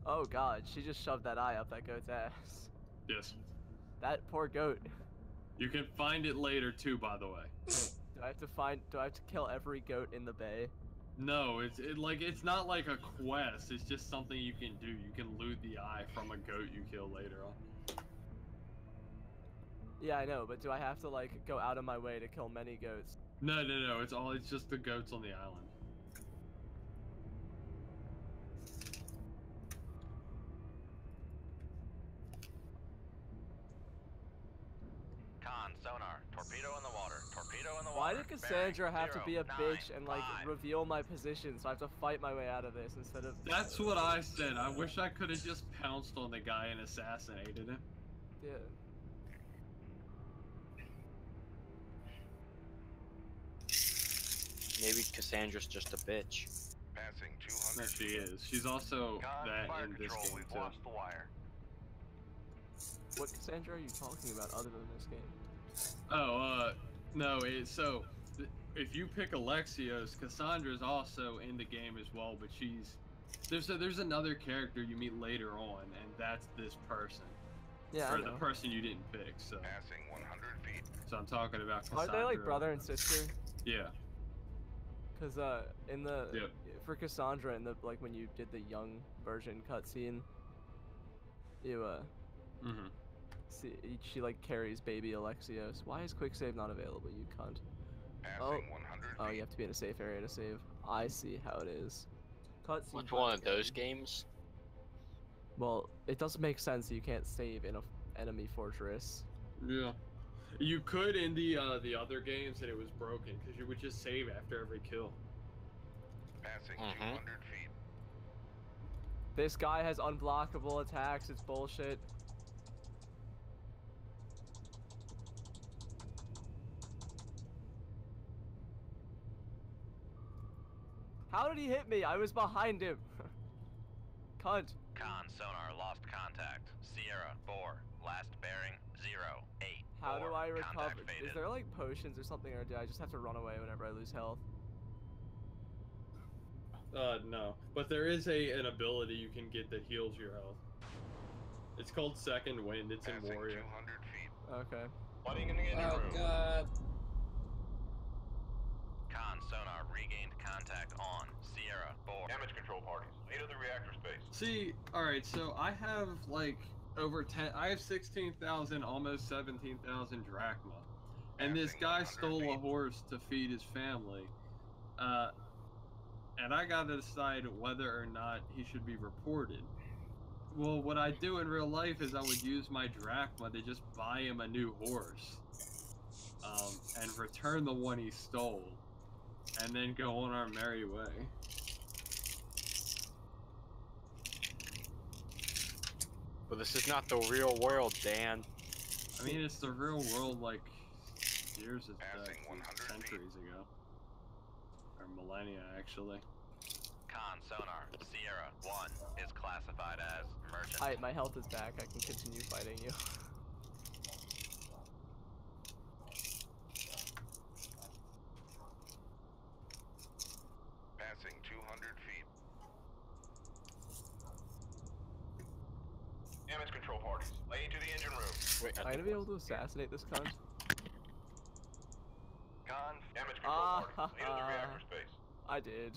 Speaker 1: Oh god, she just shoved that eye up that goat's ass.
Speaker 2: Yes.
Speaker 1: That poor goat.
Speaker 2: You can find it later too, by the way.
Speaker 1: Do I have to kill every goat in the bay?
Speaker 2: No, it's not like a quest. It's just something you can do. You can loot the eye from a goat you kill later on.
Speaker 1: Yeah, I know, but do I have to like go out of my way to kill many goats?
Speaker 2: No. It's just the goats on the island.
Speaker 4: Con sonar, torpedo in the water, torpedo in the
Speaker 1: Why
Speaker 4: water.
Speaker 1: did Cassandra
Speaker 4: bearing
Speaker 1: have to be a bitch and like
Speaker 4: 095.
Speaker 1: reveal my position so I have to fight my way out of this instead of
Speaker 2: That's what I said. I wish I could have just pounced on the guy and assassinated him.
Speaker 1: yeah.
Speaker 6: Maybe Cassandra's just a bitch.
Speaker 7: Passing 200
Speaker 2: No, she
Speaker 7: feet.
Speaker 2: is. She's also
Speaker 7: Con,
Speaker 2: that
Speaker 7: fire
Speaker 2: in this
Speaker 7: control,
Speaker 2: game
Speaker 7: we've
Speaker 2: too.
Speaker 7: lost the wire.
Speaker 1: What Cassandra are you talking about other than this game?
Speaker 2: Oh, no. If you pick Alexios, Cassandra's also in the game as well, but there's another character you meet later on, and that's this person.
Speaker 1: Yeah, I
Speaker 2: or the
Speaker 1: know.
Speaker 2: person you didn't pick. So,
Speaker 7: Passing 100 feet.
Speaker 2: so I'm talking about.
Speaker 1: Aren't they like
Speaker 2: Cassandra.
Speaker 1: brother and sister?
Speaker 2: Yeah.
Speaker 1: Cause in the
Speaker 2: Yep.
Speaker 1: for Cassandra in the like when you did the young version cutscene, you
Speaker 2: Mm-hmm.
Speaker 1: see she like carries baby Alexios. Why is quick save not available? You cunt.
Speaker 7: Passing 100
Speaker 1: Oh,
Speaker 7: feet.
Speaker 1: you have to be in a safe area to save. I see how it is. Cutscene.
Speaker 6: Which one of those
Speaker 1: game?
Speaker 6: games?
Speaker 1: Well, it doesn't make sense. You can't save in a enemy fortress.
Speaker 2: Yeah. You could in the other games, and it was broken because you would just save after every kill.
Speaker 7: Passing
Speaker 6: Mhm.
Speaker 7: 200 feet.
Speaker 1: This guy has unblockable attacks. It's bullshit. How did he hit me? I was behind him. Cunt.
Speaker 4: Con sonar lost contact. Sierra 4. Last bearing 08.
Speaker 1: How do I recover?
Speaker 4: Contact
Speaker 1: Is
Speaker 4: faded.
Speaker 1: there like potions or something, or do I just have to run away whenever I lose health?
Speaker 2: No, but there is an ability you can get that heals your health. It's called Second Wind. It's in
Speaker 7: Passing
Speaker 2: Warrior.
Speaker 7: 200 feet.
Speaker 1: Okay.
Speaker 7: Flooding in the engine
Speaker 3: Oh
Speaker 7: room.
Speaker 3: god.
Speaker 4: Con sonar regained contact on Sierra 4.
Speaker 7: Damage control parties. Lead of the reactor space.
Speaker 2: See, all right. So I have like over 10. I have 16,000, almost 17,000 drachma, and this
Speaker 7: Passing
Speaker 2: guy
Speaker 7: 100
Speaker 2: stole a
Speaker 7: feet.
Speaker 2: horse to feed his family. And I gotta decide whether or not he should be reported. Well, what I do in real life is I would use my drachma to just buy him a new horse, and return the one he stole, and then go on our merry way.
Speaker 6: But this is not the real world, Dan.
Speaker 2: I mean, it's the real world, like years of
Speaker 7: Passing 100 feet.
Speaker 2: centuries ago, or millennia, actually.
Speaker 4: Con sonar Sierra 1 is classified as merchant.
Speaker 1: My health is back. I can continue fighting you.
Speaker 7: Passing 200 feet. Damage control parties. Lane to the engine room.
Speaker 6: Wait,
Speaker 1: Am I gonna be able to assassinate this cunt?
Speaker 7: Con. Damage control parties.
Speaker 1: Ah,
Speaker 7: Lead of the reactor space.
Speaker 1: I did.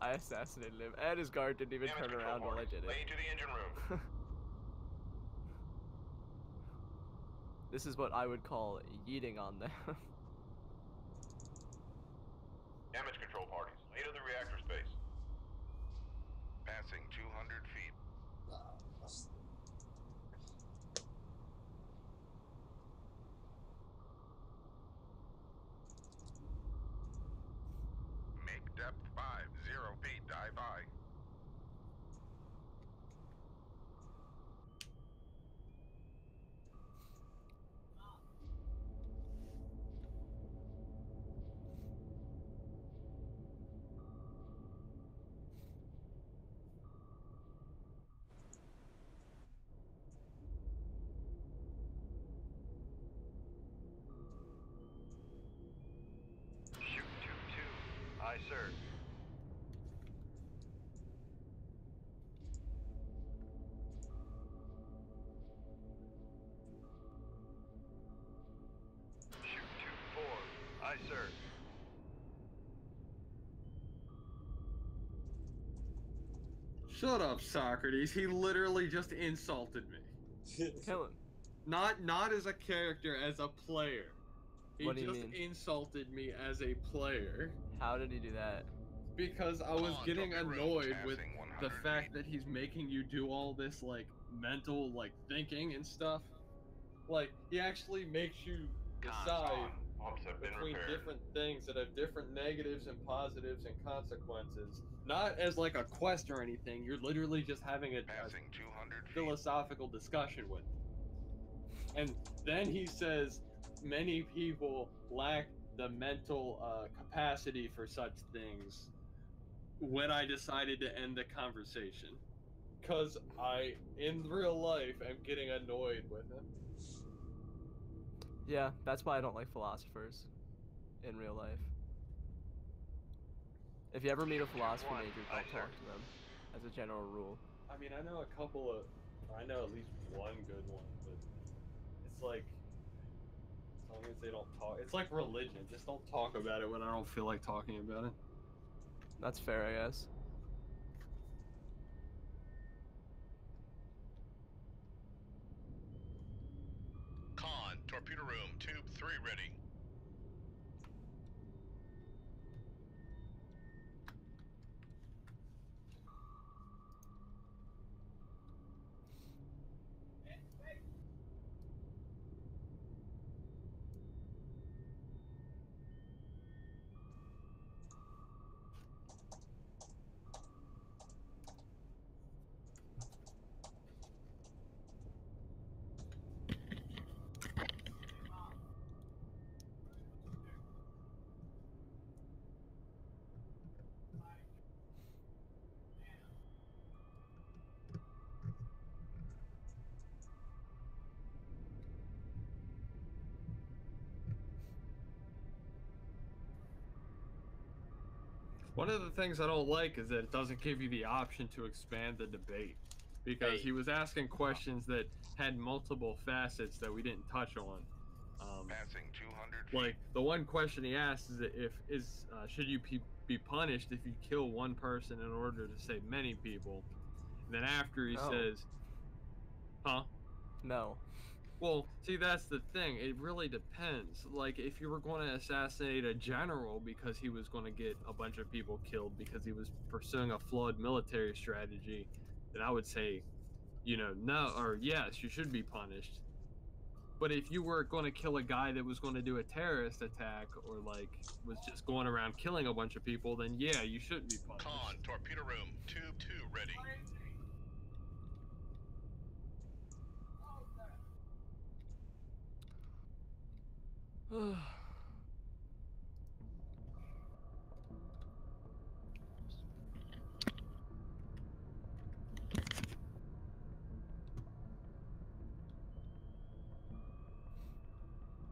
Speaker 1: I assassinated him, and his guard didn't even
Speaker 7: Damage
Speaker 1: turn
Speaker 7: control
Speaker 1: around while I
Speaker 7: parties.
Speaker 1: did
Speaker 7: Lane
Speaker 1: it.
Speaker 7: to the engine room.
Speaker 1: This is what I would call yeeting on them.
Speaker 7: Damage control parties. Lead of the reactor space. Passing 200 feet.
Speaker 3: That's-
Speaker 7: Make depth 50 feet. Dive by.
Speaker 5: Shoot 2-2. Aye, sir. Shoot 2-4. Aye, sir.
Speaker 2: Shut up, Socrates. He literally just insulted me.
Speaker 1: Kill him.
Speaker 2: Not as a character, as a player. He
Speaker 1: What do you
Speaker 2: just
Speaker 1: mean?
Speaker 2: insulted me as a player
Speaker 1: How did he do that?
Speaker 2: because I was
Speaker 7: Con,
Speaker 2: getting
Speaker 7: copy road.
Speaker 2: annoyed with
Speaker 7: Passing
Speaker 2: the
Speaker 7: 100
Speaker 2: fact
Speaker 7: feet.
Speaker 2: that he's making you do all this like mental like thinking and stuff. Like he actually makes you decide
Speaker 7: Pumps have been
Speaker 2: between
Speaker 7: repaired.
Speaker 2: different things that have different negatives and positives and consequences. Not as like a quest or anything. You're literally just having a
Speaker 7: Passing 200 feet.
Speaker 2: philosophical discussion with him. And then he says many people lack the mental capacity for such things when I decided to end the conversation. Because I, in real life, am getting annoyed with him.
Speaker 1: Yeah, that's why I don't like philosophers in real life. If you ever meet a philosopher
Speaker 5: One.
Speaker 1: major,
Speaker 5: Aye,
Speaker 1: don't
Speaker 5: sir.
Speaker 1: talk to them, as a general rule.
Speaker 2: I mean, I know at least one good one, but it's like, as long as they don't talk, it's like religion. Just don't talk about it when I don't feel like talking about it.
Speaker 1: That's fair, I guess.
Speaker 8: Con, torpedo room, tube 3 ready.
Speaker 2: One of the things I don't like is that it doesn't give you the option to expand the debate, because
Speaker 6: Hey.
Speaker 2: he was asking questions that had multiple facets that we didn't touch on.
Speaker 7: Passing 200 feet.
Speaker 2: Like the one question he asked is should you be punished if you kill one person in order to save many people? And then after he
Speaker 1: No.
Speaker 2: says, huh?
Speaker 1: No.
Speaker 2: Well, see, that's the thing. It really depends. Like, if you were going to assassinate a general because he was going to get a bunch of people killed because he was pursuing a flawed military strategy, then I would say, no, or yes, you should be punished. But if you were going to kill a guy that was going to do a terrorist attack or, like, was just going around killing a bunch of people, then yeah, you shouldn't be punished.
Speaker 8: Con, torpedo room, tube 2 ready.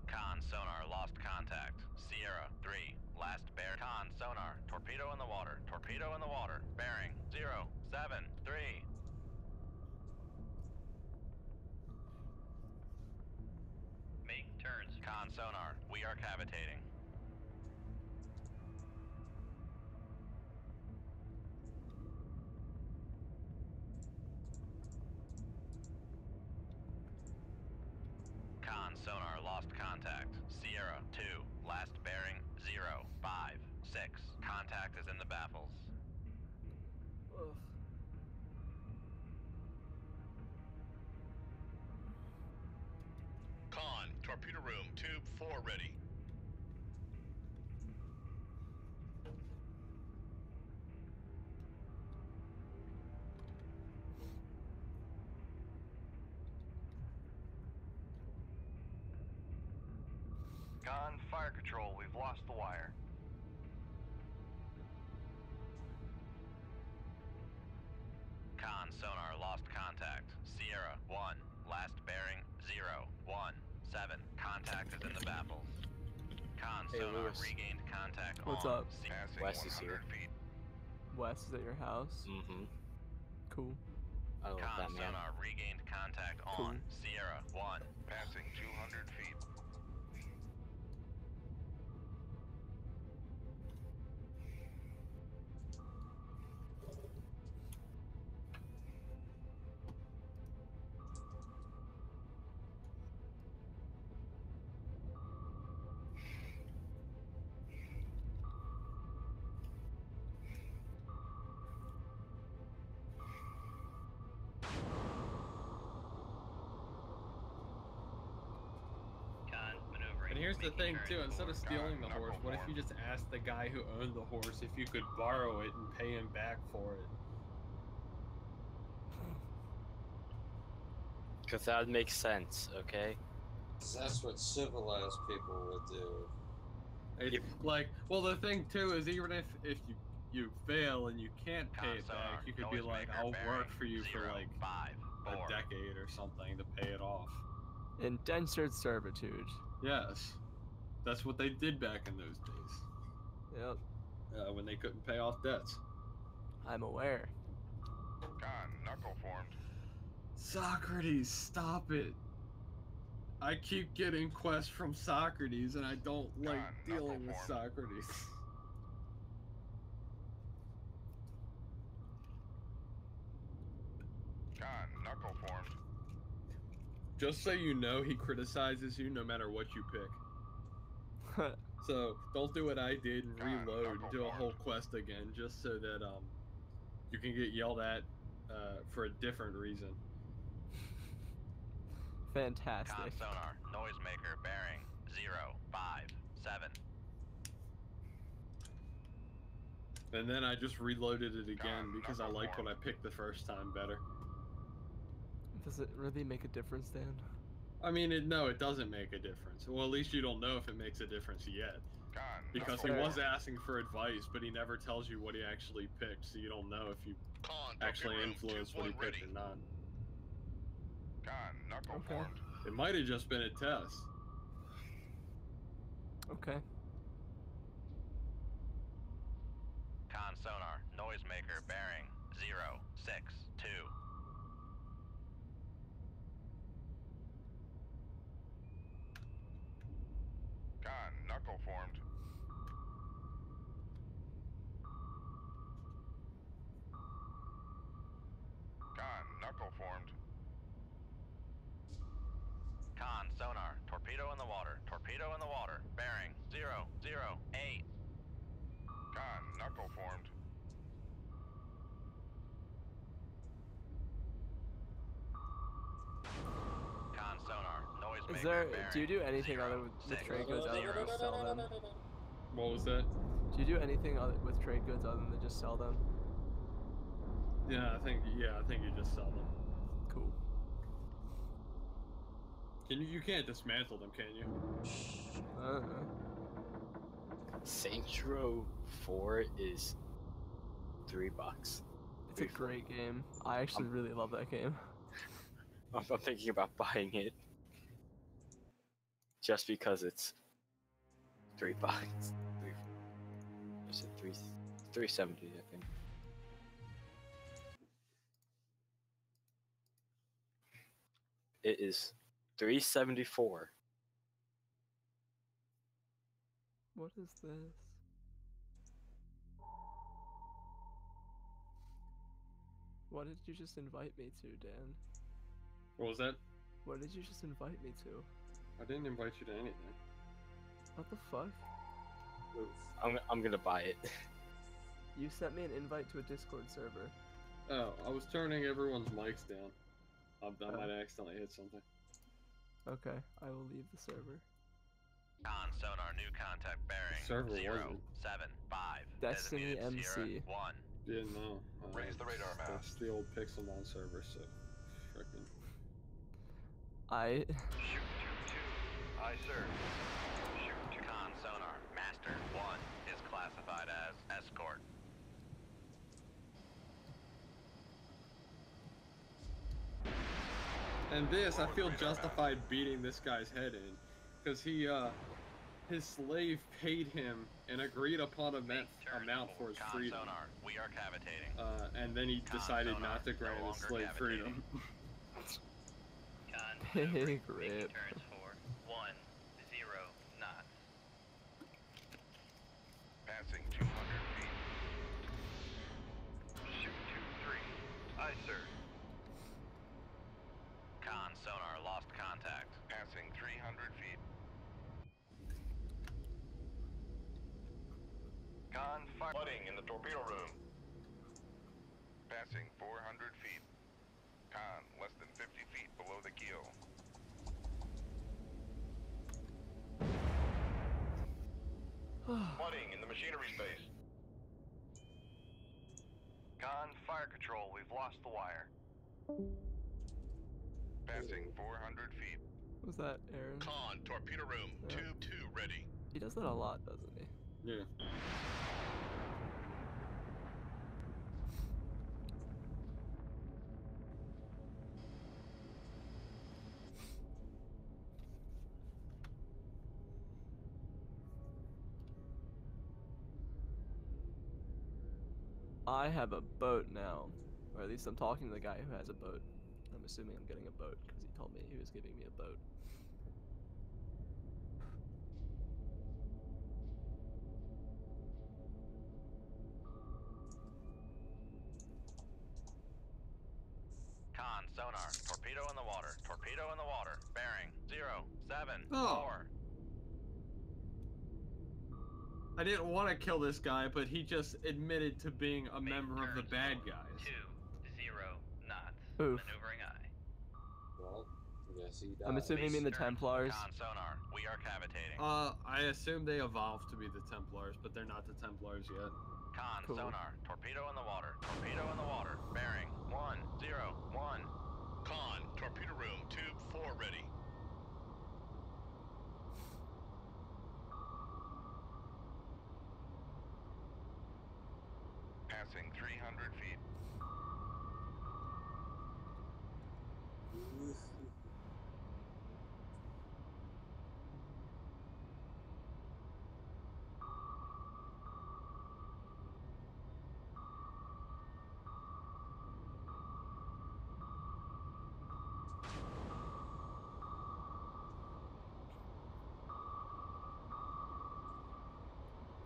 Speaker 4: Con, sonar, lost contact. Sierra, 3, last bear. Con, sonar, torpedo in the water. Torpedo in the water. Bearing, 0, 7, 3.
Speaker 5: Make turns.
Speaker 4: Con, sonar, we are cavitating. Con, sonar, lost contact. Sierra, 2, last bearing, 0, 5, 6. Contact is in the baffles.
Speaker 1: Ugh.
Speaker 8: Con, torpedo room, tube 4 ready.
Speaker 7: Con, fire control. We've lost the wire.
Speaker 4: Con, sonar, lost contact. Sierra, 1, last bearing, 0, 1, 7. Contact is in the baffles. Con,
Speaker 6: Hey,
Speaker 4: sonar,
Speaker 6: Lewis.
Speaker 4: regained contact
Speaker 1: What's
Speaker 4: on.
Speaker 1: up?
Speaker 7: Passing
Speaker 6: Wes is
Speaker 7: 100
Speaker 6: here.
Speaker 7: feet.
Speaker 1: Wes is at your house?
Speaker 6: Mm-hmm.
Speaker 1: Cool.
Speaker 6: I love
Speaker 4: Con,
Speaker 6: that man.
Speaker 4: sonar, regained contact
Speaker 1: Cool.
Speaker 4: on. Sierra, 1.
Speaker 7: Passing 200 feet.
Speaker 5: Con, maneuvering.
Speaker 2: And here's the
Speaker 5: Making
Speaker 2: thing
Speaker 5: turns.
Speaker 2: too, instead of stealing the
Speaker 7: Knuckle
Speaker 2: horse, what if you just asked the guy who owned the horse if you could borrow it and pay him back for it?
Speaker 6: Because that would make sense, okay?
Speaker 3: 'Cause that's what civilized people would do.
Speaker 2: Like, well, the thing too is even if you fail and you can't pay
Speaker 4: Con,
Speaker 2: it
Speaker 4: sonar,
Speaker 2: back, you could be like,
Speaker 4: noisemaker,
Speaker 2: I'll
Speaker 4: bearing,
Speaker 2: work for you for
Speaker 4: 0,
Speaker 2: like
Speaker 4: 5, 4.
Speaker 2: a decade or something to pay it off.
Speaker 1: Indentured servitude.
Speaker 2: Yes, that's what they did back in those days,
Speaker 1: Yep.
Speaker 2: when they couldn't pay off debts.
Speaker 1: I'm aware.
Speaker 7: Con, knuckle formed.
Speaker 2: Socrates, stop it! I keep getting quests from Socrates, and I don't like
Speaker 7: Con,
Speaker 2: dealing with
Speaker 7: knuckle
Speaker 2: Socrates.
Speaker 7: Con, knuckle formed.
Speaker 2: Just so you know, he criticizes you no matter what you pick. So don't do what I did and
Speaker 7: God,
Speaker 2: reload and
Speaker 7: knuckle
Speaker 2: do a
Speaker 7: formed.
Speaker 2: whole quest again, just so that you can get yelled at for a different reason.
Speaker 1: Fantastic.
Speaker 4: Con sonar, noisemaker, bearing 057.
Speaker 2: And then I just reloaded it again
Speaker 7: God,
Speaker 2: because I
Speaker 7: knuckle
Speaker 2: liked what I
Speaker 7: formed.
Speaker 2: picked the first time better.
Speaker 1: Does it really make a difference, Dan?
Speaker 2: I mean, no, it doesn't make a difference. Well, at least you don't know if it makes a difference yet.
Speaker 7: Con,
Speaker 2: Because
Speaker 1: That's
Speaker 2: he
Speaker 1: fair.
Speaker 2: was asking for advice, but he never tells you what he actually picked, so you don't know if you
Speaker 8: Con,
Speaker 2: actually
Speaker 8: torpedo room,
Speaker 2: influenced what he
Speaker 8: 2-1
Speaker 2: picked
Speaker 8: ready.
Speaker 2: or not.
Speaker 7: Con, knuckle
Speaker 1: Okay.
Speaker 7: formed.
Speaker 2: It might have just been a test.
Speaker 1: Okay.
Speaker 4: Con sonar, noisemaker, bearing 062.
Speaker 7: Con, knuckle formed. Con, knuckle formed.
Speaker 4: Con sonar, torpedo in the water, torpedo in the water, bearing 008.
Speaker 7: Con, knuckle formed.
Speaker 4: Con sonar, noisemaker,
Speaker 1: Is there?
Speaker 4: bearing
Speaker 1: Do you do anything other with trade goods other than just sell them?
Speaker 2: What was that?
Speaker 1: Do you do anything other with trade goods other than just sell them?
Speaker 2: Yeah, I think you just sell them.
Speaker 1: Cool.
Speaker 2: You can't dismantle them, can you?
Speaker 1: I don't know.
Speaker 6: Saints Row 4 is $3.
Speaker 1: It's a great game. I actually really love that game.
Speaker 6: I'm thinking about buying it just because it's $3. Is it 370? I think. It is 374.
Speaker 1: What is this? What did you just invite me to, Dan?
Speaker 2: What was that?
Speaker 1: What did you just invite me to?
Speaker 2: I didn't invite you to anything.
Speaker 1: What the fuck?
Speaker 6: I'm gonna buy it.
Speaker 1: You sent me an invite to a Discord server.
Speaker 2: Oh, I was turning everyone's mics down. I
Speaker 1: Oh.
Speaker 2: might accidentally hit something.
Speaker 1: Okay, I will leave the server.
Speaker 4: Con sonar, new contact, bearing
Speaker 2: server wasn't.
Speaker 4: 075.
Speaker 1: Destiny
Speaker 4: Designated Sierra
Speaker 1: MC.
Speaker 4: 1.
Speaker 2: Yeah, no.
Speaker 7: Raise the radar mast.
Speaker 2: That's the old Pixelmon server, so frickin'.
Speaker 7: Shoot 2-2. Aye, sir. Shoot 2.
Speaker 4: Con sonar, master 1 is classified as escort.
Speaker 2: And this, I feel justified beating this guy's head in, because his slave paid him an agreed upon amount for his
Speaker 4: Con
Speaker 2: freedom,
Speaker 4: sonar, we are cavitating.
Speaker 2: and then he
Speaker 4: Con
Speaker 2: decided
Speaker 4: sonar,
Speaker 2: not to
Speaker 4: no
Speaker 2: grant his
Speaker 4: longer
Speaker 2: slave
Speaker 4: cavitating.
Speaker 2: freedom.
Speaker 5: Con
Speaker 1: Big
Speaker 5: maneuvering,
Speaker 1: rip.
Speaker 5: making turns for 10 knots.
Speaker 7: Passing 200 feet. Shoot 2-3. Aye, sir.
Speaker 4: Con sonar, lost contact.
Speaker 7: Passing 300 feet. Con fire.
Speaker 8: Flooding in the torpedo room.
Speaker 7: Passing 400 feet. Con less than 50 feet below the keel.
Speaker 8: Flooding in the machinery space.
Speaker 7: Con fire control. We've lost the wire. Passing 400 feet.
Speaker 1: Was that Aaron?
Speaker 8: Con, torpedo room,
Speaker 1: Yeah.
Speaker 8: tube 2 ready.
Speaker 1: He does that a lot, doesn't he?
Speaker 2: Yeah.
Speaker 1: I have a boat now. Or at least I'm talking to the guy who has a boat. I'm assuming I'm getting a boat because he told me he was giving me a boat.
Speaker 4: sonar. Torpedo in the water. Torpedo in the water. Bearing 0, 7,
Speaker 2: Oh.
Speaker 4: 4.
Speaker 2: I didn't want to kill this guy, but he just admitted to being a member of the bad guys.
Speaker 5: 2, 0 knots.
Speaker 1: Oof.
Speaker 5: Maneuvering eye.
Speaker 3: Well, yes, he died.
Speaker 1: I'm assuming you mean the
Speaker 4: Stern.
Speaker 1: Templars.
Speaker 4: Con sonar. We are cavitating.
Speaker 2: I assume they evolved to be the Templars, but they're not the Templars yet.
Speaker 4: Con
Speaker 1: Cool.
Speaker 4: sonar. Torpedo in the water. Torpedo in the water. Bearing 1, 0, 1.
Speaker 8: Con, torpedo room, tube 4 ready.
Speaker 7: Passing 300 feet.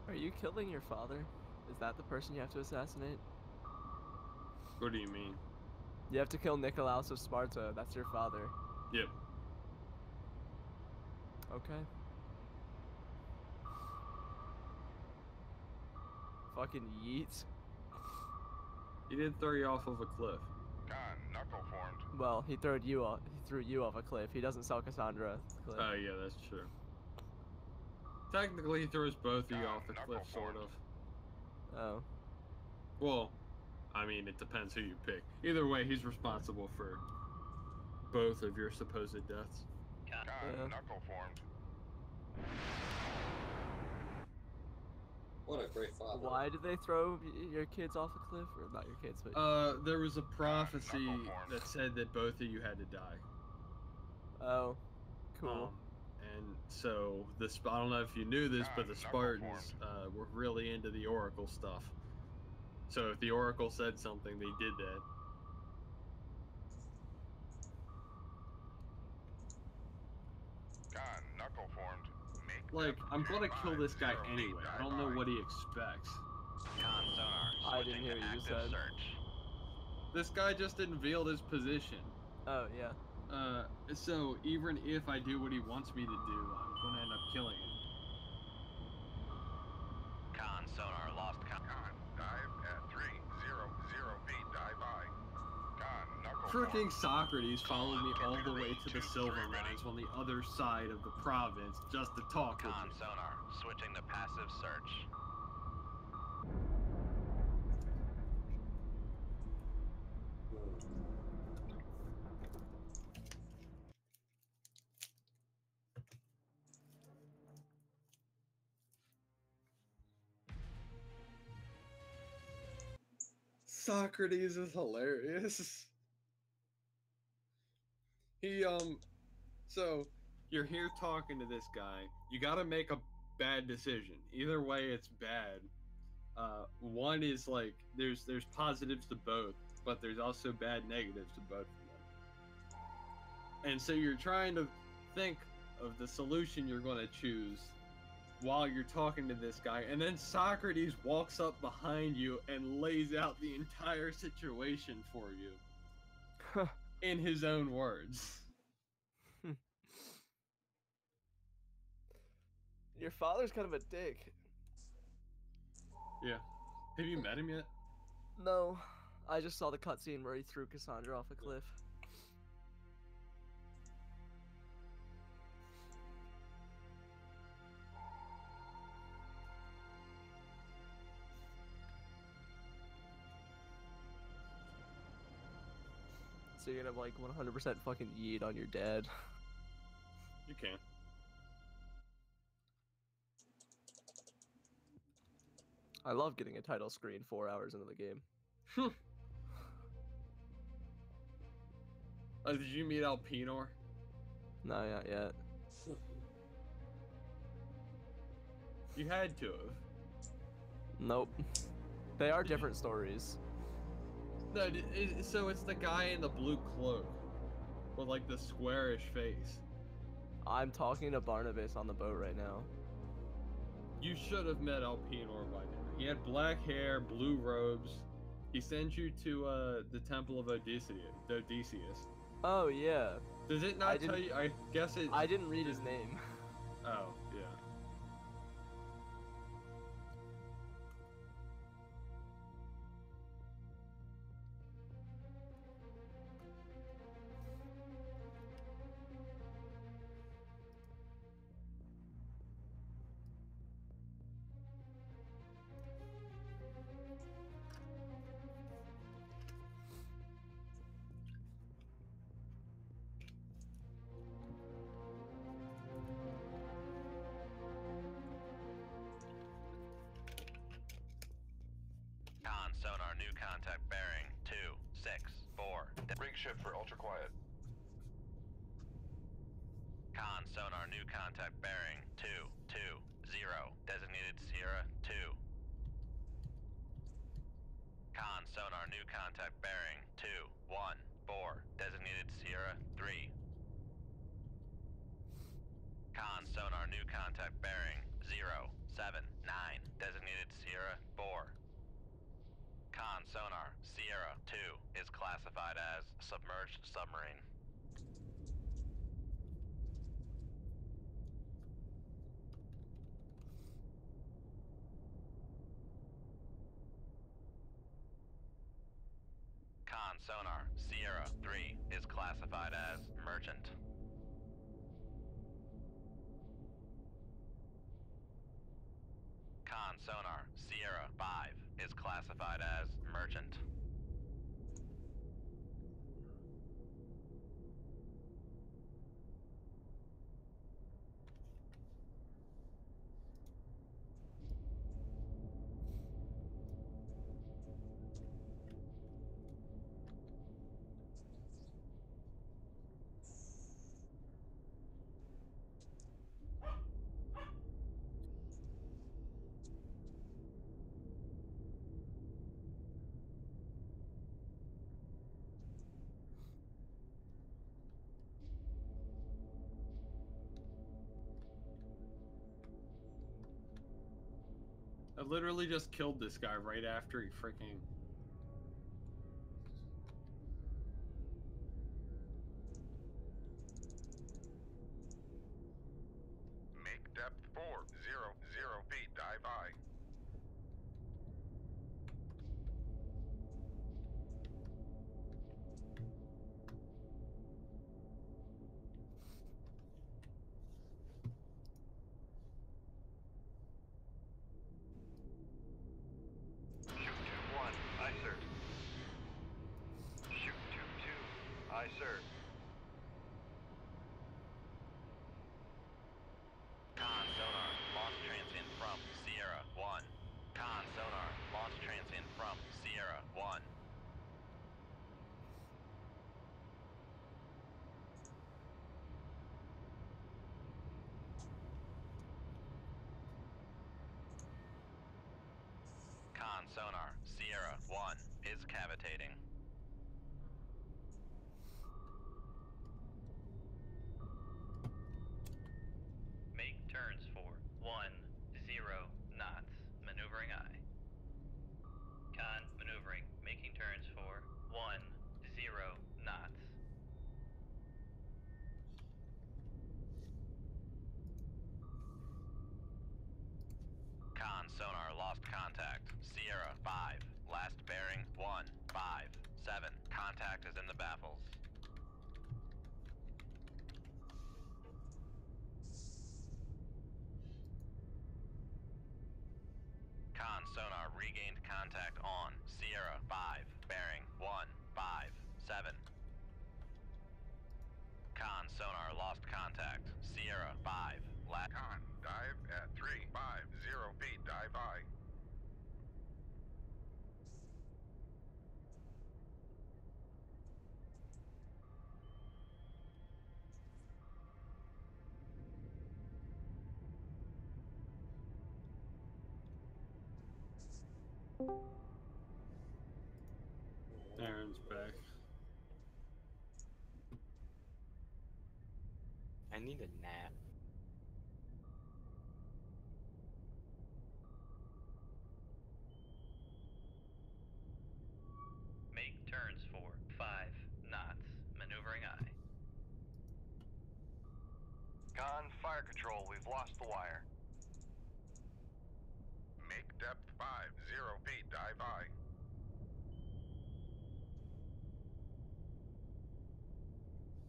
Speaker 1: Are you killing your father? Is that the person you have to assassinate?
Speaker 2: What do you mean?
Speaker 1: You have to kill Nicolaus of Sparta. That's your father.
Speaker 2: Yep.
Speaker 1: Okay. Fucking yeet.
Speaker 2: He did throw you off of a cliff.
Speaker 7: Con, knuckle formed.
Speaker 1: Well, he threw you off a cliff. He doesn't sell Cassandra off the cliff.
Speaker 2: Oh yeah, that's true. Technically, he throws both of you
Speaker 7: God,
Speaker 2: off the
Speaker 7: knuckle
Speaker 2: cliff, sort
Speaker 7: formed.
Speaker 2: of.
Speaker 1: Oh.
Speaker 2: Well, I mean, it depends who you pick. Either way, he's responsible for both of your supposed deaths.
Speaker 5: Con.
Speaker 7: Con,
Speaker 1: Yeah.
Speaker 7: knuckle formed.
Speaker 3: What a great father.
Speaker 1: Why did they throw your kids off a cliff? Or not your kids, but...
Speaker 2: There was a prophecy
Speaker 7: knuckle formed.
Speaker 2: that said that both of you had to die.
Speaker 1: Oh. Cool.
Speaker 2: And so I don't know if you knew this, but the
Speaker 7: Knuckle
Speaker 2: Spartans were really into the Oracle stuff. So if the Oracle said something, they did that.
Speaker 7: Con, knuckle formed. Make
Speaker 2: Like,
Speaker 7: depth
Speaker 2: I'm gonna kill this guy
Speaker 7: 50
Speaker 2: anyway. I don't know what he expects.
Speaker 4: Con sonar.
Speaker 1: I didn't
Speaker 4: Switching
Speaker 1: hear
Speaker 4: to
Speaker 1: what you
Speaker 4: active
Speaker 1: said.
Speaker 4: search.
Speaker 2: This guy just unveiled his position.
Speaker 1: Oh, yeah.
Speaker 2: So even if I do what he wants me to do, I'm gonna end up killing him.
Speaker 4: Con sonar. Lost con.
Speaker 7: Con, dive at 300 feet. Dive by. Con, knuckle
Speaker 2: Freaking
Speaker 7: formed.
Speaker 2: Socrates followed me all the way to the
Speaker 8: Two,
Speaker 2: Silver
Speaker 8: three, ready.
Speaker 2: Mines on the other side of the province just to talk with
Speaker 4: Con
Speaker 2: me.
Speaker 4: sonar. Switching to passive search.
Speaker 2: Socrates is hilarious. So you're here talking to this guy. You gotta make a bad decision. Either way, it's bad. One is like, there's positives to both, but there's also bad negatives to both of them. And so you're trying to think of the solution you're gonna choose while you're talking to this guy, and then Socrates walks up behind you and lays out the entire situation for you in his own words.
Speaker 1: Your father's kind of a dick.
Speaker 2: Yeah. Have you met him yet?
Speaker 1: No. I just saw the cutscene where he threw Cassandra off a cliff. So you're gonna like 100% fucking yeet on your dad.
Speaker 2: You can.
Speaker 1: I love getting a title screen 4 hours into the game.
Speaker 2: Did you meet Alpinor?
Speaker 1: No, not yet.
Speaker 2: You had to have.
Speaker 1: Nope. They are different stories.
Speaker 2: No, so it's the guy in the blue cloak with like the squarish face.
Speaker 1: I'm talking to Barnabas on the boat right now.
Speaker 2: You should have met Alpinor by now. He had black hair, blue robes. He sends you to the Temple of Odysseus.
Speaker 1: Oh yeah.
Speaker 2: Does it
Speaker 1: I
Speaker 2: not tell
Speaker 1: didn't-
Speaker 2: you? I guess it.
Speaker 1: I didn't read his name.
Speaker 2: Oh yeah.
Speaker 4: Con sonar new contact bearing 264.
Speaker 7: Rig shift for ultra quiet.
Speaker 4: Con sonar new contact bearing 220. Designated Sierra 2. Con sonar new contact bearing 214. Designated Sierra 3. Con sonar new contact bearing 079. Designated Sierra 4. Con sonar Sierra 2 is classified as submerged submarine. Con sonar Sierra 3 is classified as merchant. Con sonar Sierra 5 is classified as merchant.
Speaker 2: I literally just killed this guy right after he freaking.
Speaker 7: Make depth 400 feet. Dive high.
Speaker 5: Shoot 2-1, aye sir. Shoot 2-2, aye sir.
Speaker 4: Con sonar launch transient from Sierra 1. Con sonar launch transient from Sierra 1. Con sonar Sierra 1 is cavitating.
Speaker 5: Make turns for 10 knots. Maneuvering aye. Con maneuvering. Making turns for 10 knots.
Speaker 4: Con sonar lost contact. Sierra 5. Last bearing 157. Contact is in the baffles. Con sonar regained contact on Sierra 5. Bearing 157. Con sonar lost contact. Sierra 5.
Speaker 7: Con, dive at 350 feet. Dive high.
Speaker 2: Aaron's back.
Speaker 6: I need a nap.
Speaker 7: fire control. We've lost the wire. Make depth 50 feet. Dive by.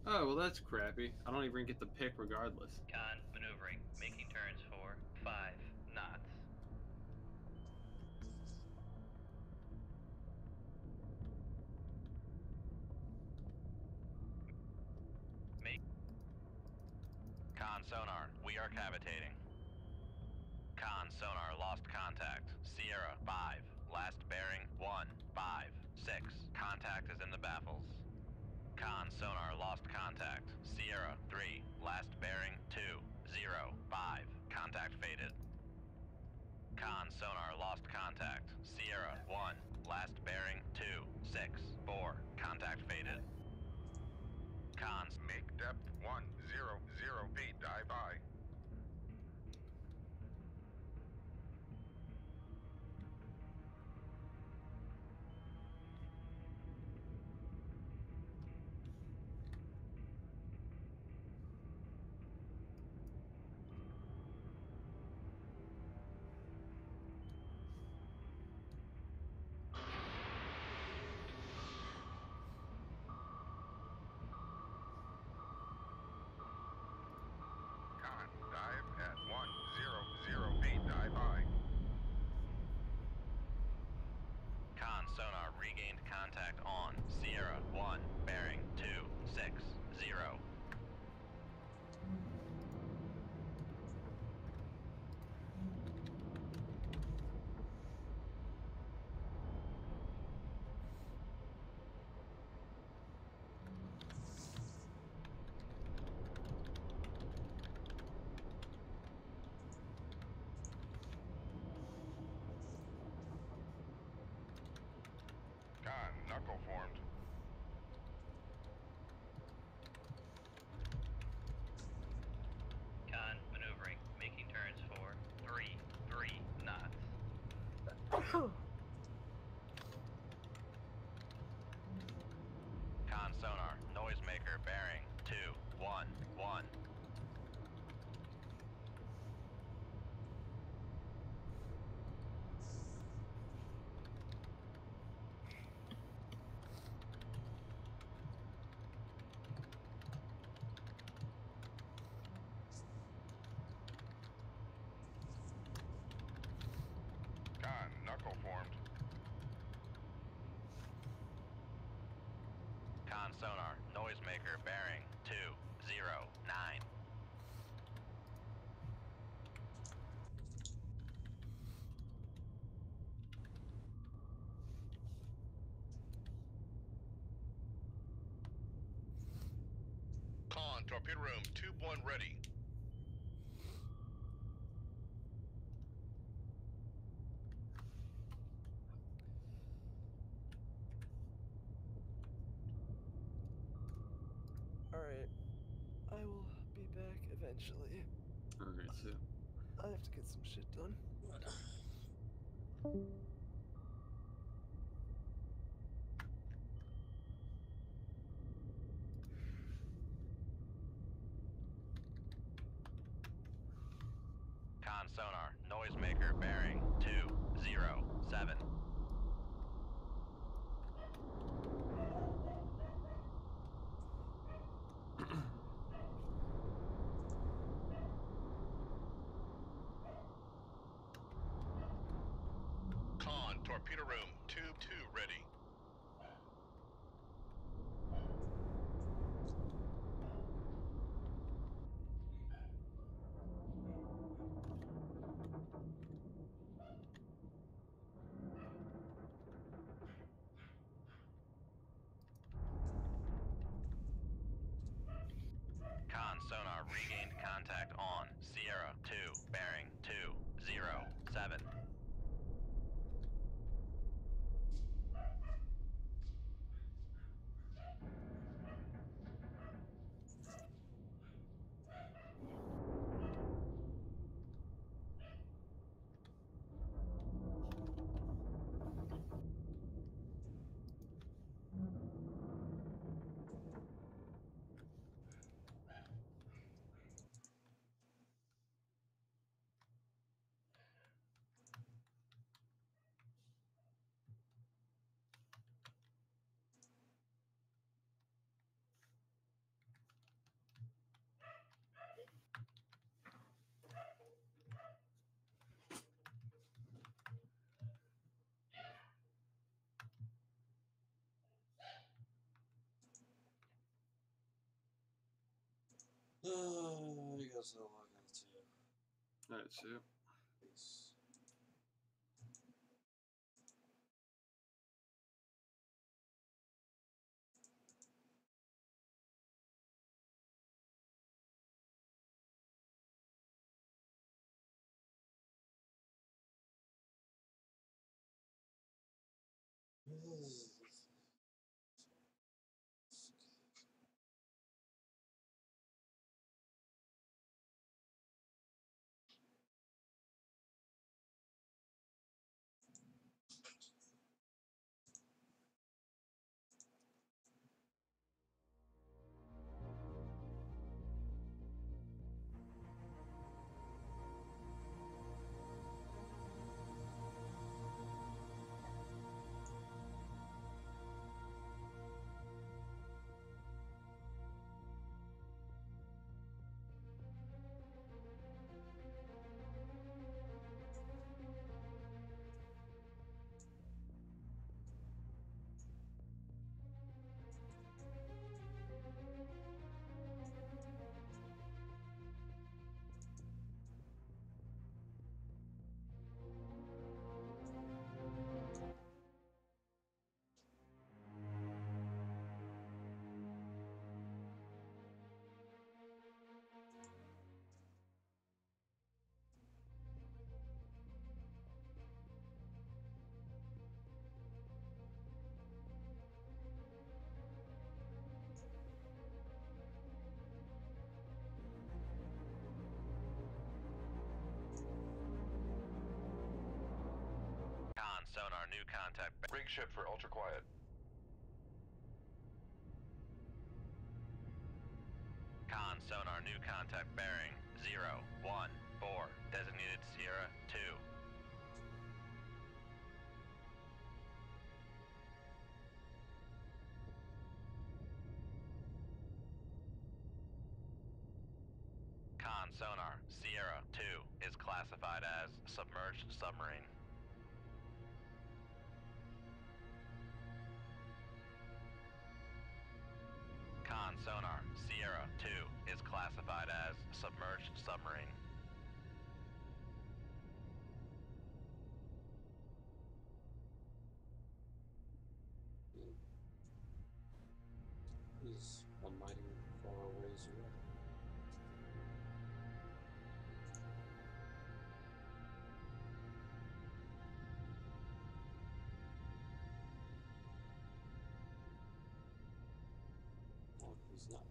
Speaker 2: Oh, well, that's crappy. I don't even get the pick regardless.
Speaker 5: Con maneuvering, making turns for 5 knots.
Speaker 4: Con sonar, we are cavitating. Con sonar, lost contact. Sierra 5, last bearing 1, 5, 6. Contact is in the baffles. Con sonar, lost contact. Sierra 3, last bearing 2, 0, 5. Contact faded. Con sonar, lost contact. Sierra 1, last bearing 2, 6, 4. Contact faded. Cons,
Speaker 7: Make depth 100 feet. Dive by. Con, dive at 100 feet. Dive by.
Speaker 4: con sonar, regained contact on. Sierra 1, bearing 2, 6, 0.
Speaker 7: Con, knuckle formed.
Speaker 5: Con maneuvering, making turns for 3 knots.
Speaker 4: Con sonar, noisemaker, bearing 2, 1, 1.
Speaker 7: Con, knuckle formed.
Speaker 4: Con sonar, noisemaker, bearing 2, 0, 9.
Speaker 8: Con, torpedo room, tube 1 ready.
Speaker 1: Alright. I will be back eventually.
Speaker 2: Alright, so
Speaker 1: I have to get some shit done.
Speaker 4: Con sonar, noisemaker, bearing 2, 0, 7.
Speaker 8: Con, torpedo room, tube 2 ready.
Speaker 4: Con sonar, regained contact on. Sierra 2, bearing 2, 0, 7.
Speaker 3: guess I'll log out too.
Speaker 2: Alright, see ya.
Speaker 3: Peace.
Speaker 4: Con, sonar, new contact.
Speaker 7: Rig ship for ultra quiet.
Speaker 4: Con, sonar, new contact bearing 014, designated Sierra 2. Con, sonar, Sierra 2 is classified as submerged submarine. Con, sonar, Sierra 2 is classified as submerged submarine.
Speaker 3: He's a mighty far ways away. Oh, he's not.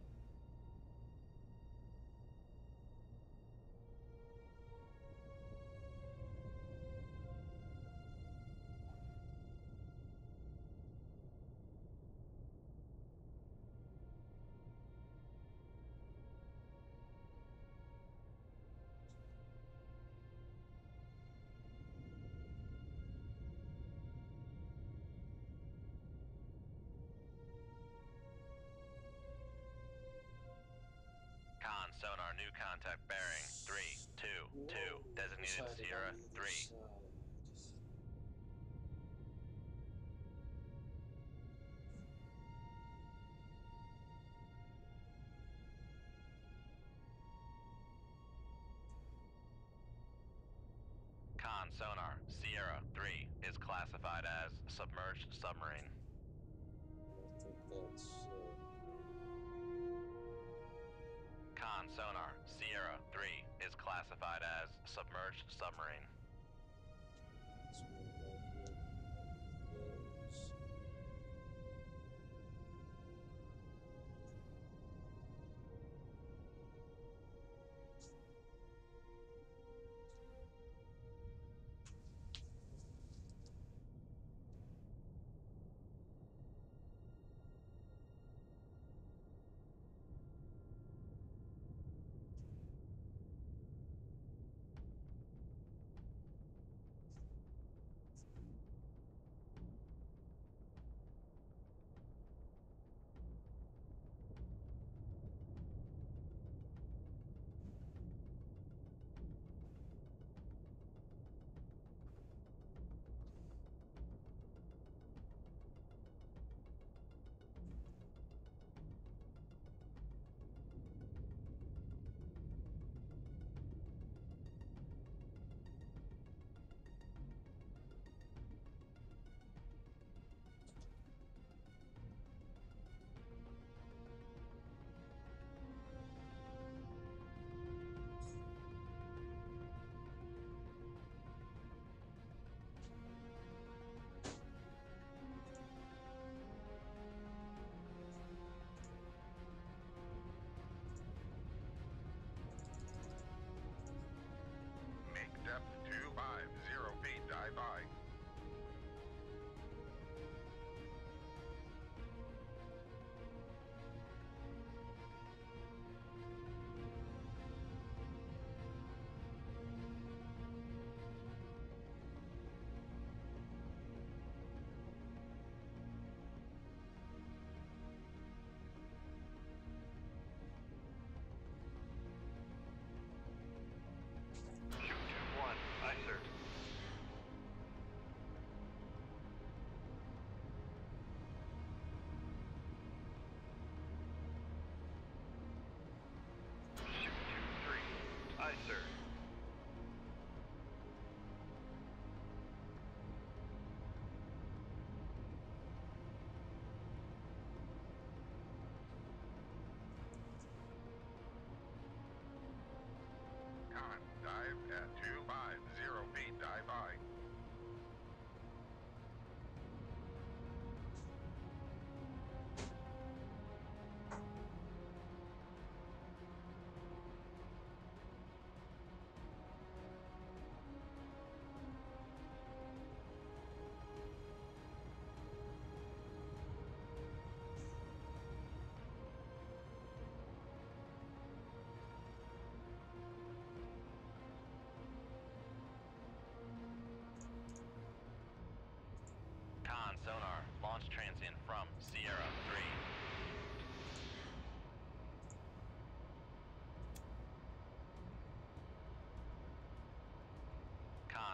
Speaker 4: Con, sonar, new contact bearing 322, designated
Speaker 3: Decided
Speaker 4: Sierra
Speaker 3: on the other
Speaker 4: 3.
Speaker 3: side.
Speaker 4: Con, sonar, Sierra 3 is classified as submerged submarine.
Speaker 3: I think that's
Speaker 4: Con, sonar, Sierra 3 is classified as submerged submarine.
Speaker 3: that's where that goes.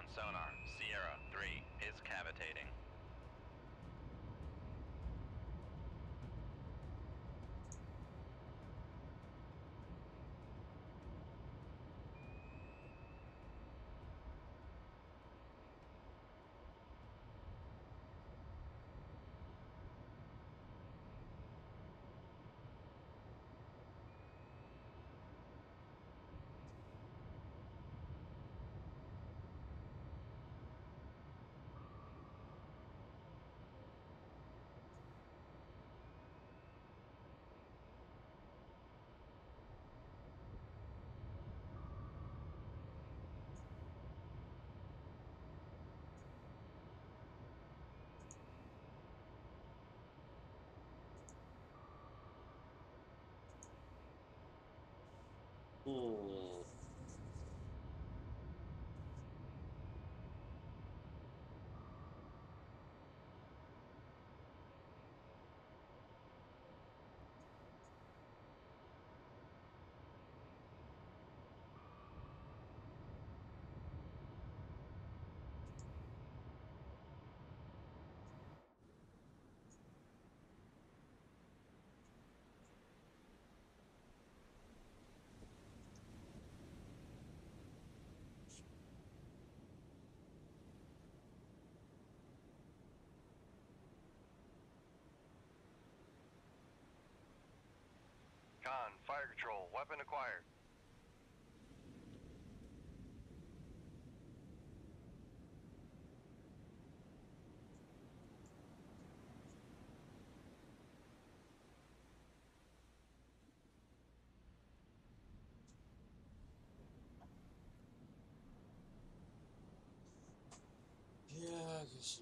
Speaker 4: Con sonar, Sierra 3 is cavitating.
Speaker 3: Hmm.
Speaker 7: Con, fire control, weapon acquired.
Speaker 3: Yeah, I guess